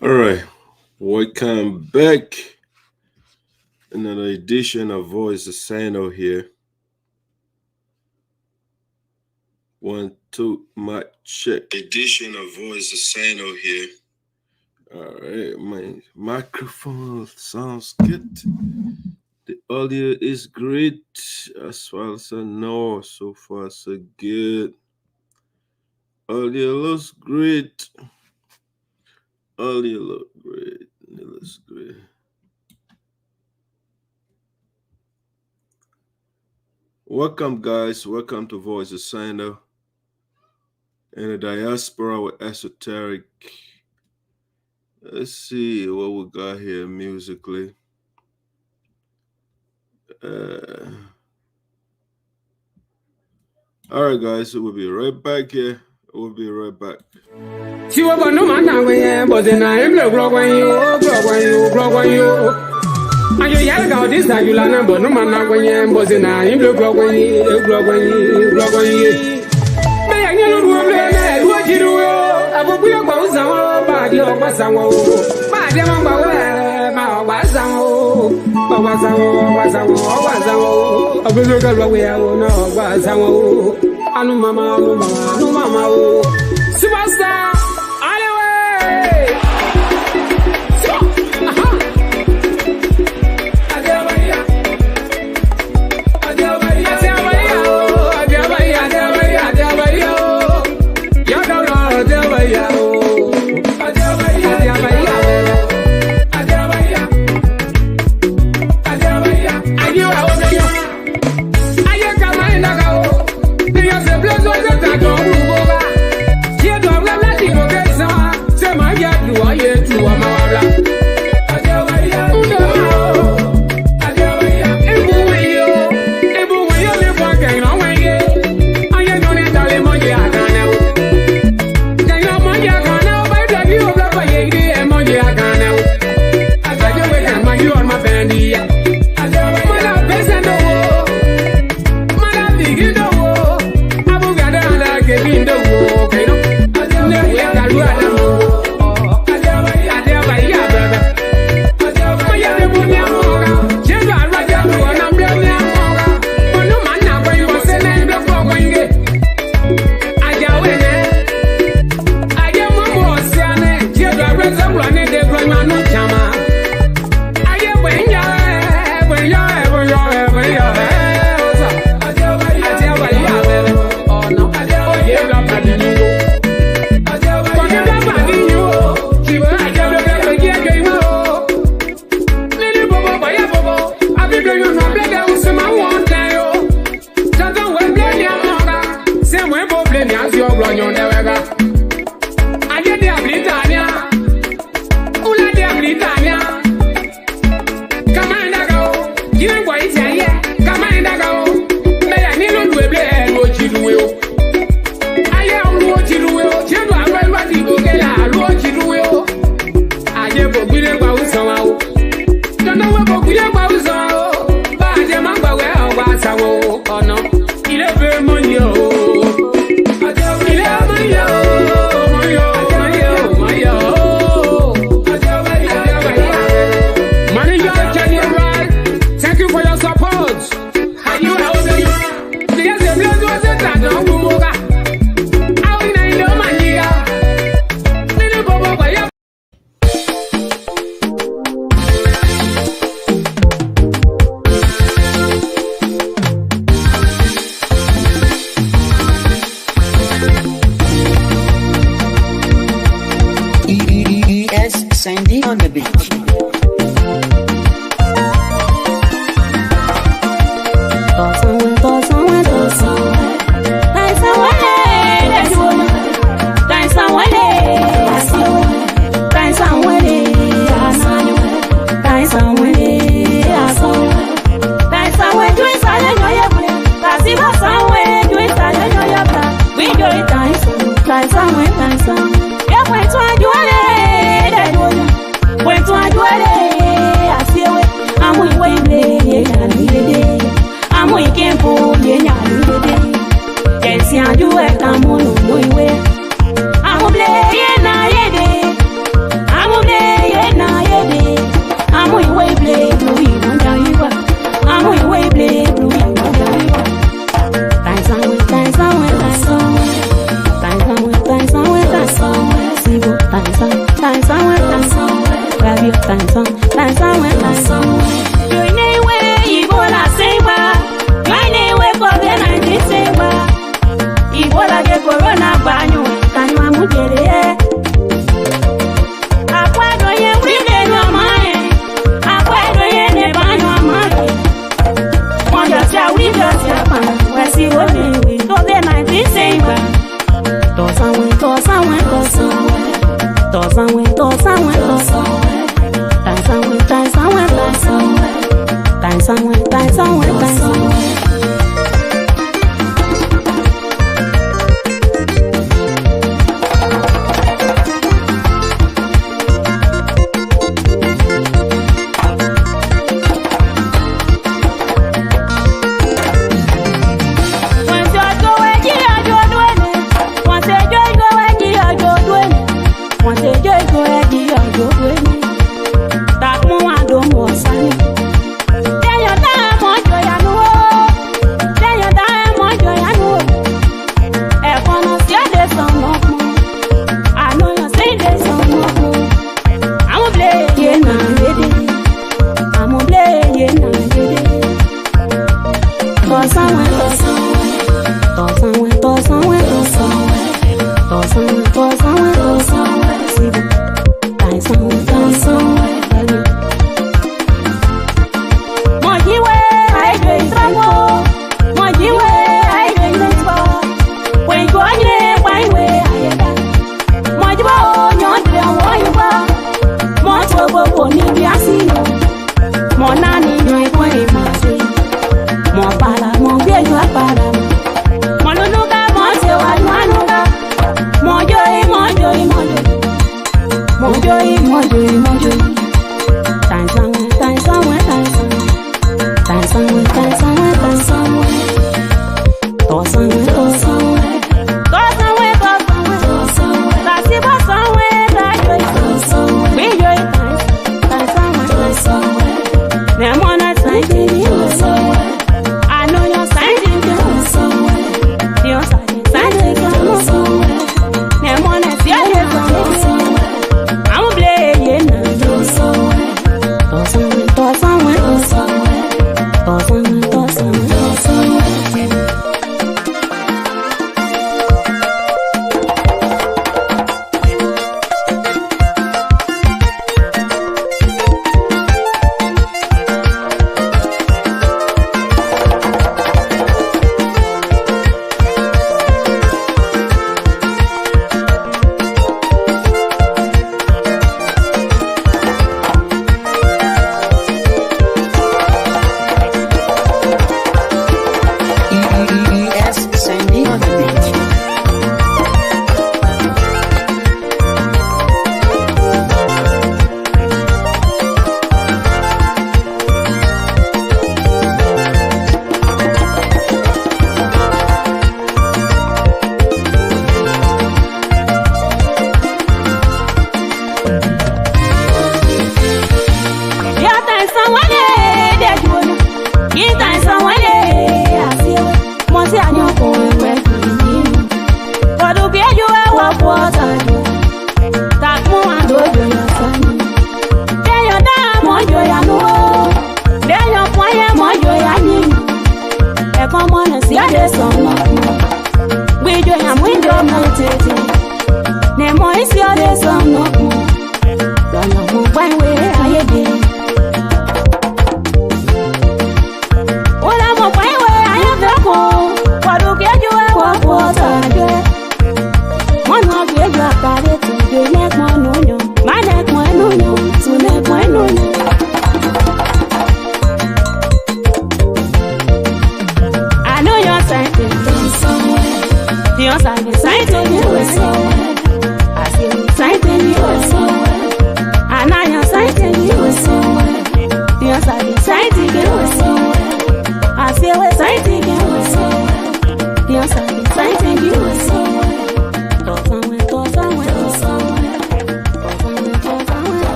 All right, welcome back. Another edition of Voice of SINOE here. 1, 2, mic check. Edition of Voice of SINOE here. All right, my microphone sounds good. The audio is great as far as I know. So far, so good. Audio looks great. Audio looks great. It looks great. Welcome, guys. Welcome to Voice of SINOE in the diaspora with esoteric. Let's see what we got here musically. All right, guys. So we'll be right back here. We'll be right back. And you yell out this time, you learn, but no man when you're buzzing. I'm the grog when you. May I know what you do? I will be about some body or Bassamo. But I don't know what's I will look at where I will know what's no mama. Superstar.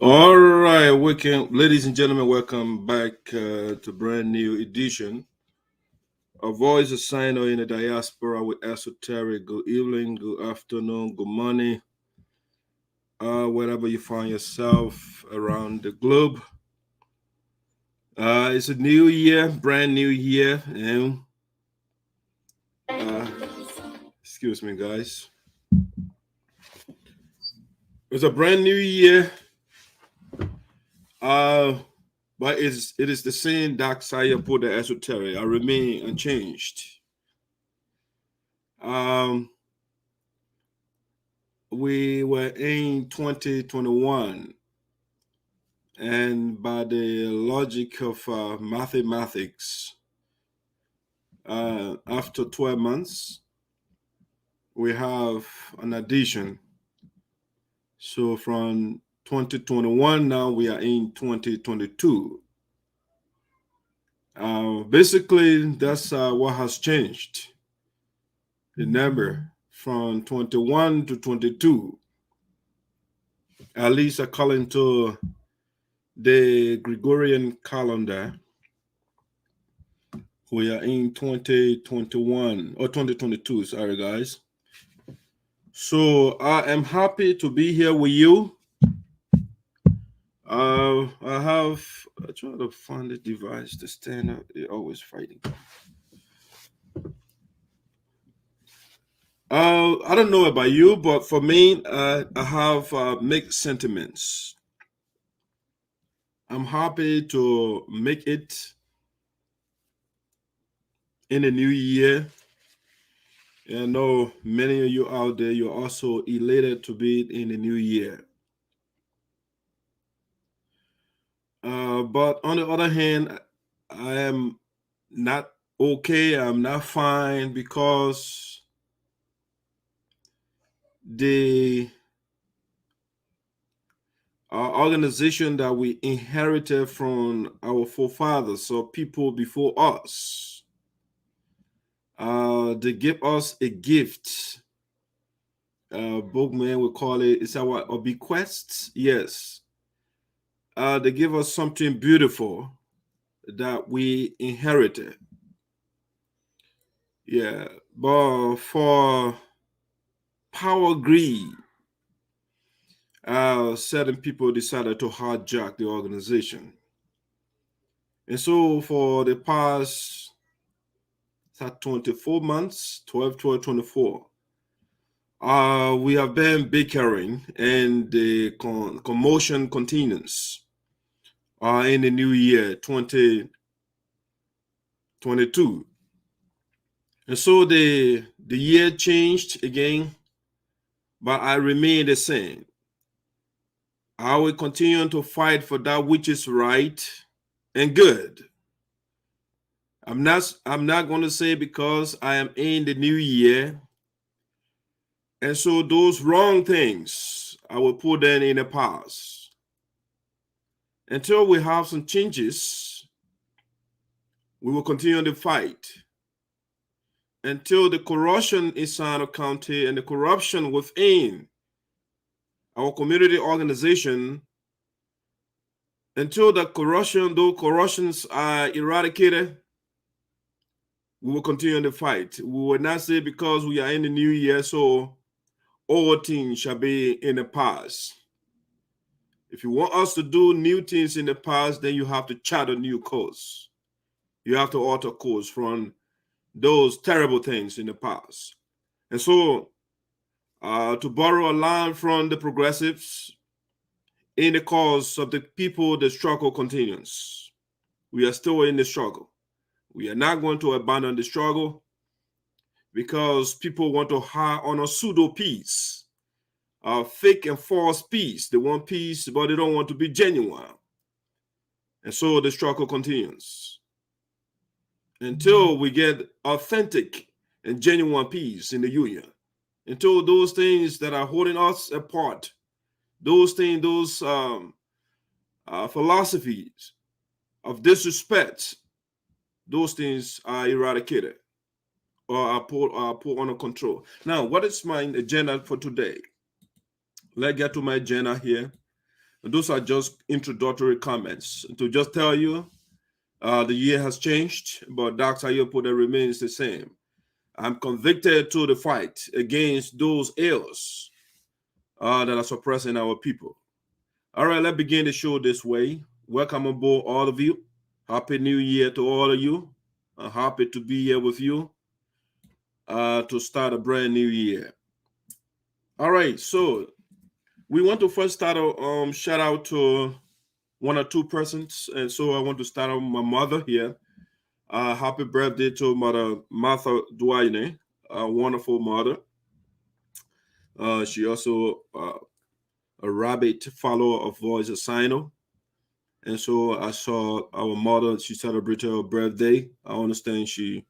All right, ladies and gentlemen, welcome back to brand new edition of Voice of SINOE in the Diaspora with Esoteric. Good evening, good afternoon, good morning, wherever you find yourself around the globe. It's a new year, brand new year, and excuse me, guys. It's a brand new year. But it is the same dark side of the esoteric. I remain unchanged. We were in 2021, and by the logic of mathematics, after 12 months, we have an addition. So from 2021, now we are in 2022. Basically, that's what has changed. The number from 21 to 22, at least according to the Gregorian calendar, We are in 2021 or 2022. Sorry, guys. So I am happy to be here with you. I try to find the device to stand up. They're always fighting. I don't know about you, but for me, I have mixed sentiments. I'm happy to make it in the new year. I know many of you out there, you're also elated to be in the new year. But on the other hand, I am not okay. I'm not fine because the organization that we inherited from our forefathers, so people before us, they give us a gift. Bookman will call it, it's our bequest. Yes. They give us something beautiful that we inherited. Yeah. But for power greed, certain people decided to hijack the organization. And so for the past 24 months, 12, 24, we have been bickering and the commotion continues in the new year, 2022. And so the year changed again, but I remain the same. I will continue to fight for that which is right and good. I'm not going to say because I am in the new year, and so those wrong things I will put them in the past. Until we have some changes, we will continue the fight. Until the corruption in SINOE County and the corruption within our community organization, until those corruptions are eradicated, we will continue the fight. We will not say because we are in the new year, so all things shall be in the past. If you want us to do new things in the past, then you have to chart a new course. You have to alter course from those terrible things in the past. And so, to borrow a line from the progressives, in the cause of the people, the struggle continues. We are still in the struggle. We are not going to abandon the struggle because people want to hire on a pseudo peace, fake and false peace. They want peace, but they don't want to be genuine. And so the struggle continues until we get authentic and genuine peace in the union. Until those things that are holding us apart, those things, those philosophies of disrespect, those things are eradicated or are put under control. Now, what is my agenda for today? Let's get to my agenda here. And those are just introductory comments to just tell you the year has changed, but Dr. Ayopoda remains the same. I'm convicted to the fight against those ills that are suppressing our people. All right, let's begin the show this way. Welcome aboard, all of you. Happy New Year to all of you. I'm happy to be here with you to start a brand new year. All right, so we want to first start a shout out to one or two persons, and so I want to start with my mother here. Happy birthday to Mother Martha Duaryenneh, a wonderful mother. She also a rabid follower of Voice of SINOE. And so I saw our mother, she celebrated her birthday. I understand she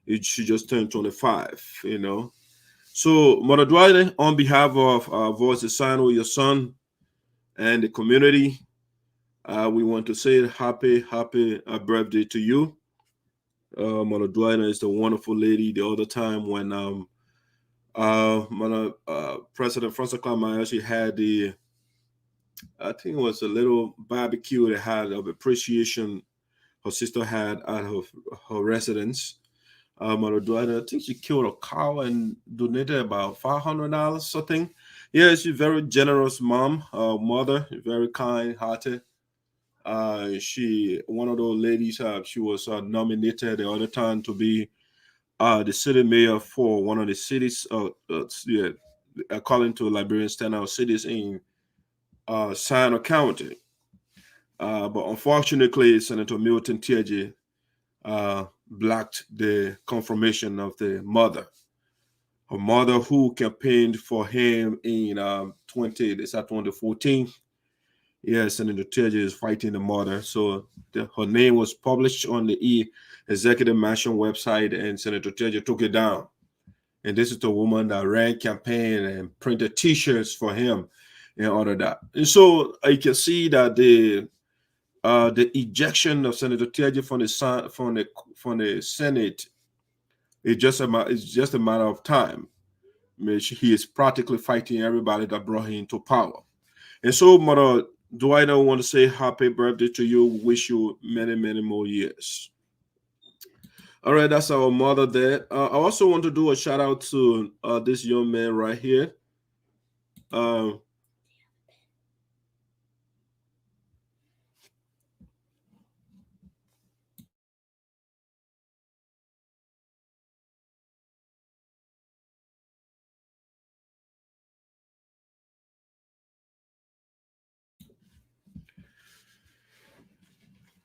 just turned 25, you know. So Mother Duaryenneh, on behalf of Voice of SINOE, your son, and the community, we want to say happy birthday to you. Mother Duaryenneh is the wonderful lady. The other time when President Francess Clarke Myers, she had I think it was a little barbecue they had of appreciation her sister had at her residence. Mother Duaryenneh, I think she killed a cow and donated about $500 something. Yeah, she's very generous mom, mother, very kind-hearted. She one of those ladies. She was nominated the other time to be the city mayor for one of the cities. Yeah, according to Liberian standout cities in SINOE County. But unfortunately, Senator Milton Teahjay blocked the confirmation of the mother. Her mother, who campaigned for him in 2014. Yes, Senator Teahjay is fighting the mother. So her name was published on the Executive Mansion website, and Senator Teahjay took it down. And this is the woman that ran campaign and printed T-shirts for him and all of that. And so you can see that the ejection of Senator Teahjay from the Senate is just a matter of time. I mean, he is practically fighting everybody that brought him into power. And so, Mother Duaryenneh, want to say happy birthday to you. Wish you many, many more years. All right, that's our mother there. I also want to do a shout out to this young man right here.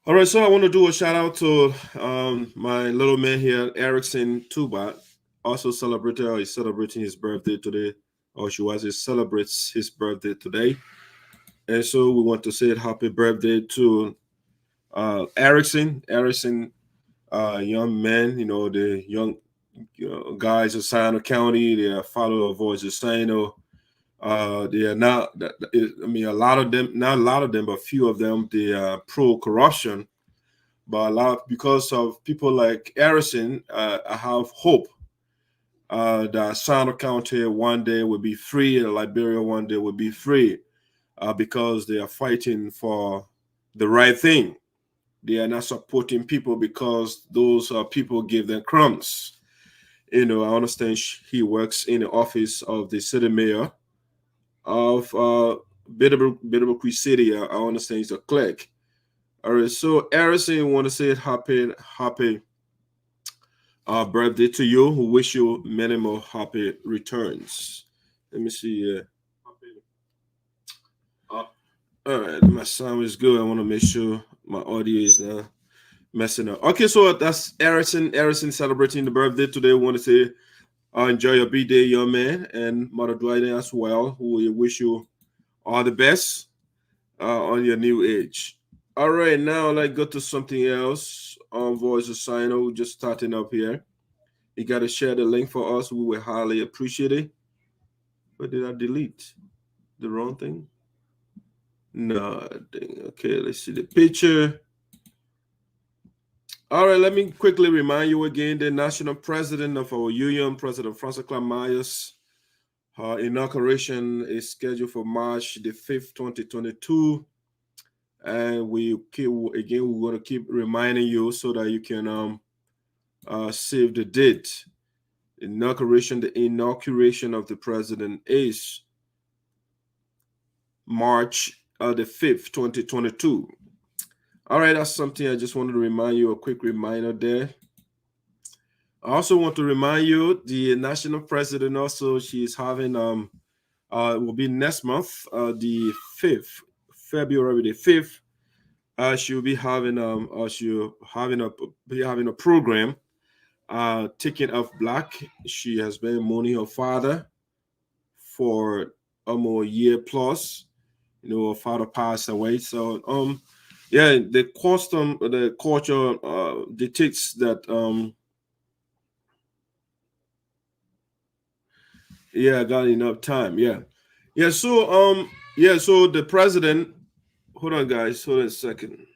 All right, so I want to do a shout out to my little man here, Ericson Tugbah, also celebrating his birthday today, or he celebrates his birthday today. And so we want to say happy birthday to Ericson, young man, the young guys of SINOE County. They are follower of Voice of SINOE. They are not, I mean, a lot of them, not a lot of them, but few of them, they are pro-corruption. But because of people like Ericson, I have hope that SINOE County one day will be free and Liberia one day will be free because they are fighting for the right thing. They are not supporting people because those people give them crumbs. I understand he works in the office of the city mayor of Bitterberg City. I understand he's a clerk. All right, so Ericson, want to say happy birthday to you. We wish you many more happy returns. Let me see. All right, my sound is good. I want to make sure my audio is not messing up. Okay, so that's Ericson. Ericson celebrating the birthday today. We want to say enjoy your birthday, young man, and Mother Duaryenneh as well. We wish you all the best on your new age. All right, now let's go to something else on Voice of SINOE. Just starting up here. You got to share the link for us. We will highly appreciate it. What did I delete? The wrong thing? No, okay, let's see the picture. All right, let me quickly remind you again, the national president of our union, President Francess Clarke Myers, her inauguration is scheduled for March the 5th, 2022. And we're going to keep reminding you so that you can save the date. The inauguration of the president is March the 5th, 2022. All right, that's something I just wanted to remind you, a quick reminder there. I also want to remind you, the national president also, she's having, will be next month, the 5th, February the 5th. She'll be having a program, Taking Off Black. She has been mourning her father for almost a year plus. Her father passed away. So yeah, the culture dictates that yeah, I got enough time. Yeah. So so the president, hold on guys, hold on a second.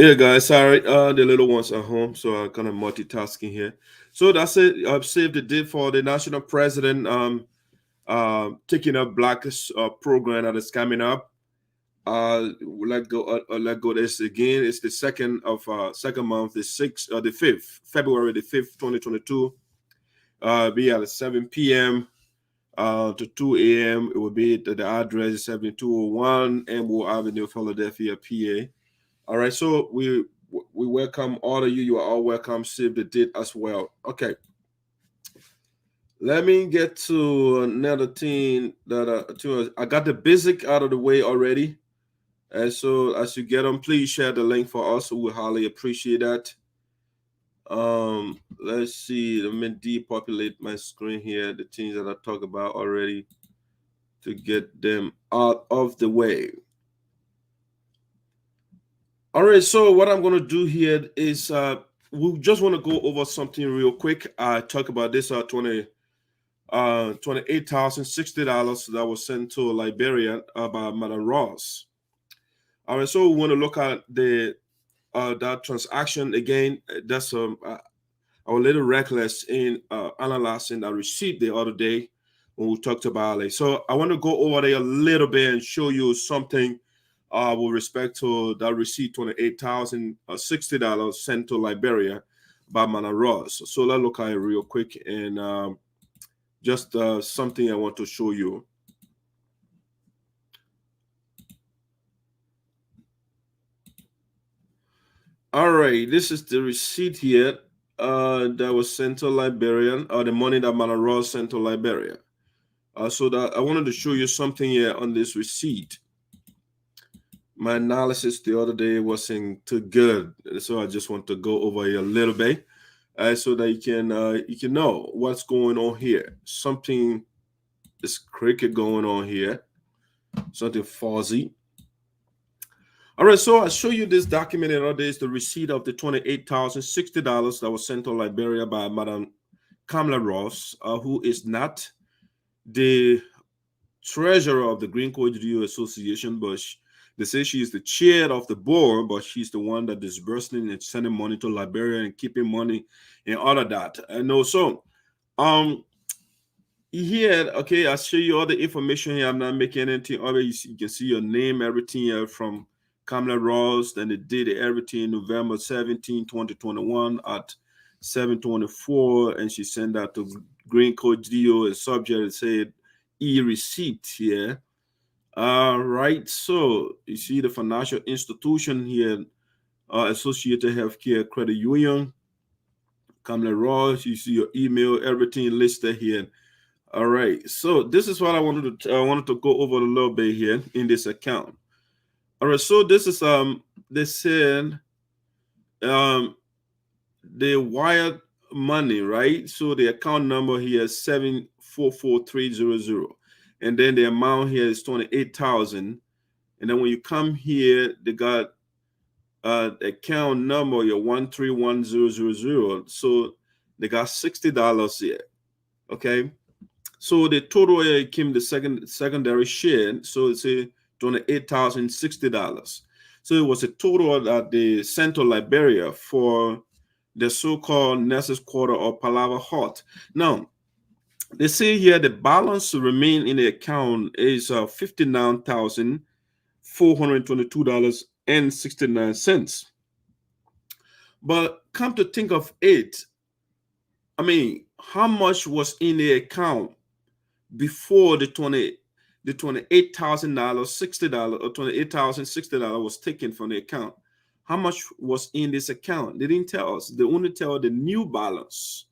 Yeah, guys, sorry, the little ones are home, so I'm kind of multitasking here. So that's it. I've saved the date for the national president taking up black program that is coming up. Let go this again. It's the second month, the 5th, February the 5th, 2022. Be at 7 p.m. To 2 a.m. It will be at the address 7201 Elmwood Avenue, Philadelphia, PA. All right, so we welcome all of you. You are all welcome. Save the date as well. Okay. Let me get to another thing that I got the basic out of the way already. And so as you get them, please share the link for us. We highly appreciate that. Let's see. Let me depopulate my screen here. The things that I talked about already to get them out of the way. All right, so what I'm going to do here is we just want to go over something real quick. I talk about this $28,060 that was sent to Liberia by Madam Russ. All right, so we want to look at the that transaction again. That's I was a little reckless in analyzing that receipt the other day when we talked about it. So I want to go over there a little bit and show you something with respect to that receipt, $28,060 sent to Liberia by Madam Russ. So let's look at it real quick and just something I want to show you. All right, this is the receipt here that was sent to Liberia, the money that Madam Russ sent to Liberia. So that I wanted to show you something here on this receipt. My analysis the other day wasn't too good, so I just want to go over here a little bit so that you can know what's going on here. Something is cricket going on here, something fuzzy. All right, so I'll show you this document the other day. It's the receipt of the $28,060 that was sent to Liberia by Madam Kambleh Russ, who is not the treasurer of the Green Judue Association, but they say she is the chair of the board, but she's the one that disbursing and sending money to Liberia and keeping money and all of that. I know. So, here, okay, I'll show you all the information here. I'm not making anything of it. You can see your name, everything here from Kambleh Russ. Then they did everything November 17, 2021 at 7:24, and she sent that to Green Judue. A subject said e-receipt here. All right, so you see the financial institution here, Associated Healthcare Credit Union, Kambleh Russ. You see your email, everything listed here. All right, so this is what I wanted to go over a little bit here in this account. All right, so this is they said they wired money, right? So the account number here is 744,300. And then the amount here is 28,000. And then when you come here, they got account number your 131000. So they got $60 here. Okay. So the total here came the secondary share. So it's a $28,060. So it was a total that they sent to Liberia for the so-called Nurses Quarter or Appoliable Hut. Now, they say here the balance to remain in the account is $59,422.69. But come to think of it, I mean, how much was in the account before the $28,060 or $28,060 was taken from the account? How much was in this account? They didn't tell us. They only tell the new balance.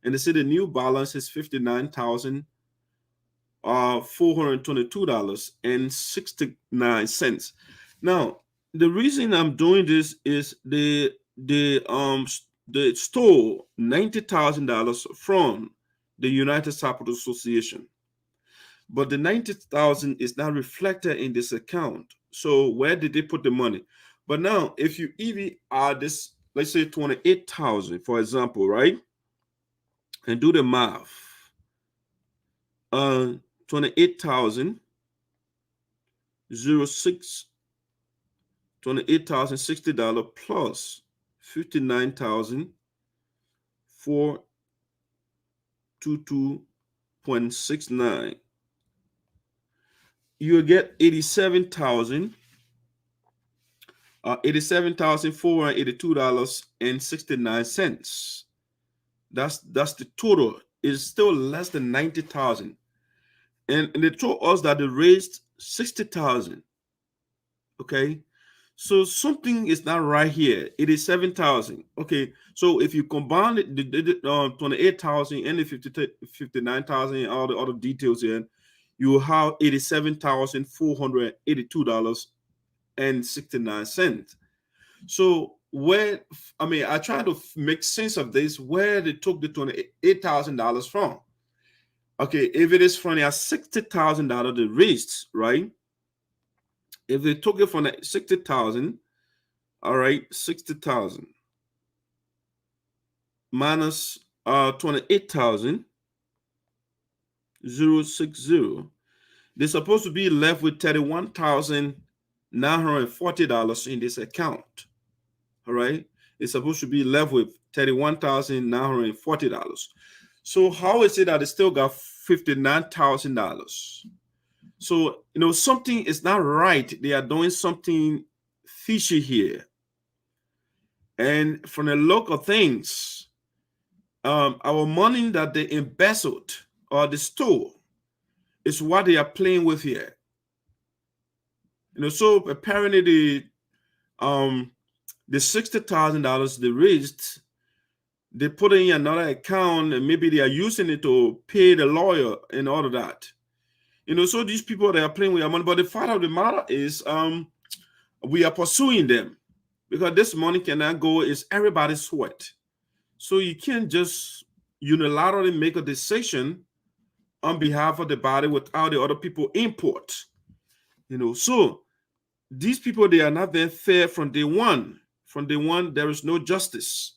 And they say the new balance is $59,422.69. Now, the reason I'm doing this is they stole $90,000 from the United Sarpo Association. But the $90,000 is not reflected in this account. So where did they put the money? But now, if you even add this, let's say 28,000, for example, right? And do the math. 28,000 06 $28,060 plus $59,422.69. You will get $87,482.69. That's the total. It's still less than 90,000. And they told us that they raised 60,000. Okay. So something is not right here. 87,000. Okay. So if you combine it, the 28,000 and the 59,000 and all the other details here, you will have $87,482.69. So where, I try to make sense of this, where they took the $28,000 from. Okay, if it is from the $60,000 they raised, right? If they took it from the 60,000, all right, 60,000 minus 28,060, they're supposed to be left with $31,940 in this account. All right, it's supposed to be left with $31,940. So how is it that they still got $59,000? So, something is not right. They are doing something fishy here. And from the look of things, our money that they embezzled or they stole is what they are playing with here. So apparently the $60,000 they raised, they put it in another account, and maybe they are using it to pay the lawyer and all of that. So these people, they are playing with our money. But the fact of the matter is, we are pursuing them because this money cannot go. It's everybody's sweat. So you can't just unilaterally make a decision on behalf of the body without the other people input. So these people, they are not very fair from day one. From day one, there is no justice.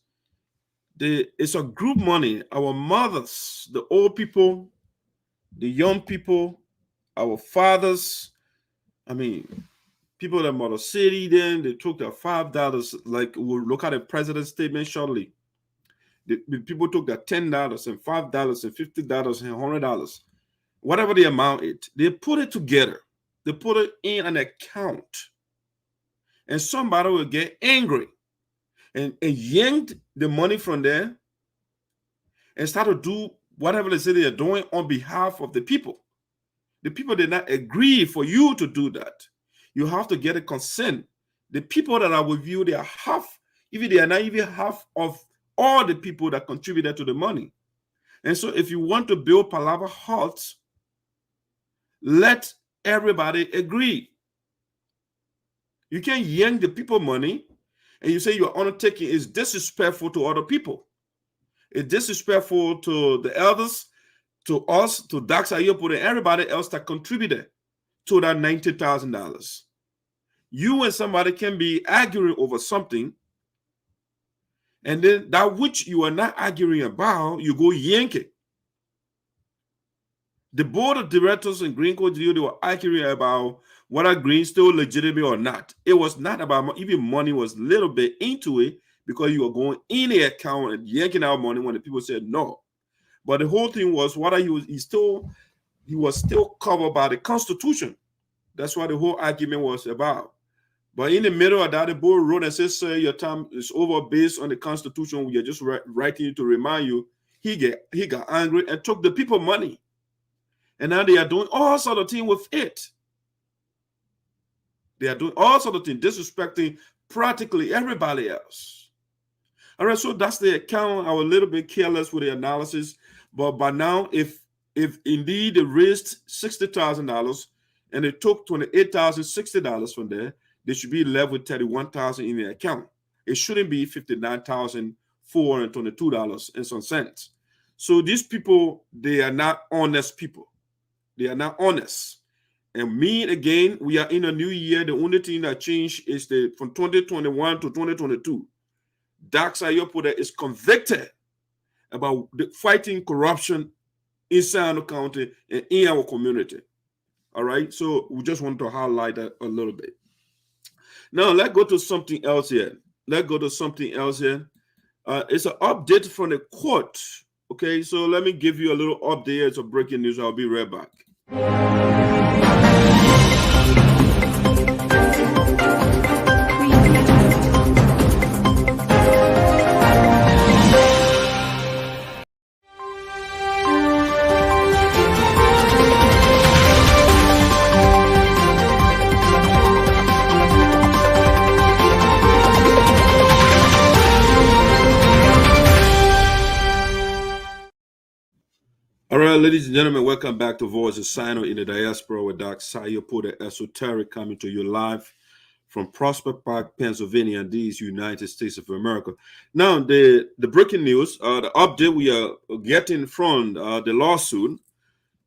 It's a group money. Our mothers, the old people, the young people, our fathers, people at Motor City, then they took their $5. Like, we'll look at the president's statement shortly. The people took their $10 and $5 and $50 and $100, whatever the amount is. They put it together. They put it in an account. And somebody will get angry and yank the money from there and start to do whatever they say they are doing on behalf of the people. The people did not agree for you to do that. You have to get a consent. The people that are with you, they are half, even they are not even half of all the people that contributed to the money. And so if you want to build Palava Hearts, let everybody agree. You can't yank the people money and you say your undertaking is disrespectful to other people. It's disrespectful to the elders, to us, to Dax Ayopo, and everybody else that contributed to that $90,000. You and somebody can be arguing over something, and then that which you are not arguing about, you go yank it. The board of directors in Greene Code, they were arguing about whether Greene still legitimate or not. It was not about, even money was a little bit into it because you were going in the account and yanking out money when the people said no. But the whole thing was whether he was still covered by the Constitution. That's what the whole argument was about. But in the middle of that, the board wrote and said, "Sir, your time is over based on the Constitution. We are just writing you to remind you." He got angry and took the people money, and now they are doing all sort of things with it. They are doing all sort of things, disrespecting practically everybody else. All right, so that's the account. I was a little bit careless with the analysis, but by now, if indeed they raised $60,000 and they took $28,060 from there, they should be left with $31,000 in the account. It shouldn't be $59,422 and some cents. So these people, they are not honest people. They are not honest. And me, again, we are in a new year. The only thing that changed is from 2021 to 2022. Dax Ayopo is convicted about fighting corruption inside the county and in our community. All right, so we just want to highlight that a little bit. Now let's go to something else here. Let's go to something else here. It's an update from the court. Okay, so let me give you a little update. It's a breaking news. I'll be right back. All right, ladies and gentlemen, welcome back to Voice of SINOE in the Diaspora with Dr. Sarpo, the Esoteric, coming to you live from Prospect Park, Pennsylvania, and these United States of America. Now, the breaking news, the update we are getting from the lawsuit,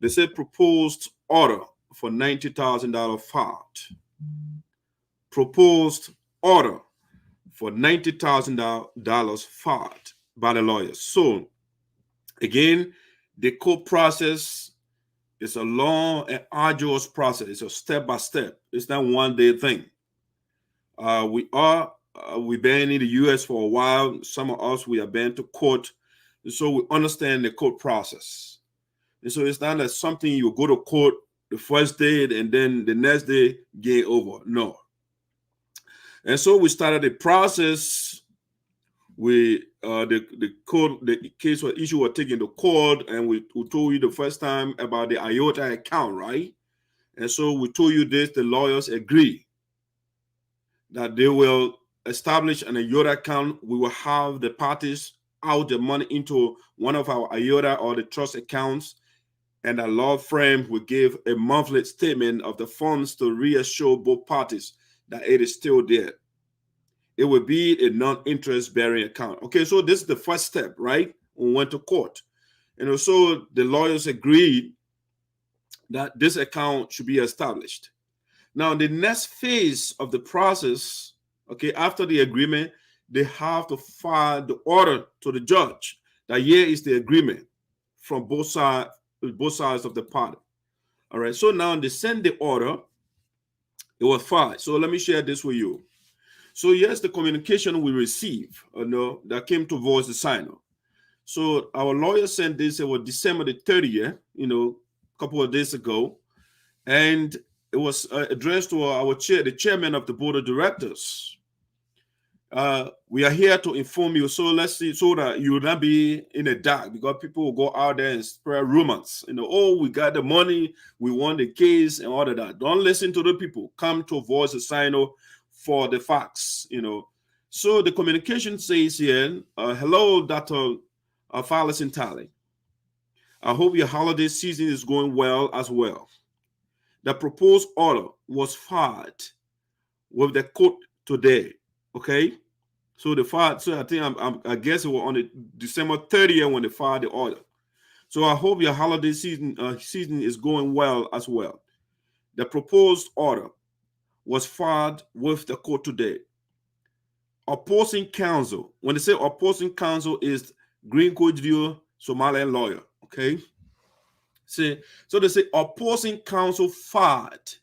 they said proposed order for $90,000 filed. Proposed order for $90,000 filed by the lawyers. So, again, the court process is a long and arduous process. It's a step-by-step. It's not one-day thing. We've been in the U.S. for a while. Some of us, we have been to court. And so we understand the court process. And so it's not like something you go to court the first day and then the next day, game over. No. And so we started the process. The case was issue was taken to court, and we told you the first time about the IOTA account, right? And so we told you this, the lawyers agree that they will establish an IOTA account. We will have the parties out the money into one of our IOTA or the trust accounts, and the law firm will give a monthly statement of the funds to reassure both parties that it is still there. It will be a non-interest bearing account. Okay, so this is the first step, right? We went to court. And also the lawyers agreed that this account should be established. Now, the next phase of the process, okay, after the agreement, they have to file the order to the judge that here is the agreement from both sides of the party. All right, so now they send the order. It was filed. So let me share this with you. So yes, the communication we receive, that came to Voice of SINOE. So our lawyer sent this, it was December the 30th, a couple of days ago. And it was addressed to the chairman of the board of directors. We are here to inform you, so let's see, so that you will not be in the dark, because people will go out there and spread rumors. Oh, we got the money, we won the case, and all of that. Don't listen to the people. Come to Voice of SINOE for the facts, So the communication says here, hello, Dr. Francess Clarke. I hope your holiday season is going well as well. The proposed order was filed with the court today, okay? So I think I guess it was on the December 30th when they filed the order. So I hope your holiday season is going well as well. The proposed order was filed with the court today. Opposing counsel, when they say opposing counsel, is Greene Judue, Somalian lawyer, okay? So they say opposing counsel filed.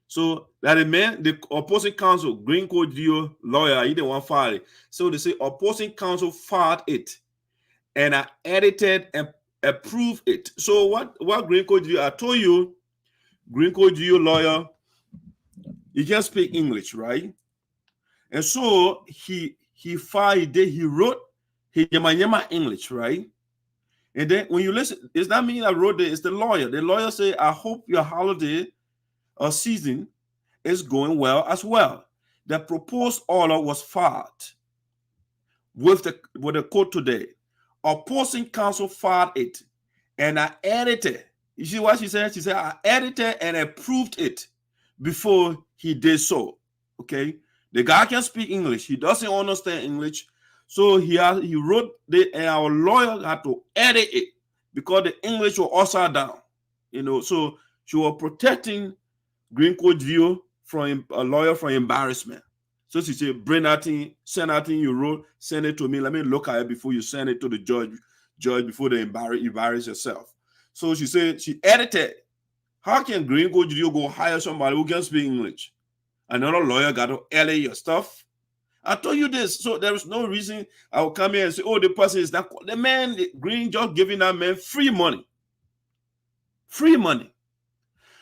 So that the opposing counsel, Greene Judue lawyer, he didn't want to file it. So they say opposing counsel filed it, and I edited and approved it. So what Greene Judue, I told you, Greene Judue lawyer, he can't speak English, right? And so he filed it, he wrote his Yama English, right? And then when you listen, it's not me that wrote it, it's the lawyer. The lawyer said, I hope your holiday season is going well as well. The proposed order was filed with the court today. Opposing counsel filed it, and I edited. You see what she said? She said, I edited and approved it before he did so. Okay, the guy can speak English. He doesn't understand English, so he wrote it, and our lawyer had to edit it because the English was upside down. So she was protecting Greene Judue from a lawyer from embarrassment. So she said, bring that thing, send that thing you wrote, send it to me. Let me look at it before you send it to the judge before they embarrass yourself. So she said she edited. How can Greene Judue go hire somebody who can speak English? Another lawyer got to LA your stuff. I told you this, so there is no reason I will come here and say, oh, the person is that. The man, Greene, just giving that man free money. Free money.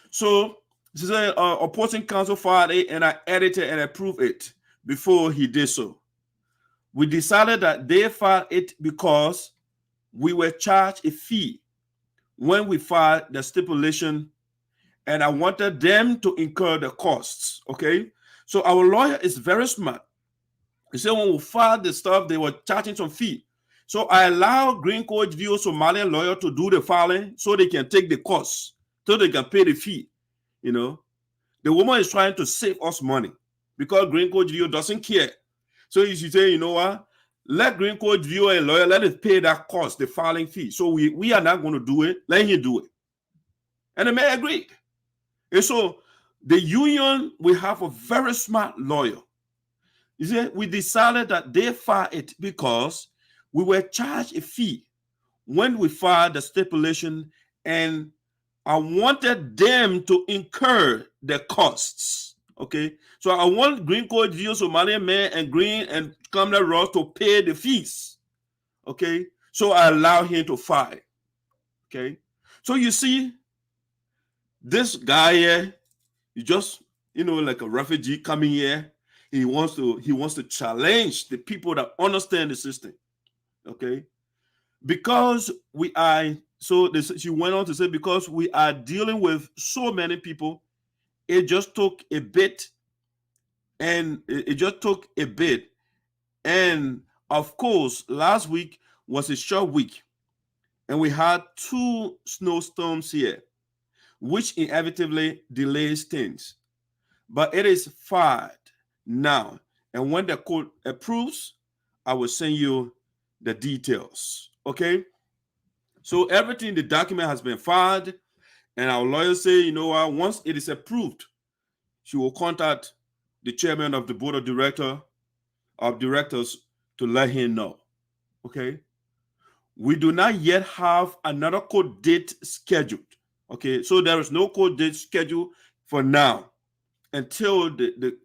So, this is an opposing counsel filed it, and I edited and approved it before he did so. We decided that they filed it because we were charged a fee when we filed the stipulation, and I wanted them to incur the costs, okay? So our lawyer is very smart. He said when we filed the stuff, they were charging some fee. So I allowed Green Coach View Somalian lawyer to do the filing so they can take the costs, so they can pay the fee, you know? The woman is trying to save us money because Green Coach View doesn't care. So you should say, you know what? Let Green Coach View and lawyer, let it pay that cost, the filing fee. So we are not going to do it. Let him do it. And the man agreed. And so the union, we have a very smart lawyer. You see, we decided that they filed it because we were charged a fee when we filed the stipulation, and I wanted them to incur the costs. Okay, so I want Green Coach View Somalian man and Greene and Kambleh Russ to pay the fees. Okay, so I allow him to file. Okay, so you see, this guy here, he just, you know, like a refugee coming here. He wants to challenge the people that understand the system. Okay, because we are, so this, she went on to say, because we are dealing with so many people, it just took a bit, and and of course last week was a short week, and we had 2 snowstorms here, which inevitably delays things, but it is filed now, and when the court approves, I will send you the details. Okay, so everything, the document has been filed, and our lawyer say, you know what, once it is approved, she will contact the chairman of the board of directors to let him know. Okay, we do not yet have another court date scheduled. Okay, so there is no court date scheduled for now until the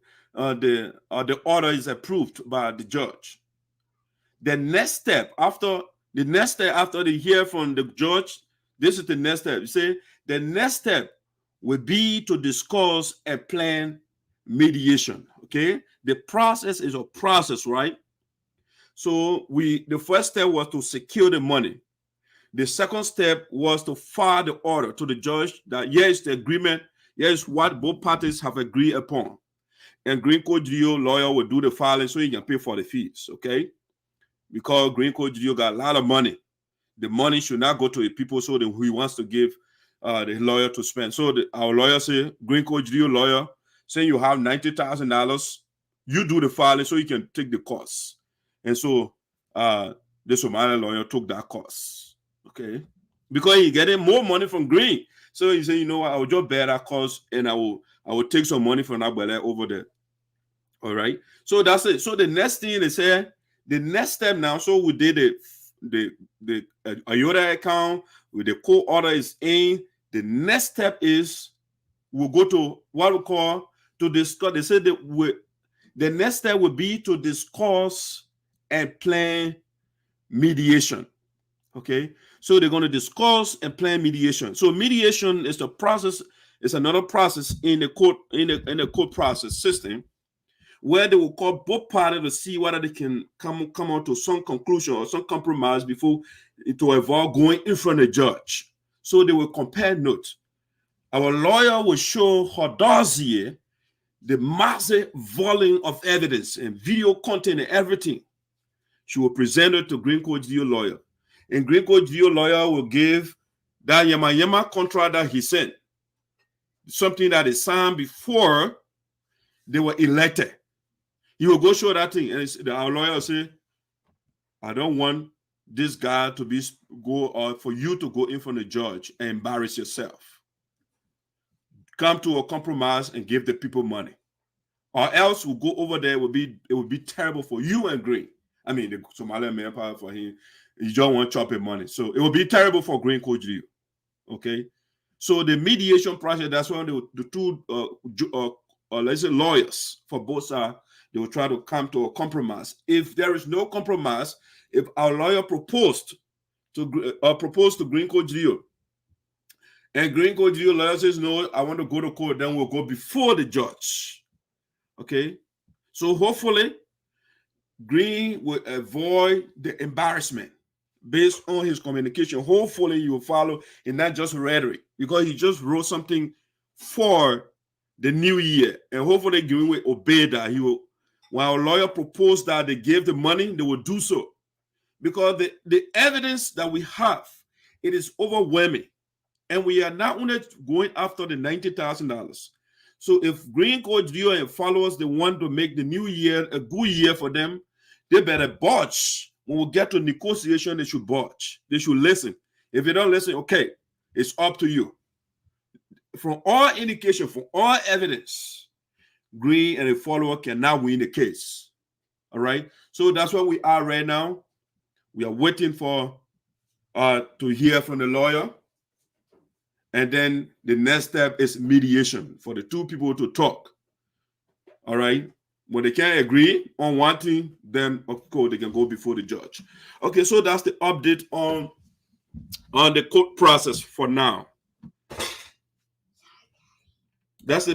order is approved by the judge. The next step after they hear from the judge, this is the next step. You say the next step would be to discuss and plan mediation. Okay, the process is a process, right? So the first step was to secure the money. The second step was to file the order to the judge that yes, the agreement, yes, what both parties have agreed upon, and Green Coach View lawyer will do the filing so he can pay for the fees. Okay, because Green Coach View got a lot of money. The money should not go to the people, so that he wants to give the lawyer to spend. So our lawyer say, Green Coach View lawyer, saying you have $90,000, you do the filing so you can take the costs. And so the Somali lawyer took that cost. Okay, because he getting more money from Greene. So he said, you know what, I will just bear that cost, and I will take some money from that brother over there. All right. So that's it. So the next thing they say, the next step now, so we did the IOTA account with the court order is in. The next step is we'll go to what we call to discuss. They said that the next step would be to discuss and plan mediation. Okay, so they're going to discuss and plan mediation. So mediation is the process, is another process in the court in the court process system, where they will call both parties to see whether they can come out to some conclusion or some compromise before to avoid going in front of the judge. So they will compare notes. Our lawyer will show her dossier, the massive volume of evidence and video content and everything. She will present it to Green Coach View lawyer. And Green Coach View lawyer will give that Yama contract that he sent, something that is signed before they were elected. He will go show that thing, and our lawyer will say, I don't want this guy to for you to go in front of the judge and embarrass yourself. Come to a compromise and give the people money. Or else we'll go over there, it would be terrible for you and Greene. I mean, the Somalian man power for him, you don't want chopping money. So it will be terrible for Green Coach View. Okay? So the mediation process, that's when the two or let's say lawyers for both sides, they will try to come to a compromise. If there is no compromise, if our lawyer proposed to Greene Judue, and Greene Judue lawyer says, no, I want to go to court, then we'll go before the judge. Okay? So hopefully, Greene will avoid the embarrassment based on his communication. Hopefully, you will follow and not just rhetoric, because he just wrote something for the new year. And hopefully, Greene will obey that. He will, when our lawyer proposed that they gave the money, they will do so. Because the evidence that we have, it is overwhelming. And we are not only going after the $90,000. So if Greene Judue and followers, they want to make the new year a good year for them, they better budge. When we get to negotiation, they should budge. They should listen. If they don't listen, okay, it's up to you. From all indication, from all evidence, Greene and a follower cannot win the case. All right? So that's where we are right now. We are waiting for to hear from the lawyer. And then the next step is mediation for the two people to talk. All right? When they can't agree on one thing, then of course they can go before the judge. Okay, so that's the update on the court process for now. That's the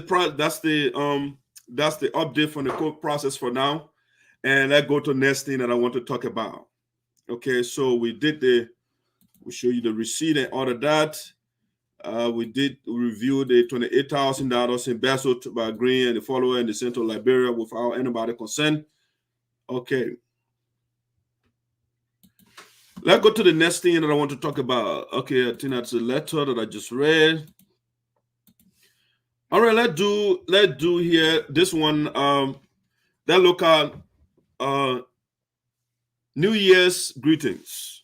update from the court process for now. And let's go to the next thing that I want to talk about. Okay, so we show you the receipt and all of that. We did review the $28,000 embezzled by Greene and the follower in the Central Liberia without anybody consent. Okay. Let's go to the next thing that I want to talk about. Okay, I think that's a letter that I just read. All right, let's do here this one. That look at New Year's greetings.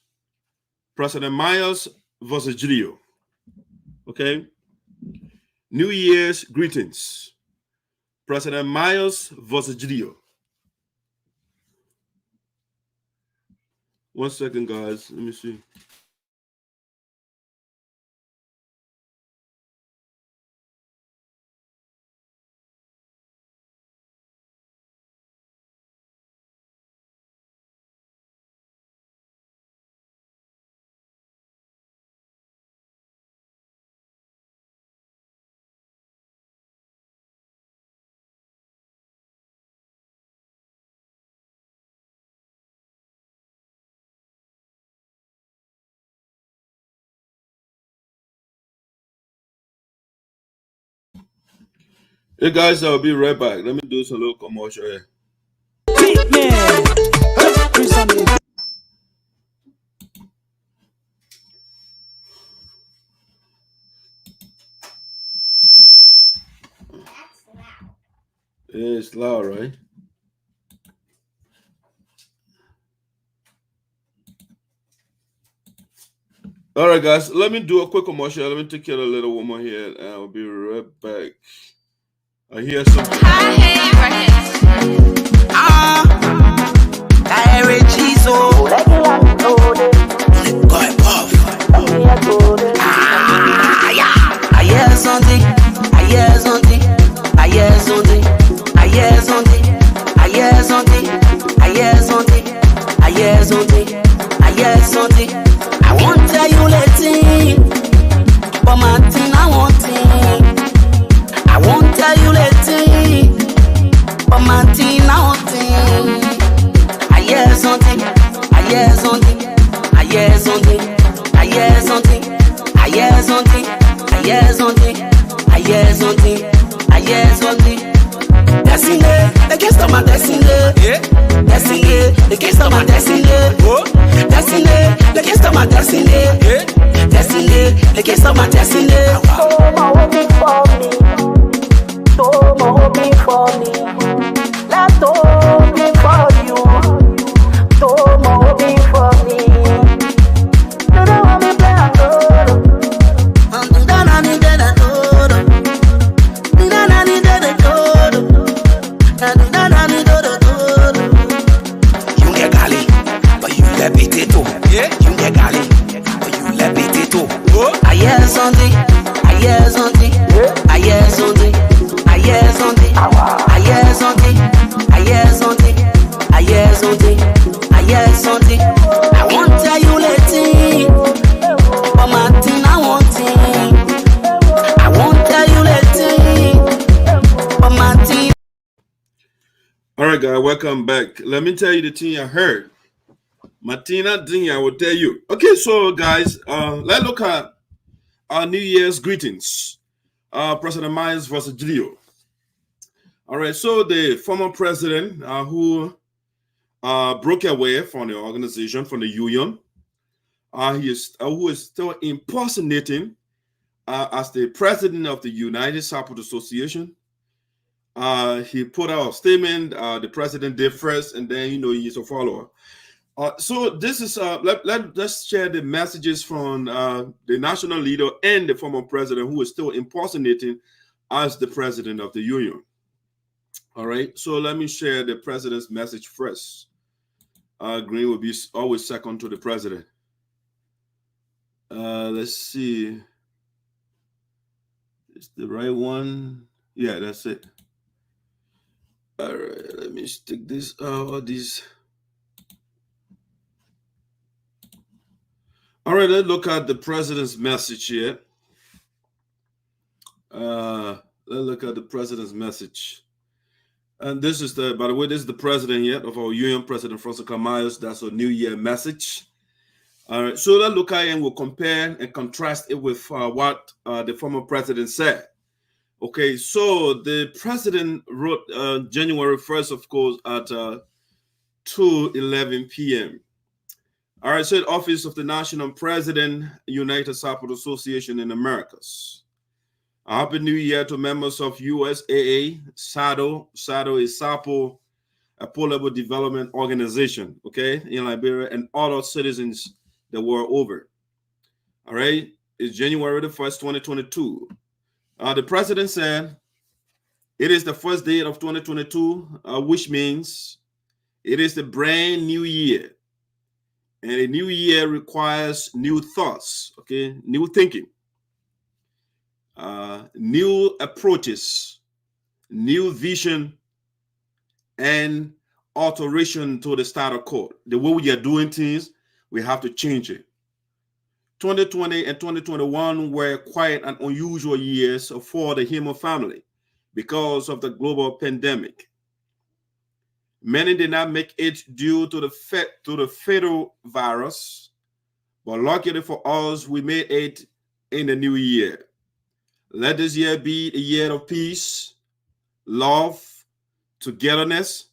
President Myers versus Judue. Okay. New Year's greetings. President Myers versus Judue. One second, guys. Let me see. Hey guys, I'll be right back. Let me do some little commercial here. Yeah, it's loud, right? All right, guys, let me do a quick commercial. Let me take care of the little woman here, and I'll be right back. I hear something. I won't tell you later, but my thing I want it. I won't tell you later, but my thing I want it. I hear something, I hear something, I hear something, I hear something, I hear something, I hear something, I hear something, I hear something. Destiny, they can't stop my destiny. Destiny, they can't stop my destiny. Destiny, they can't stop my destiny. Destiny, they can't stop my destiny. So my hoping for me. So my hoping for me. That's hoping for you. So my hoping for me. You don't want me play a role. I'm done, I'm dead, I'm you get gali, but you let it too. You get gali, but you let it too. I hear something, I hear something, I hear something, I hear something. Martin. All right, guys, welcome back. Let me tell you the thing I heard. Martina thing I will tell you. Okay, so guys, let's look at our New Year's greetings. President Myers versus Geleo. All right, so the former president who broke away from the organization, from the union, who is still impersonating as the president of the United Sarpo Association. He put out a statement. The president did first, and then he's a follower. So this is let's share the messages from the national leader and the former president who is still impersonating as the president of the union. All right. So let me share the president's message first. Greene will be always second to the president. Let's see. Is the right one? Yeah, that's it. All right, let me stick this all these. All right, let's look at the president's message here. Let's look at the president's message. And this is by the way, this is the president here of our union, President Francess Clarke Myers. That's a New Year message. All right, so let's look at it and we'll compare and contrast it with what the former president said. Okay, so the president wrote January 1st, of course, at 2:11 p.m. All right, so Office of the National President, United Sarpo Association in Americas. A Happy New Year to members of USAA, SADO. SADO is Sarpo Appoliable Development Organization, okay, in Liberia, and other citizens the world over. All right, it's January the 1st, 2022. The president said, it is the first day of 2022, which means it is the brand new year. And a new year requires new thoughts, okay, new thinking, new approaches, new vision, and alteration to the status quo. The way we are doing things, we have to change it. 2020 and 2021 were quite an unusual years for the human family because of the global pandemic. Many did not make it due to the fatal virus, but luckily for us, we made it in the new year. Let this year be a year of peace, love, togetherness,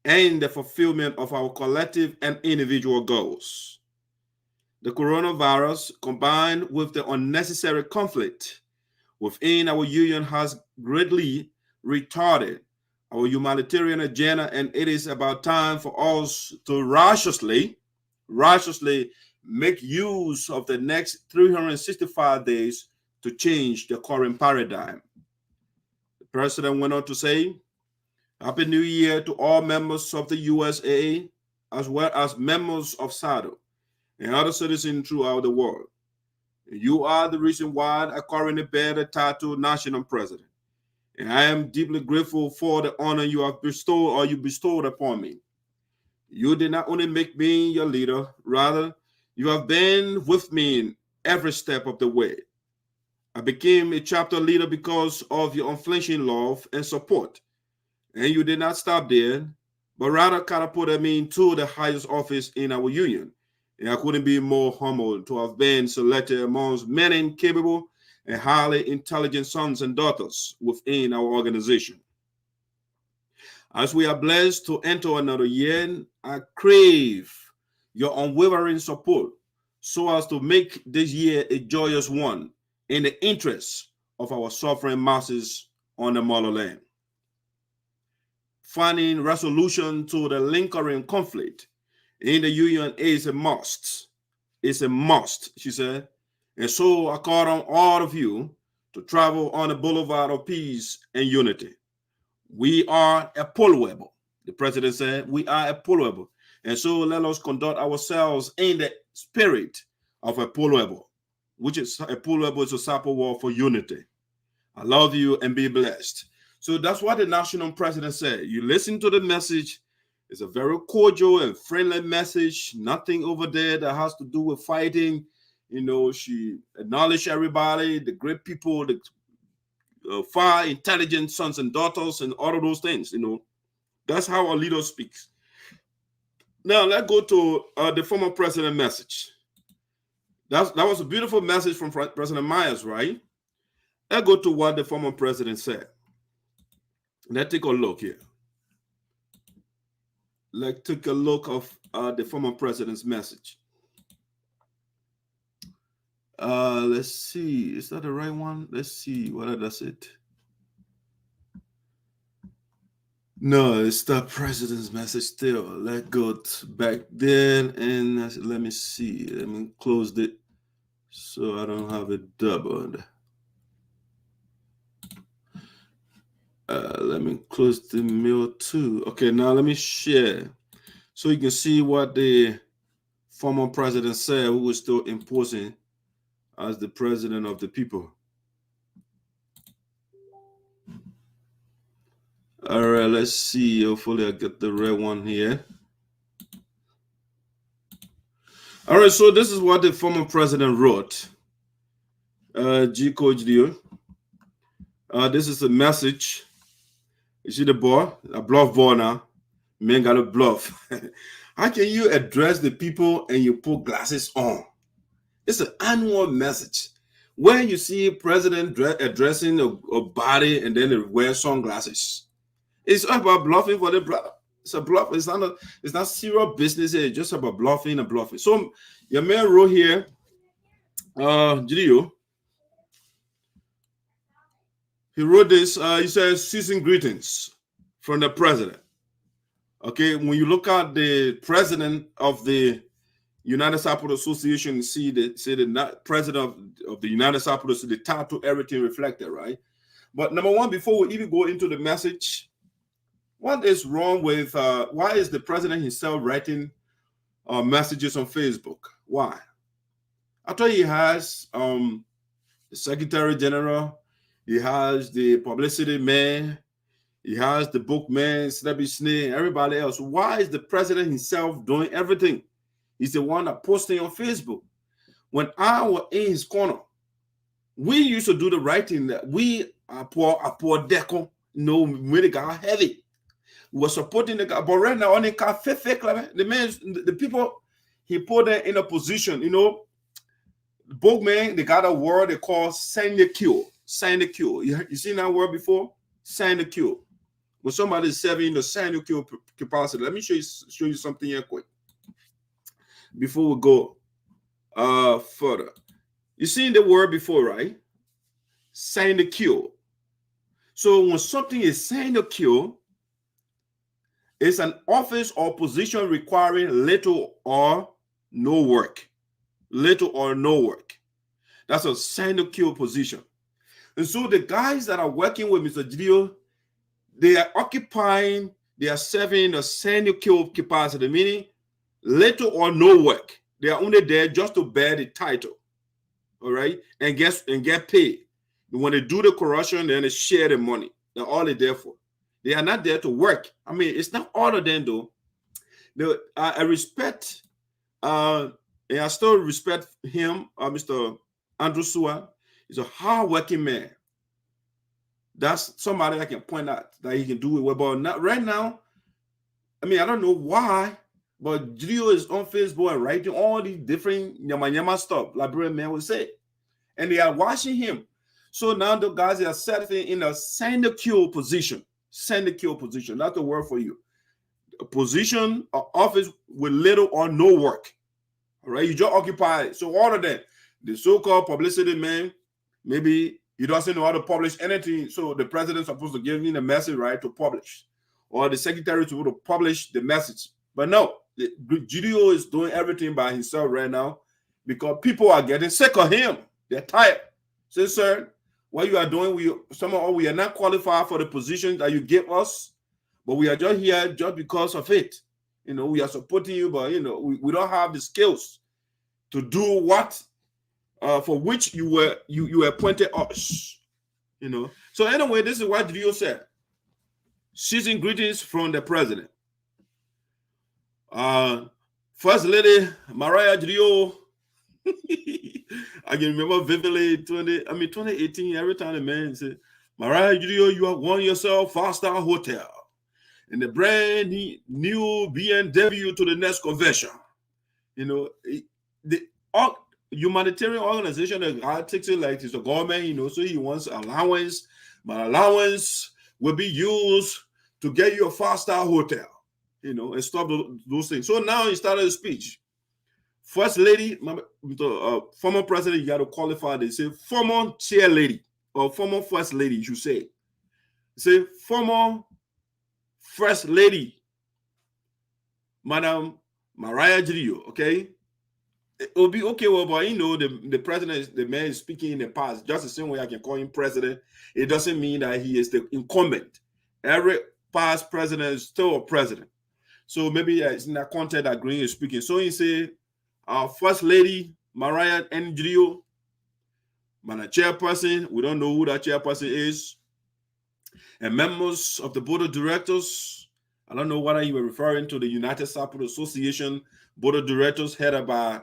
and the fulfillment of our collective and individual goals. The coronavirus, combined with the unnecessary conflict within our union, has greatly retarded our humanitarian agenda, and it is about time for us to righteously make use of the next 365 days to change the current paradigm. The president went on to say, Happy New Year to all members of the USAA, as well as members of SADO and other citizens throughout the world. You are the reason why I currently bear the title National President. And I am deeply grateful for the honor you have bestowed upon me. You did not only make me your leader, rather, you have been with me in every step of the way. I became a chapter leader because of your unflinching love and support. And you did not stop there, but rather catapulted me into the highest office in our union. And I couldn't be more humbled to have been selected amongst many capable and highly intelligent sons and daughters within our organization. As we are blessed to enter another year, I crave your unwavering support so as to make this year a joyous one in the interest of our suffering masses on the motherland. Finding resolution to the lingering conflict in the union is a must. It's a must, she said. And so I call on all of you to travel on the boulevard of peace and unity. We are Appoliable. The president said, we are Appoliable. And so let us conduct ourselves in the spirit of Appoliable, which is Appoliable is a Sarpo word for unity. I love you and be blessed. So that's what the national president said. You listen to the message. It's a very cordial and friendly message. Nothing over there that has to do with fighting. You know, she acknowledged everybody, the great people, the far intelligent sons and daughters and all of those things. That's how our leader speaks. Now let's go to the former president message. That was a beautiful message from President Myers, right? Let's go to what the former president said. Let's take a look here. Let's take a look of the former president's message. Let's see. Is that the right one? Let's see. What does it? No, it's the president's message still. Let's go back then and let me see. Let me close it so I don't have it doubled. Let me close the mail too. Okay, now let me share so you can see what the former president said, who was still imposing as the president of the people. All right, let's see. Hopefully I get the right one here. All right, so this is what the former president wrote. Judue. This is a message. You see the boy? A bluff boy now. Man got a bluff. How can you address the people and you put glasses on? It's an annual message. When you see a president addressing a body and then they wear sunglasses, it's about bluffing for the brother. It's a bluff. It's not serious business. It's just about bluffing and bluffing. So your man wrote here, Judue. He wrote this. He says, "Season greetings from the president." Okay, when you look at the president of the United Sarpo Association, see the president of the United Sarpo, so the title, everything reflected, right? But number one, before we even go into the message, what is wrong with why is the president himself writing messages on Facebook? Why? I thought he has the Secretary General, he has the publicity man, he has the bookman, Snee, everybody else. Why is the president himself doing everything? He's the one that posting on Facebook. When I was in his corner, we used to do the writing that we are poor deco. No, really got heavy. We were supporting the guy, but right now only got fake. The man, the people he put them in a position, bookman, they got a word they call sign the cure. Sign the cure. You seen that word before? Sign the cure. When somebody is serving the sign the cure capacity. Let me show you something here quick before we go further. You seen the word before, right? Sign the cure. So when something is signed the cure, it's an office or position requiring little or no work. Little or no work. That's a sign the cure position. And so the guys that are working with Mr. Geleo, they are occupying, they are serving the sign the cure capacity, meaning little or no work. They are only there just to bear the title, all right, and get paid. When they do the corruption, then they share the money. That's all they're there for. They are not there to work. I mean, it's not all of them though. I respect, and I still respect him, Mr. Andrew Sua. He's a hard-working man. That's somebody I can point out that he can do it well. But not right now. I mean, I don't know why. But Geleo is on Facebook and writing all these different yama stuff, librarian man would say. And they are watching him. So now the guys are setting in a send-the-cure position. Send-the-cure position. That's the word for you. A position, an office with little or no work. All right? You just occupy it. So all of them, the so-called publicity man, maybe he doesn't know how to publish anything. So the president's supposed to give him the message, right, to publish. Or the secretary to publish the message. But no. Judue is doing everything by himself right now because people are getting sick of him. They're tired. Say, sir, what you are doing, we are not qualified for the position that you give us, but we are just here just because of it. We are supporting you, but we don't have the skills to do what for which you appointed us. So anyway, this is what Geleo said. Season greetings from the president. First Lady Mariah Geleo. I can remember vividly 2018. Every time the man said, Mariah Judue, you have won yourself 5-star hotel and the brand new BMW to the next convention. You know, the humanitarian organization that takes it like it's the government, you know, so he wants allowance, but allowance will be used to get you a 5-star hotel, you know, and stop those things. So now he started a speech. First lady, former president, you got to qualify. They say former chair lady or former first lady, you should say. Say former first lady, Madam Mariah Judue, okay? It will be okay, well, but you know, the president, the man is speaking in the past, just the same way I can call him president. It doesn't mean that he is the incumbent. Every past president is still a president. So maybe it's in that context that Greene is speaking. So he said, our first lady, Mariah N. Judue, man, a chairperson, we don't know who that chairperson is, and members of the board of directors. I don't know whether you were referring to the United Sarpo Association board of directors headed by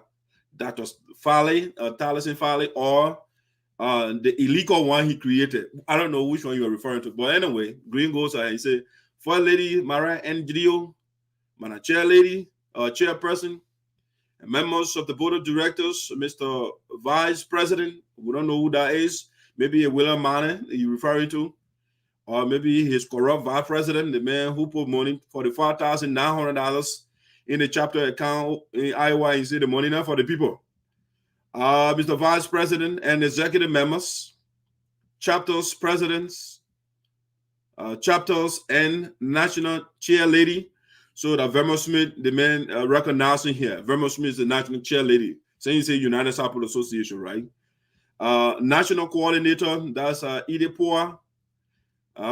Dr. Taliesin Farley, or the illegal one he created. I don't know which one you were referring to. But anyway, Greene goes ahead and say, first lady, Mariah N. Judue, man, a chairperson, and members of the board of directors, Mr. Vice President, we don't know who that is. Maybe a William Manning you're referring to, or maybe his corrupt vice president, the man who put money $45,900 in the chapter account in Iowa and say the money now for the people. Mr. Vice President and executive members, chapters presidents, chapters and national chair lady. So that Velma Smith, the man recognizing here, Velma Smith is the national chair lady. So you say United Sarpo Association, right? National coordinator, that's EDIASPORA.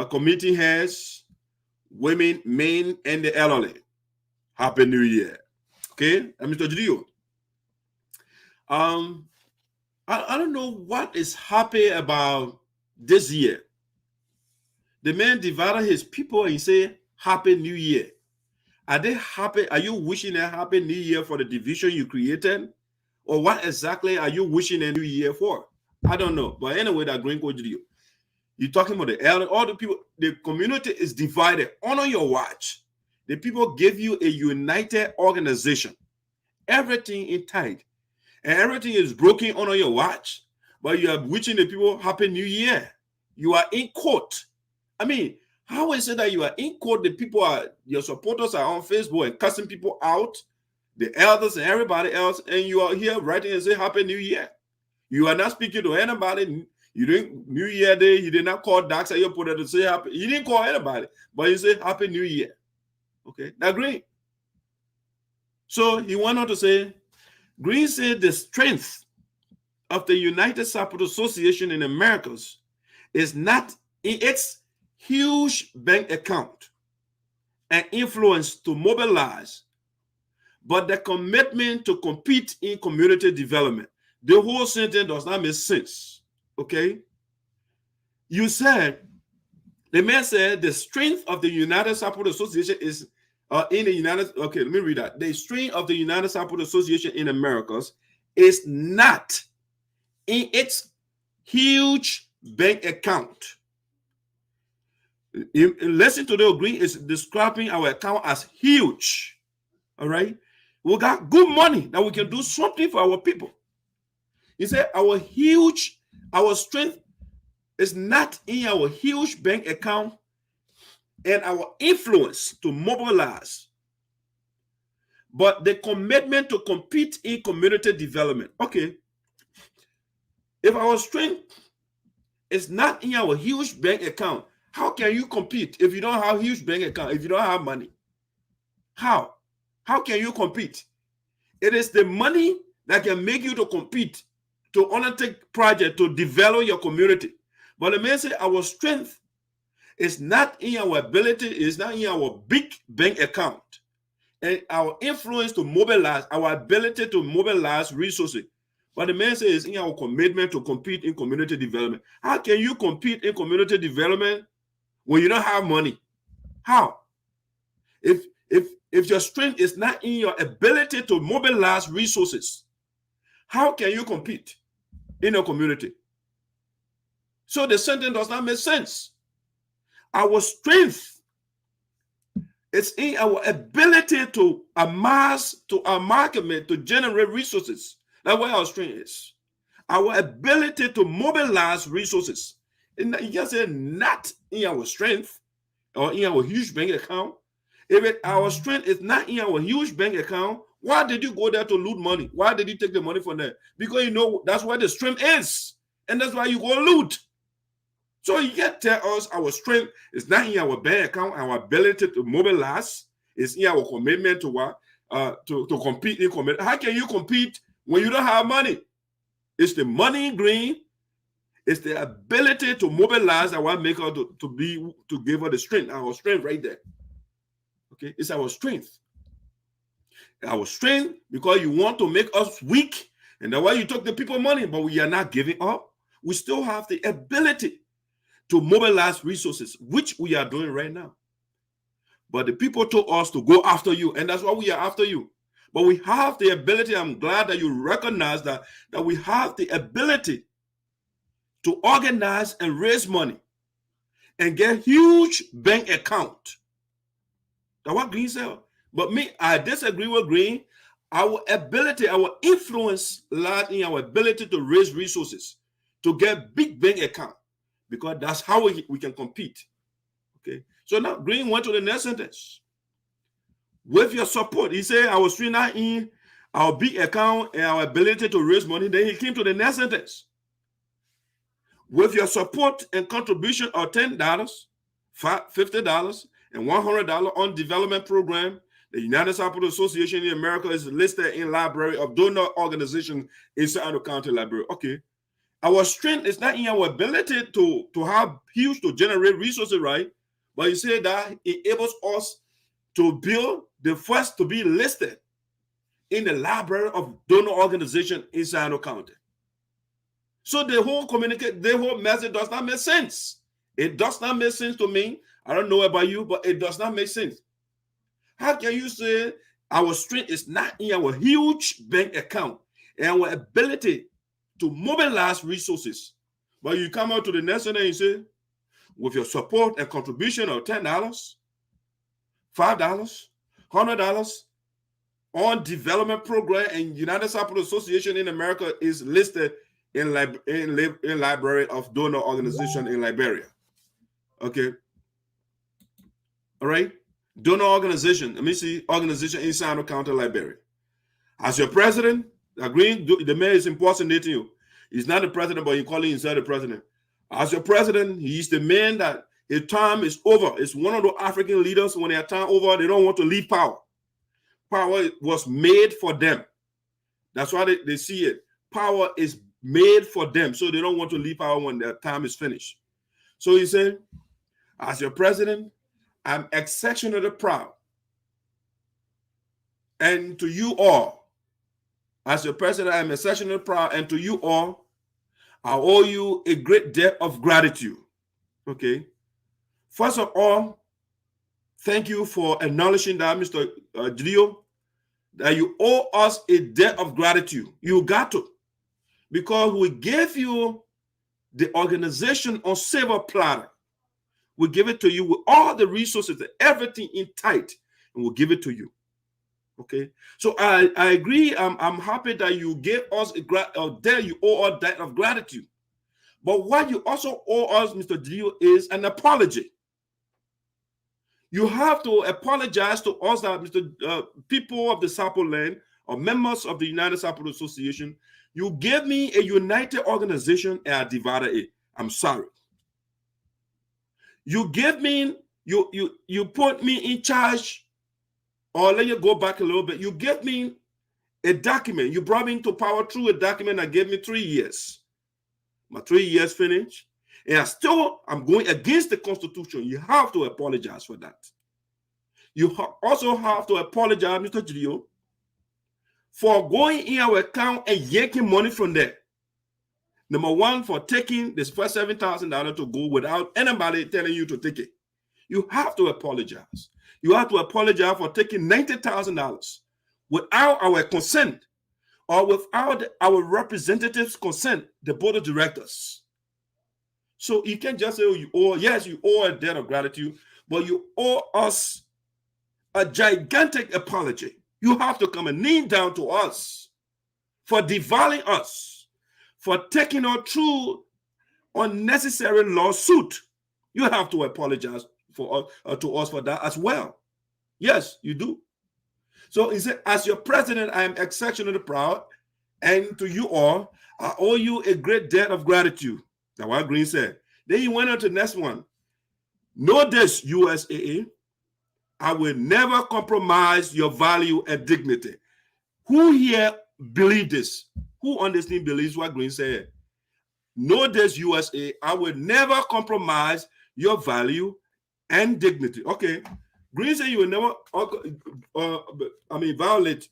Committee heads, women, men, and the elderly. Happy New Year. Okay, and Mr. Judue. I don't know what is happy about this year. The man divided his people and he said, Happy New Year. Are they happy? Are you wishing a happy new year for the division you created? Or what exactly are you wishing a new year for? I don't know. But anyway, that Greene code Judue. You're talking about the elder, all the people, the community is divided. Honor your watch. The people give you a united organization. Everything is tight. And everything is broken on your watch. But you are wishing the people Happy New Year. You are in court. I mean, how is it that you are in court? The people are, your supporters are on Facebook and cussing people out, the elders and everybody else, and you are here writing and say Happy New Year. You are not speaking to anybody. You didn't New Year Day, you did not call Docs and you put it to say happy. You didn't call anybody, but you say Happy New Year. Okay, now Greene. So he went on to say, Greene said the strength of the United Sarpo Association in Americas is not in its huge bank account and influence to mobilize, but the commitment to compete in community development. The whole sentence does not make sense. Okay? You said, the man said the strength of the United Sarpo Association is in the United, okay, let me read that. The strength of the United Sarpo Association in Americas is not in its huge bank account. Listen to the Greene is describing our account as huge. All right? We got good money that we can do something for our people. He said our strength is not in our huge bank account and our influence to mobilize, but the commitment to compete in community development. Okay. If our strength is not in our huge bank account, how can you compete if you don't have a huge bank account, if you don't have money? How? How can you compete? It is the money that can make you to compete, to undertake project, to develop your community. But the man said our strength is not in our ability, it's not in our big bank account. And our influence to mobilize, our ability to mobilize resources. But the man says it's in our commitment to compete in community development. How can you compete in community development when you don't have money? How? If your strength is not in your ability to mobilize resources, how can you compete in a community? So the sentence does not make sense. Our strength is in our ability to amass, to amalgamate, to generate resources. That's where our strength is. Our ability to mobilize resources. And you can say not in our strength or in our huge bank account. If our strength is not in our huge bank account, why did you go there to loot money? Why did you take the money from there? Because you know that's where the strength is. And that's why you go loot. So you can't tell us our strength is not in our bank account, our ability to mobilize is in our commitment to what? To compete in commitment. How can you compete when you don't have money? It's the money in Greene. It's the ability to mobilize our maker to give her the strength, our strength right there. Okay, it's our strength. Our strength because you want to make us weak, and that's why you took the people money, but we are not giving up. We still have the ability to mobilize resources, which we are doing right now. But the people told us to go after you, and that's why we are after you. But we have the ability. I'm glad that you recognize that we have the ability to organize and raise money and get huge bank account. That's what Greene said. But me, I disagree with Greene. Our ability, our influence lies in our ability to raise resources, to get big bank account, because that's how we can compete. Okay. So now Greene went to the next sentence. With your support, he said, I was not in our big account and our ability to raise money. Then he came to the next sentence. With your support and contribution of $10, $50, and $100 on development program, the United Sarpo Association in America is listed in Library of Donor Organization in SADO County Library. Okay. Our strength is not in our ability to have huge, to generate resources, right? But you say that it enables us to build the first to be listed in the Library of Donor Organization in SADO County. So the whole message does not make sense. It does not make sense to me. I don't know about you, but it does not make sense. How can you say our strength is not in our huge bank account and our ability to mobilize resources? But you come out to the next one and you say, with your support and contribution of $10, $5, $100 on development program, and United Sarpo Association in America is listed in Library of Donor Organization in Liberia. Okay. All right. Donor organization. Let me see. Organization in SADO County, Liberia. As your president, Greene, the man is impersonating you. He's not the president, but you call himself the president. As your president, he's the man that his time is over. It's one of the African leaders, when their time over, they don't want to leave power. Power was made for them. That's why they see it. Power is made for them, so they don't want to leave power when their time is finished. So he said, as your president, I'm exceptionally proud. And to you all, as your president, I'm exceptionally proud. And to you all, I owe you a great debt of gratitude. Okay. First of all, thank you for acknowledging that, Mr. Judue, that you owe us a debt of gratitude. You got to. Because we gave you the organization on silver platter. We give it to you with all the resources, everything in tight, and we'll give it to you. Okay. So I agree. I'm happy that you gave us a debt. You owe us debt of gratitude. But what you also owe us, Mr. Geleo, is an apology. You have to apologize to us that, Mr. People of the Sarpo land or members of the United Sarpo Association, you gave me a united organization and I divided it. I'm sorry. You gave me, you put me in charge, or let you go back a little bit. You gave me a document. You brought me into power through a document that gave me 3 years. My 3 years finished. And I'm going against the Constitution. You have to apologize for that. You also have to apologize, Mr. Judue, for going in our account and yanking money from there. Number one, for taking this first $7,000 to go without anybody telling you to take it. You have to apologize. You have to apologize for taking $90,000 without our consent or without our representatives' consent, the board of directors. So you can't just say, oh, you owe, yes, you owe a debt of gratitude, but you owe us a gigantic apology. You have to come and kneel down to us for devaluing us, for taking us through unnecessary lawsuit. You have to apologize for to us for that as well. Yes, you do. So he said, as your president, I am exceptionally proud, and to you all, I owe you a great debt of gratitude. That's what Greene said. Then he went on to the next one. Know this, USAA, I will never compromise your value and dignity. Who here believe this? Who on this thing believes what Greene said? Know this, USA, I will never compromise your value and dignity. Okay. Greene said you will never, violate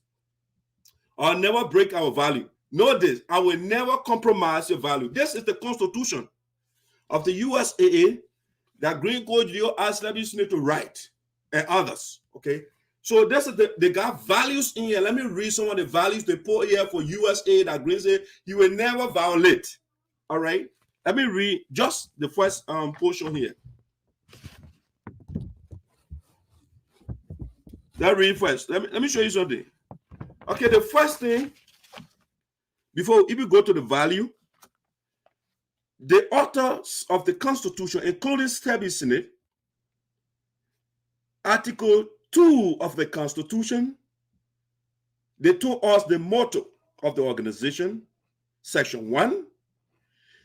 or never break our value. Know this, I will never compromise your value. This is the constitution of the USAA that Greene Code Judue asked SINOE to write and others. Okay. So this is they got values in here. Let me read some of the values they put here for USA that Greene said you will never violate. All right. Let me read just the first portion here. Let's read first. Let me show you something. Okay, the first thing, before if you go to the value, the authors of the Constitution, including SINOE, Article 2 of the Constitution, they told us the motto of the organization, Section 1.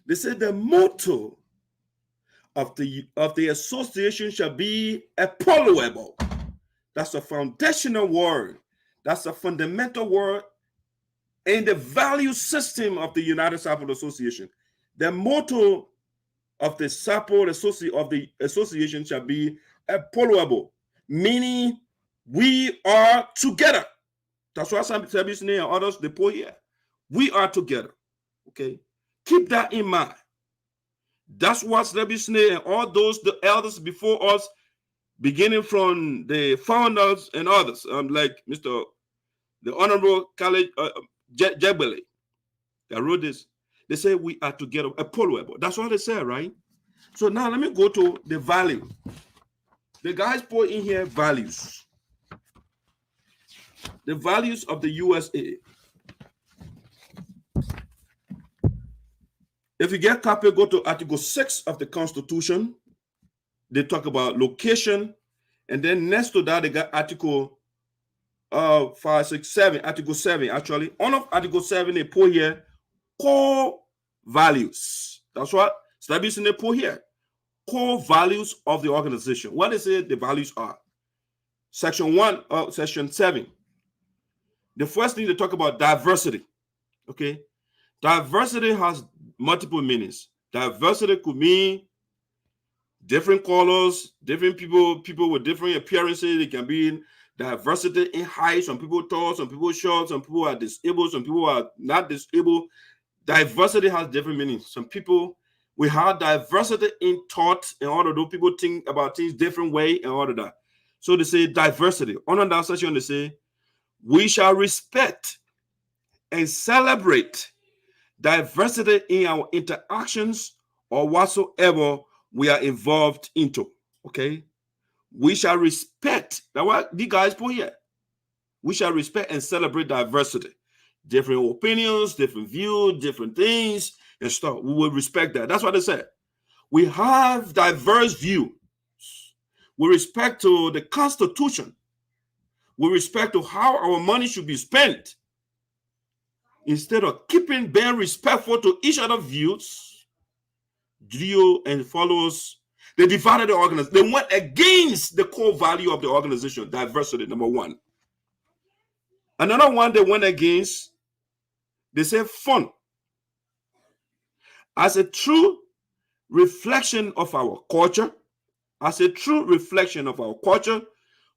They said the motto of the association shall be Appoliable. That's a foundational word. That's a fundamental word in the value system of the United Sarpo Association. The motto of the Sarpo association shall be Appoliable, meaning we are together. That's why some SINOE and others they put here. We are together. Okay, keep that in mind. That's what SINOE and all those the elders before us, beginning from the founders and others, like the Honorable College Geleo, that wrote this. They say we are together, Appoliable. That's what they say, right? So now let me go to the value. The guys put in here values. The values of the USA. If you get copy, go to Article 6 of the Constitution. They talk about location. And then next to that, they got Article 5, 6, 7. Article 7, actually. On of Article 7, they put here core values. That's what SINOE put here. Core values of the organization. What they say the values are. Section 1, Section 7. The first thing they talk about diversity. Okay. Diversity has multiple meanings. Diversity could mean different colors, different people with different appearances. It can be diversity in height. Some people tall, some people short, some people are disabled, some people are not disabled. Diversity has different meanings. Some people, we have diversity in thought in order to people think about things different way in order that. So they say diversity. On that section, they say, we shall respect and celebrate diversity in our interactions or whatsoever we are involved into. Okay? We shall respect. That's what the guys put here. We shall respect and celebrate diversity. Different opinions, different views, different things, and stuff. We will respect that. That's what they said. We have diverse views. With respect to the Constitution. With respect to how our money should be spent. Instead of being respectful to each other's views, Judue and followers, they divided the organization. They went against the core value of the organization, diversity, number one. Another one they went against, they said fun. As a true reflection of our culture,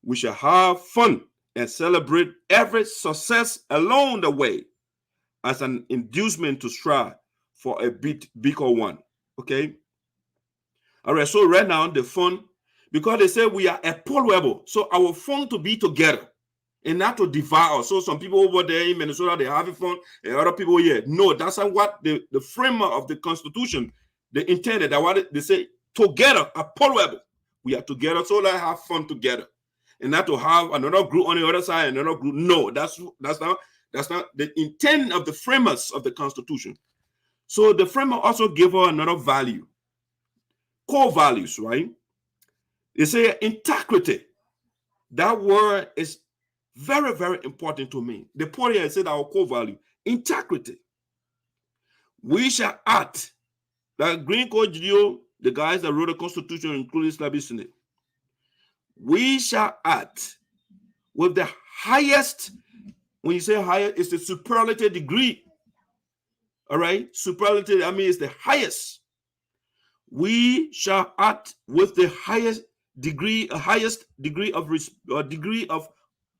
we shall have fun and celebrate every success along the way as an inducement to strive for a bigger one. Okay? All right, so right now, the fun, because they say we are Appoliable, so our fun to be together and not to divide us. So some people over there in Minnesota, they're having fun, and other people here. No, that's not what the framework of the Constitution They intended that what they say together, Appoliable. We are together, so let's have fun together, and not to have another group on the other side, another group. No, that's not the intent of the framers of the Constitution. So the framer also gave her another value, core values, right? They say integrity. That word is very, very important to me. The point here said our core value, integrity. We shall act. That Greene Code Judue, the guys that wrote the Constitution, including SINOE, we shall act with the highest, when you say higher, it's the superlative degree. All right? Superlative, I mean, it's the highest. We shall act with the highest degree of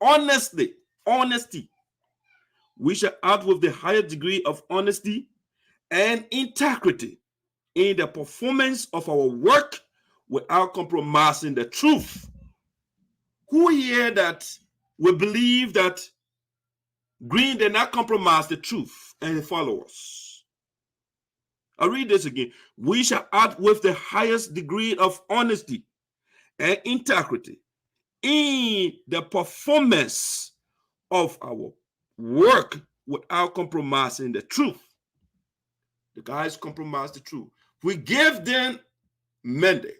honesty. Honesty. We shall act with the highest degree of honesty and integrity in the performance of our work without compromising the truth. Who here that will believe that Greene did not compromise the truth and follow us? I'll read this again. We shall act with the highest degree of honesty and integrity in the performance of our work without compromising the truth. The guys compromise the truth. We give them mandate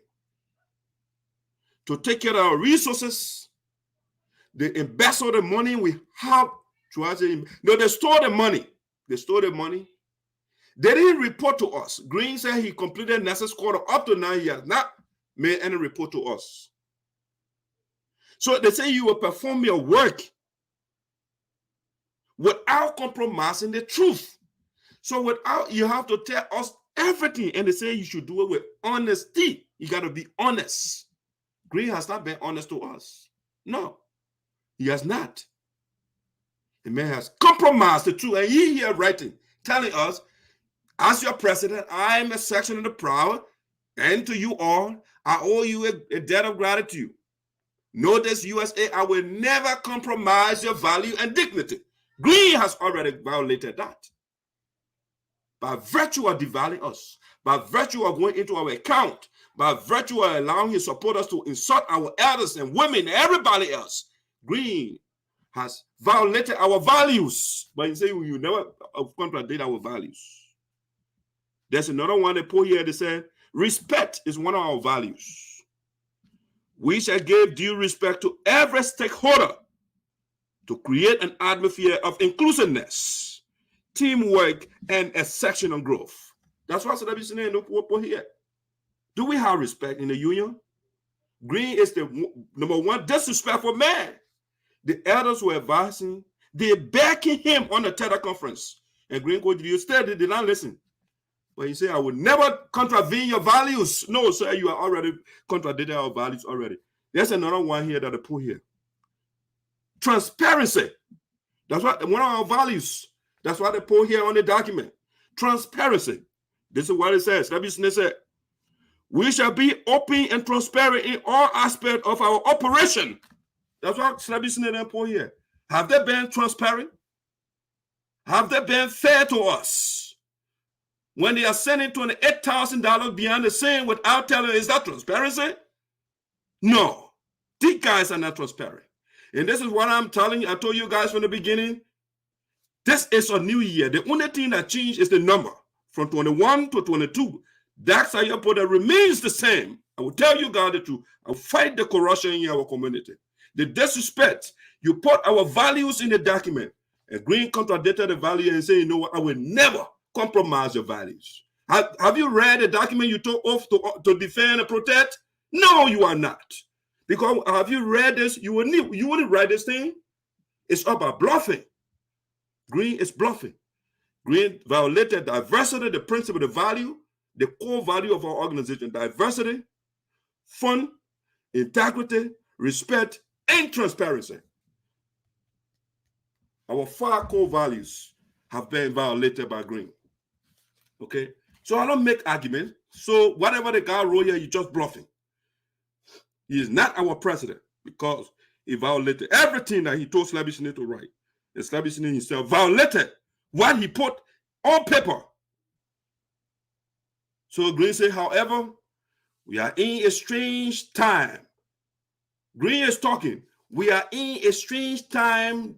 to take care of our resources. They embezzle the money we have. No, they store the money. They store the money. They didn't report to us. Greene said he completed Nessa's quarter up to 9 years, not made any report to us. So they say you will perform your work without compromising the truth. So without, you have to tell us everything, and they say you should do it with honesty. You got to be honest. Greene has not been honest to us. No, he has not. The man has compromised the truth, and he here writing, telling us, as your president, I am a section of the proud, and to you all, I owe you a debt of gratitude. Know this, USAA, I will never compromise your value and dignity. Greene has already violated that. By virtue of devaluing us, by virtue of going into our account, by virtue of allowing his supporters to insult our elders and women and everybody else, Greene has violated our values. But you say you never contradict our values. There's another one they put here. They say respect is one of our values. We shall give due respect to every stakeholder to create an atmosphere of inclusiveness, teamwork, and exceptional growth. That's what SADO is saying here. Do we have respect in the union? Greene is the number one disrespectful man. The elders were advising, they're backing him on the TEDx conference. And Greene Code Judue still did not listen. But he said, I will never contravene your values. No, sir, you are already contradicting our values already. There's another one here that I put here. Transparency. That's what one of our values. That's what they put here on the document. Transparency. This is what it says. Let me say, we shall be open and transparent in all aspects of our operation. That's what they put here. Have they been transparent? Have they been fair to us? When they are sending $28,000 behind the scene without telling, is that transparency? No. These guys are not transparent. And this is what I'm telling you. I told you guys from the beginning. This is a new year. The only thing that changed is the number. From 21 to 22. That's how your that remains the same. I will tell you guys the truth. I will fight the corruption in our community. The disrespect. You put our values in the document. And Greene contradicted the value and said, you know what, I will never compromise your values. Have you read the document you took off to defend and protect? No, you are not. Because have you read this? You wouldn't write this thing. It's about bluffing. Greene is bluffing. Greene violated diversity, the principle, the value, the core value of our organization. Diversity, fun, integrity, respect, and transparency. Our 5 core values have been violated by Greene. Okay? So I don't make arguments. So whatever the guy wrote here, you're just bluffing. He is not our president because he violated everything that he told SINOE to write. And SINOE himself violated what he put on paper. So Greene said, however, we are in a strange time. Greene is talking. We are in a strange time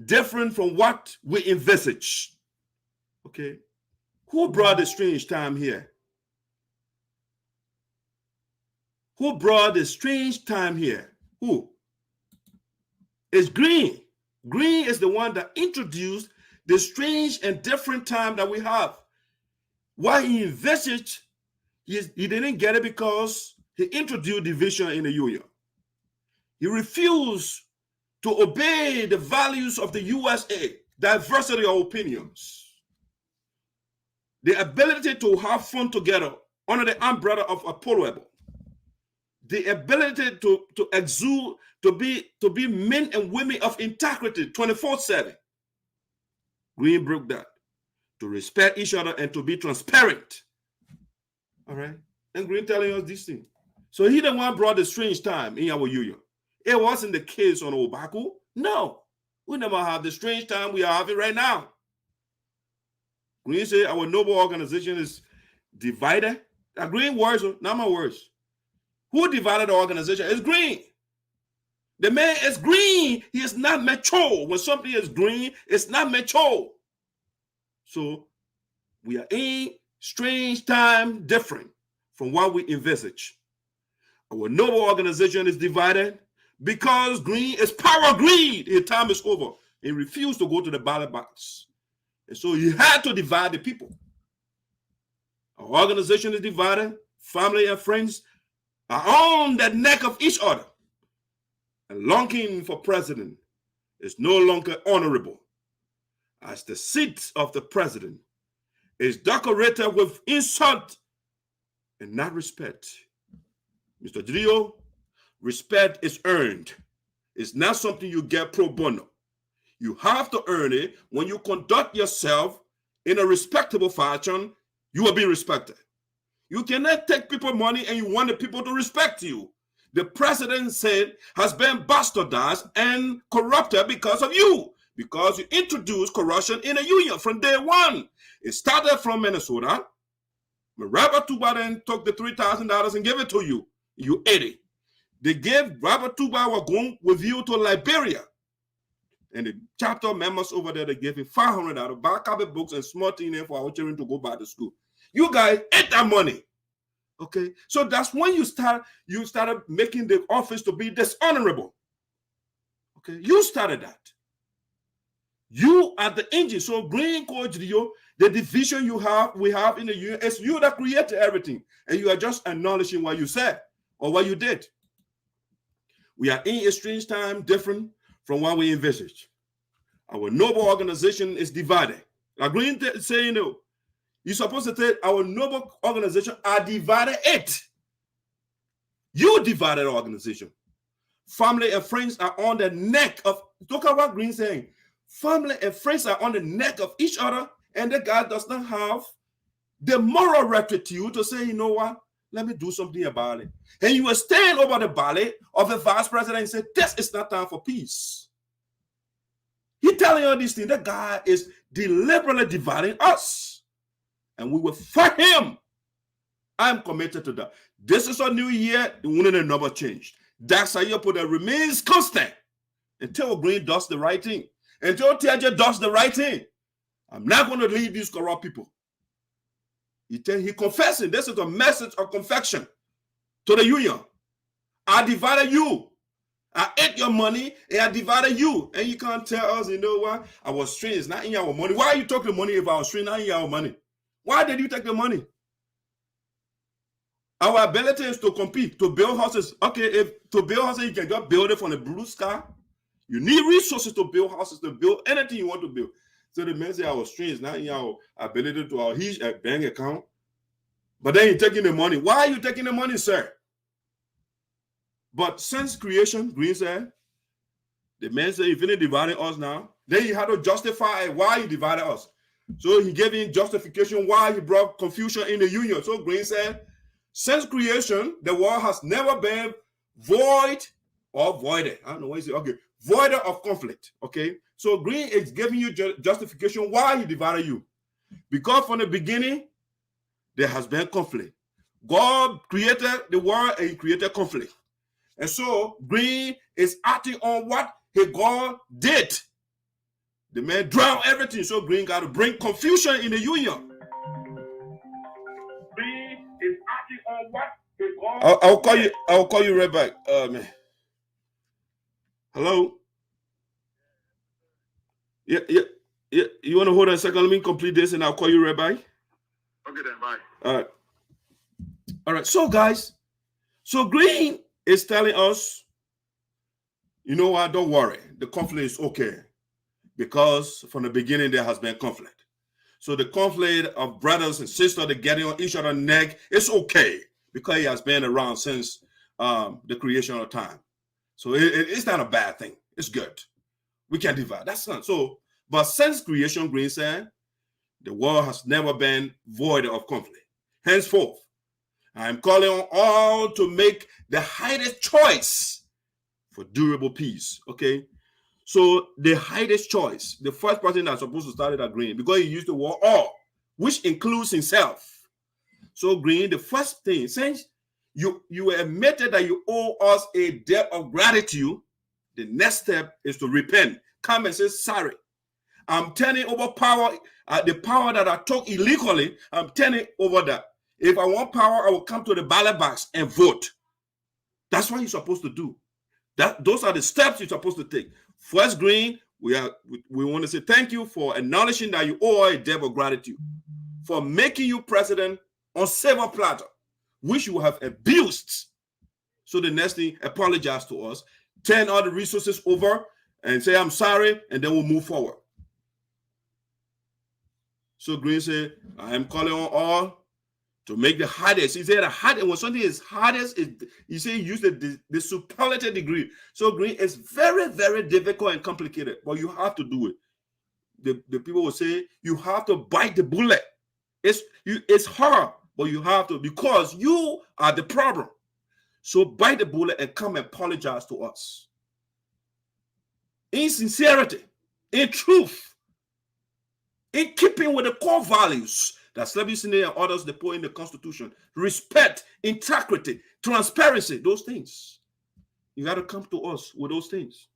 different from what we envisaged. Okay. Who brought the strange time here? Who brought the strange time here? Who? It's Greene. Greene is the one that introduced the strange and different time that we have. Why he envisaged, he didn't get it because he introduced division in the union. He refused to obey the values of the USAA, diversity of opinions, the ability to have fun together under the umbrella of Appoliable, the ability to exude, to be men and women of integrity 24/7. Greene broke that. To respect each other and to be transparent. All right? And Greene telling us this thing. So he the one brought the strange time in our union. It wasn't the case on Obaku. No. We never had the strange time we are having right now. Greene said our noble organization is divided. Greene words, not my words. Who divided the organization? It's Greene. The man is Greene. He is not mature. When something is green, it's not mature. So we are in strange time different from what we envisage. Our noble organization is divided because Greene is power greed. His time is over. He refused to go to the ballot box. And so he had to divide the people. Our organization is divided. Family and friends are on the neck of each other. And longing for president is no longer honorable, as the seat of the president is decorated with insult and not respect. Mr. Judue, respect is earned. It's not something you get pro bono. You have to earn it. When you conduct yourself in a respectable fashion, you will be respected. You cannot take people money and you want the people to respect you. The president said has been bastardized and corrupted because of you. Because you introduced corruption in the union from day one. It started from Minnesota. Robert Tugbah then took the $3,000 and gave it to you. You ate it. They gave Robert Tugbah were going with you to Liberia. And the chapter members over there, they gave him $500, buy copy books and small things for our children to go back to school. You guys ate that money. Okay, so that's when you started making the office to be dishonorable. Okay, you started that. You are the engine. So Greene Coach, the division we have in the union, it's you that created everything. And you are just acknowledging what you said or what you did. We are in a strange time different from what we envisaged. Our noble organization is divided. Like Greene saying, no, you're supposed to say our noble organization are divided it. You divided the organization. Family and friends are on the neck of, look at what Greene saying. Family and friends are on the neck of each other, and the guy does not have the moral rectitude to say, you know what, let me do something about it. And you will stand over the ballot of the vice president and say, this is not time for peace. He telling you these things. The guy is deliberately dividing us. And we will fight him. I'm committed to that. This is a new year. The one will never change. That's how you put it remains constant until Greene does the right thing. Until Teahjay does the right thing. I'm not going to leave these corrupt people. He confessing. This is a message of confession to the union. I divided you. I ate your money and I divided you. And you can't tell us, you know what? Our strain is not in our money. Why are you talking money if our strain not in our money? Why did you take the money? Our ability is to compete, to build houses. Okay, if to build houses, you can just build it from the blue sky. You need resources to build houses, to build anything you want to build. So the man say our strain is not in our ability to our huge bank account. But then you're taking the money. Why are you taking the money, sir? But since creation, Greene said, the man said, if you're dividing us now, then he had to justify why he divided us. So he gave him justification why he brought confusion in the union. So Greene said, since creation, the world has never been void or voided. I don't know what he said. Okay, void of conflict. Okay, so Greene is giving you justification why he divided you. Because from the beginning, there has been conflict. God created the world and he created conflict. And so Greene is acting on what God did. The man drowned everything, so Greene got to bring confusion in the union. Greene is acting on what God I'll call you right back. Man. Hello? Yeah. You want to hold on a second? Let me complete this and I'll call you right back. Okay then, bye. All right. So guys, so Greene is telling us, you know what, don't worry. The conflict is okay. Because from the beginning, there has been conflict. So the conflict of brothers and sisters, they getting on each other's neck, it's okay. Because he has been around since the creation of time. So it's not a bad thing. It's good. We can divide. That's not so. But since creation, Greene said, the world has never been void of conflict. Henceforth, I am calling on all to make the highest choice for durable peace. Okay? So the highest choice, the first person that's supposed to start it at Greene, because he used the word all, which includes himself. So Greene, the first thing, since you admitted that you owe us a debt of gratitude, the next step is to repent. Come and say, sorry. I'm turning over power, the power that I took illegally, I'm turning over that. If I want power, I will come to the ballot box and vote. That's what you're supposed to do. Those are the steps you're supposed to take. First, Greene, we want to say thank you for acknowledging that you owe a debt of gratitude for making you president on silver platter, which you have abused. So the next thing, apologize to us, turn all the resources over and say, I'm sorry, and then we'll move forward. So Greene said, I am calling on all to make the hardest. He said the hardest, when something is hardest, he said he used the superlative degree. So Greene is very, very difficult and complicated, but you have to do it. The people will say, you have to bite the bullet. It's hard, but you have to, because you are the problem. So bite the bullet and come and apologize to us. In sincerity, in truth, in keeping with the core values that slavery SINOE and others they put in the Constitution: respect, integrity, transparency, those things. You got to come to us with those things.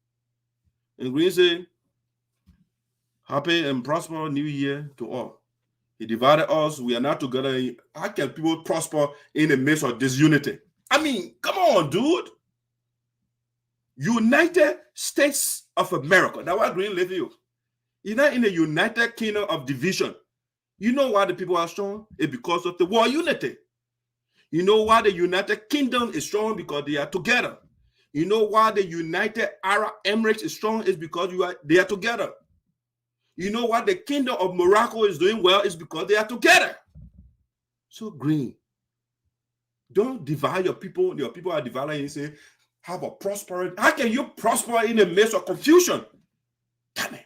And Greene said, happy and prosperous new year to all. He divided us. We are not together. How can people prosper in the midst of disunity? I mean, come on, dude. United States of America. That's why Greene live here. You're not in the United Kingdom of division. You know why the people are strong? It's because of the war unity. You know why the United Kingdom is strong? Because they are together. You know why the United Arab Emirates is strong? It's because they are together. You know why the Kingdom of Morocco is doing well? It's because they are together. So Greene, don't divide your people. Your people are divided and say, have a prosperous. How can you prosper in the midst of confusion? Damn it.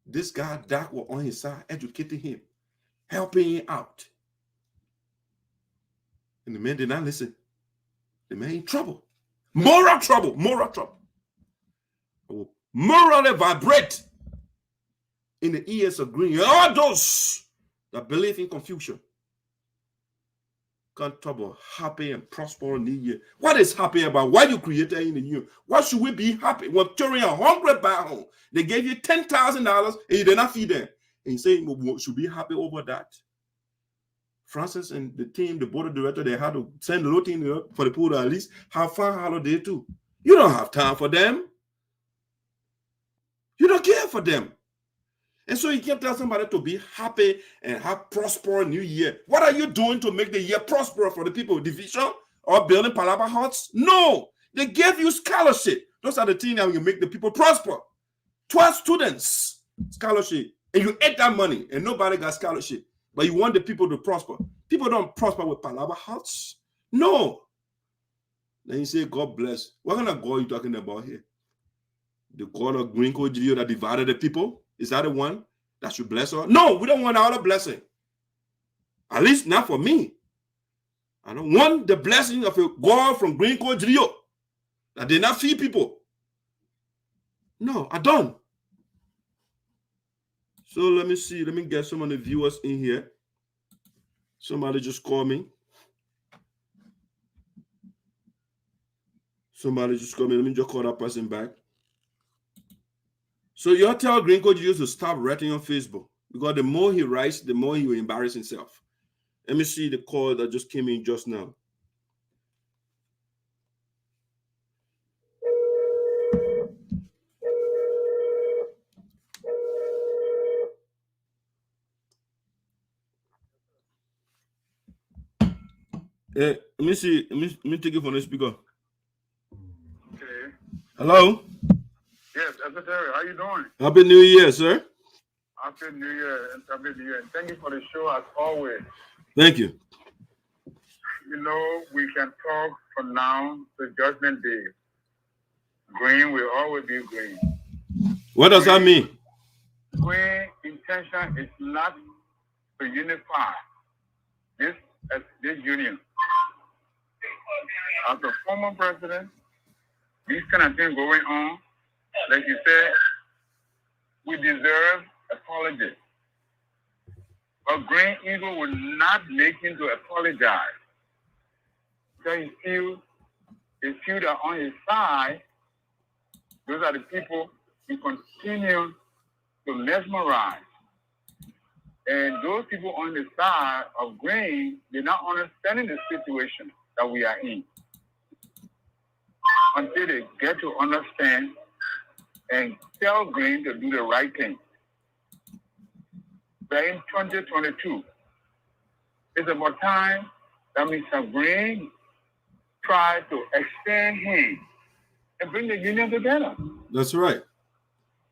This guy, Doc, was on his side, educating him, helping him out. And the man did not listen. The man in trouble. Moral trouble. Moral trouble. Will morally vibrate in the ears of Greene. All those that believe in confusion. Can't talk about happy and prosperous new year. What is happy about? Why you created in the new? What should we be happy? When children are hungry back home, they gave you $10,000 and you did not feed them. And you say, we should be happy over that. Francess and the team, the board of directors, they had to send the little thing for the people to at least have fun holiday too. You don't have time for them. You don't care for them. And so you can't tell somebody to be happy and have prosperous new year. What are you doing to make the year prosperous for the people? Division or building Appoliable huts? No. They gave you scholarship. Those are the things that will make the people prosper. 12 students scholarship. And you ate that money and nobody got scholarship. But you want the people to prosper. People don't prosper with Appoliable huts. No. Then you say, God bless. What kind of God are you talking about here? The God of Greene Judue that divided the people? Is that the one that should bless us? No, we don't want our blessing. At least not for me. I don't want the blessing of a God from Greene Judue that did not feed people. No, I don't. So let me see. Let me get some of the viewers in here. Somebody just called me. Let me just call that person back. So you tell Greene Coach Judue to stop writing on Facebook, because the more he writes, the more he will embarrass himself. Let me see the call that just came in just now. Let me see. Let me take it from the speaker. Okay. Hello? Yes, Secretary, how you doing? Happy New Year, sir. Happy New Year, and Happy New Year. And thank you for the show as always. Thank you. You know, we can talk from now to Judgment Day. Greene will always be Greene. What does that mean? Greene's intention is not to unify this union. As a former president, these kind of things going on, like you said, we deserve apology. But Greene Eagle will not make him to apologize. Because he feels that on his side, those are the people he continue to mesmerize. And those people on the side of Greene, they're not understanding the situation that we are in. Until they get to understand and tell Greene to do the right thing. But in 2022, it's about time that Mr. Greene try to extend him and bring the union together. That's right.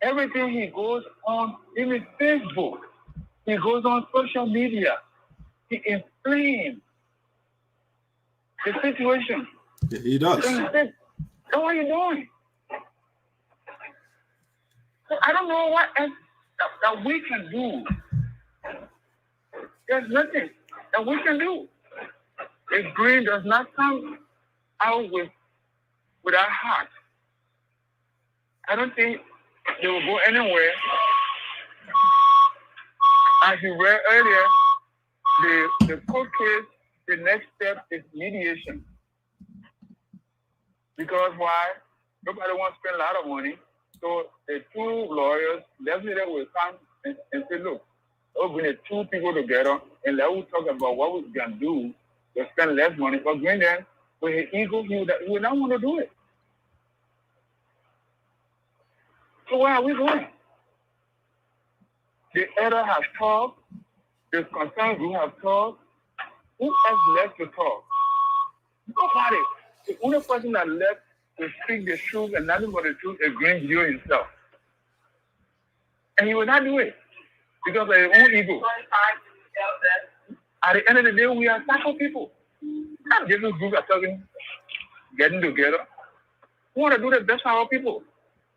Everything he goes on, even Facebook, he goes on social media, he inflames the situation. Yeah, he does. So what are you doing? So I don't know what else that we can do. There's nothing that we can do. If Greene does not come out with our heart, I don't think they will go anywhere. As you read earlier, the court case, the next step is mediation. Because why? Nobody wants to spend a lot of money. So the two lawyers definitely will come and say, look, we'll bring the two people together and let us talk about what we can do to spend less money. But Greene then, with his ego, he will not want to do it. So where are we going? The elder has talked, the concerned group have talked. Who else left to talk? Nobody. The only person that left to speak the truth and nothing but the truth is Greene Judue himself. And he will not do it because of his own ego. At the end of the day, we are Sarpo people. Not different groups are talking, getting together. We want to do the best for our people.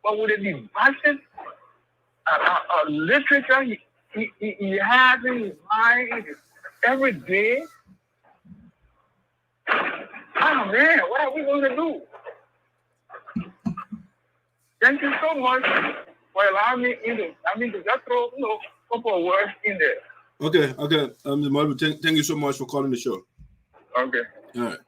But with the divisive literature he has in his mind every day, oh man, what are we going to do? Thank you so much for allowing me to just throw a couple of words in there. Okay. Thank you so much for calling the show. Okay. All right.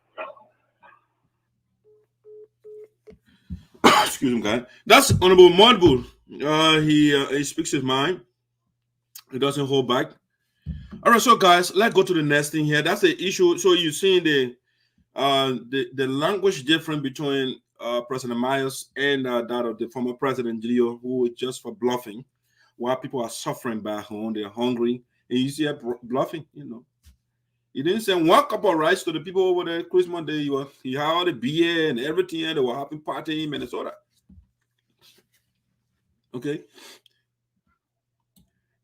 Excuse me, guys. That's Honorable Modbull. He speaks his mind. He doesn't hold back. All right, so guys, let's go to the next thing here. That's the issue. So you're seeing the language difference between President Myers and that of the former President Geleo, who is just for bluffing, while people are suffering back home. They're hungry, and you see her bluffing. He didn't send one cup of rice to the people over there Christmas Day. He had all the beer and everything, and they were happy partying in Minnesota. Okay.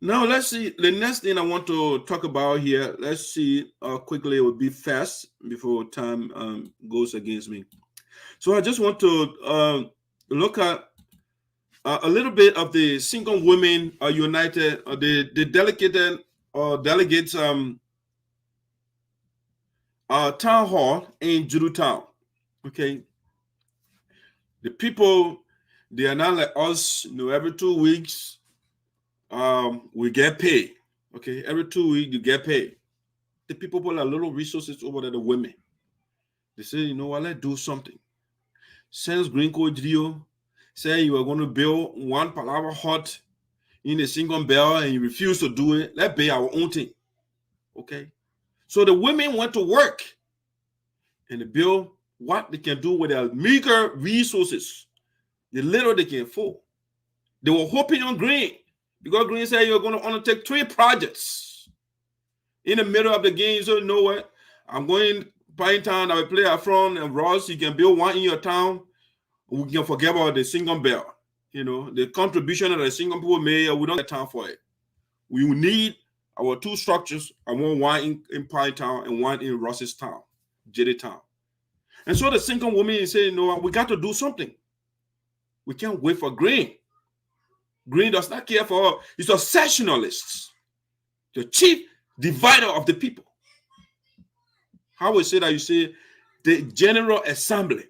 Now let's see. The next thing I want to talk about here. Let's see quickly. It will be fast before time goes against me. So I just want to look at a little bit of the Single Women United, the delegates town hall in Judue Town. Okay, the people, they are not like us. Every 2 weeks we get paid. Okay, every 2 weeks you get paid. the people put a little resources over there, the women. They say, you know what, let's do something. Since Green Code Judue say you are going to build one Appoliable hut in a single bell and you refuse to do it, let's pay our own thing. Okay? So the women went to work and they build what they can do with their meager resources, the little they can afford. They were hoping on Greene because Greene said you're going to undertake 3 projects. In the middle of the game, so you know what? I'm going Pine Town, I will play up front, and Ross, you can build one in your town. We can forget about the single bell. You know, the contribution that the single people made, we don't get time for it. We need our 2 structures. I want one in Pine Town and one in Ross's town, Judue town. And so the single woman is saying, you know, we got to do something. We can't wait for Greene. Greene does not care for, he's a sectionalist, the chief divider of the people. How we say that? You say the General Assembly.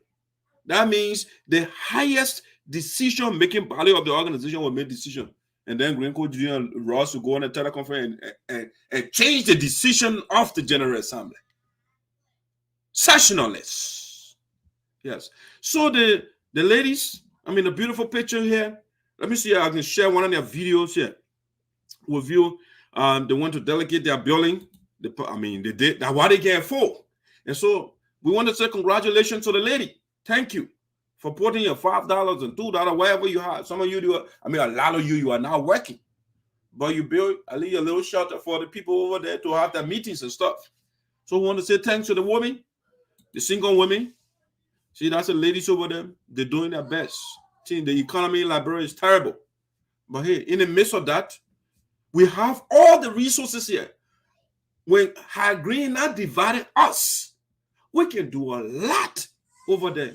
That means the highest decision-making body of the organization will make decision. And then Greene Code Judue and Ross will go on a teleconference and change the decision of the General Assembly. Sectionalists. Yes. So the ladies, I mean, the beautiful picture here. Let me see if I can share one of their videos here with you. They want to delegate their building. They did that what they can afford. And so we want to say congratulations to the lady. Thank you for putting your $5 and $2, whatever you have. Some of you do, a lot of you are now working. But you build at least a little shelter for the people over there to have their meetings and stuff. So we want to say thanks to the women, the single women. See, that's the ladies over there. They're doing their best. See, the economy in Liberia is terrible. But hey, in the midst of that, we have all the resources here. When Greene not divided us, we can do a lot over there.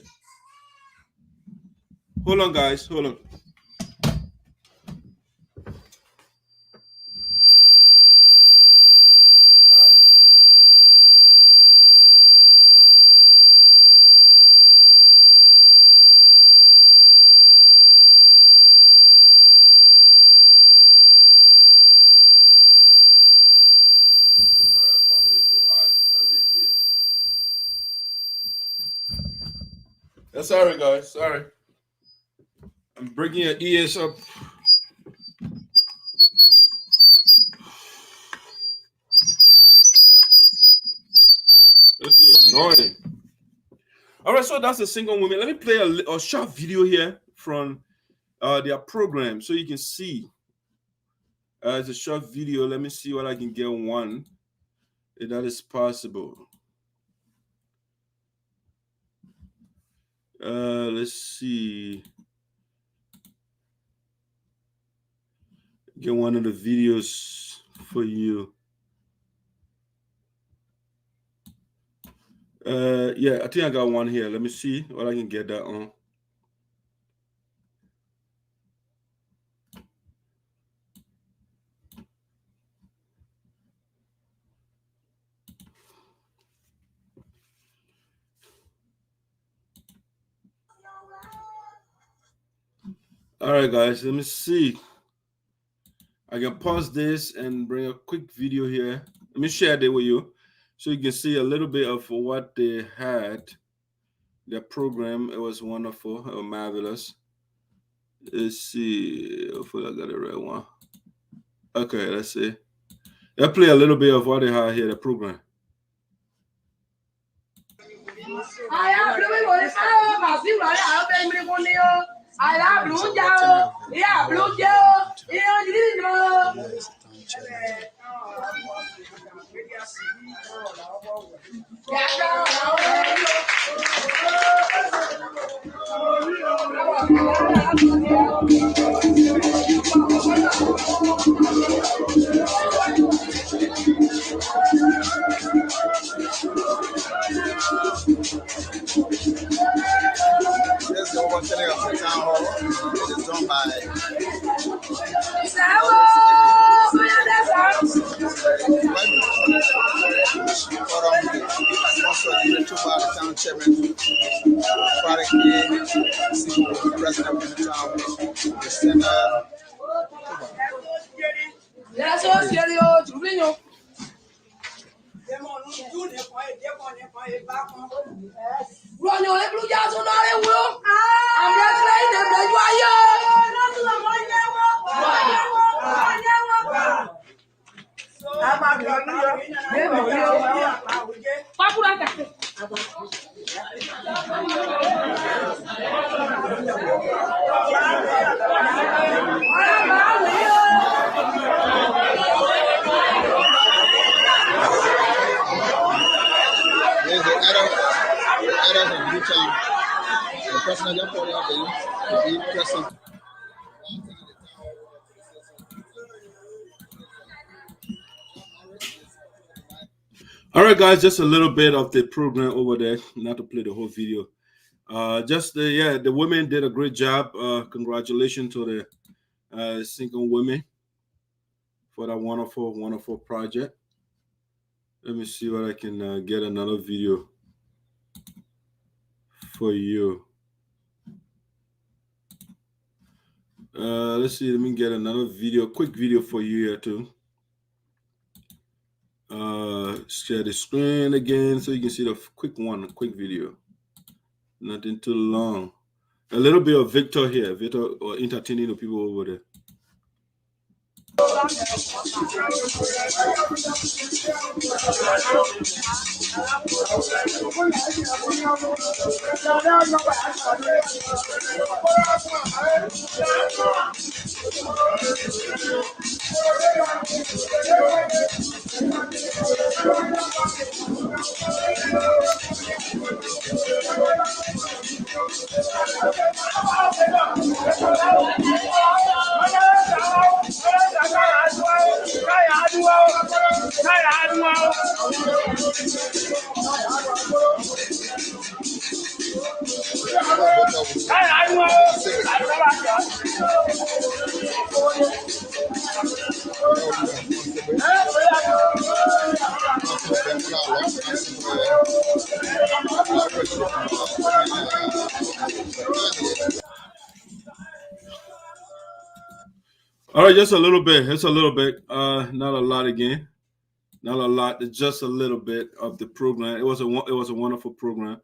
Hold on, guys. Hold on. Sorry, guys. Sorry. I'm bringing your ears up. This is annoying. All right, so that's a single woman. Let me play a short video here from their program so you can see. It's a short video. Let me see what I can get one. If that is possible. Let's see. Get one of the videos for you. Yeah, I think I got one here. Let me see what I can get that on. All right, guys, let me see. I can pause this and bring a quick video here. Let me share that with you so you can see a little bit of what they had. Their program, it was wonderful, it was marvelous. Let's see. Hopefully I got the right one. Okay, let's see. Let's play a little bit of what they had here, the program. This is the overturning of the town hall. It is done by Tugbah, the town chairman, the president of the town, the senator. President, you're calling out the President. All right, guys, just a little bit of the program over there, not to play the whole video. The women did a great job. Congratulations to the Seekon women for that wonderful, wonderful project. Let me see what I can get another video for you. Let's see, let me get another video, quick video for you here too. Share the screen again so you can see the quick video. Nothing too long. A little bit of Victor here, Victor entertaining the people over there. All right, just a little bit. It's a little bit. Not a lot again. Not a lot. It's just a little bit of the program. It was a wonderful program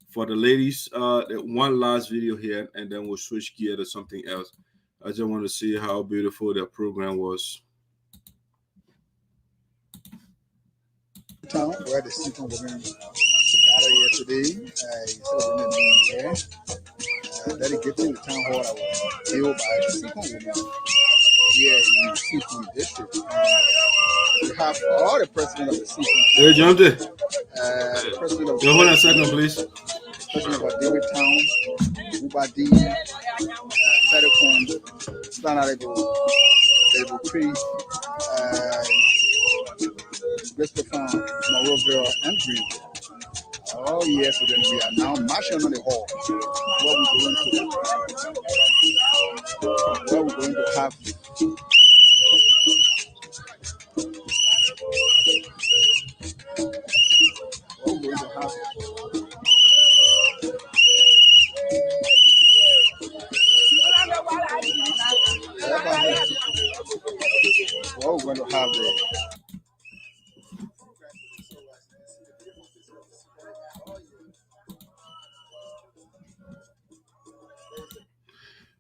for the ladies. One last video here, and then we'll switch gear to something else. I just want to see how beautiful that program was. Town where the Seekon women gathered here today, celebrating the new year, dedicating the town hall that was built by the Seekon women here in the Seekon district. We have all the president of the Seekon. Hey, Judue. The president of hold on a second, please. President of David Town, Ubadi, Telecom, Stanarebo, Cree, Western, Moroville, and Greene. Oh yes, we are now marching on the hall. What we're going to have.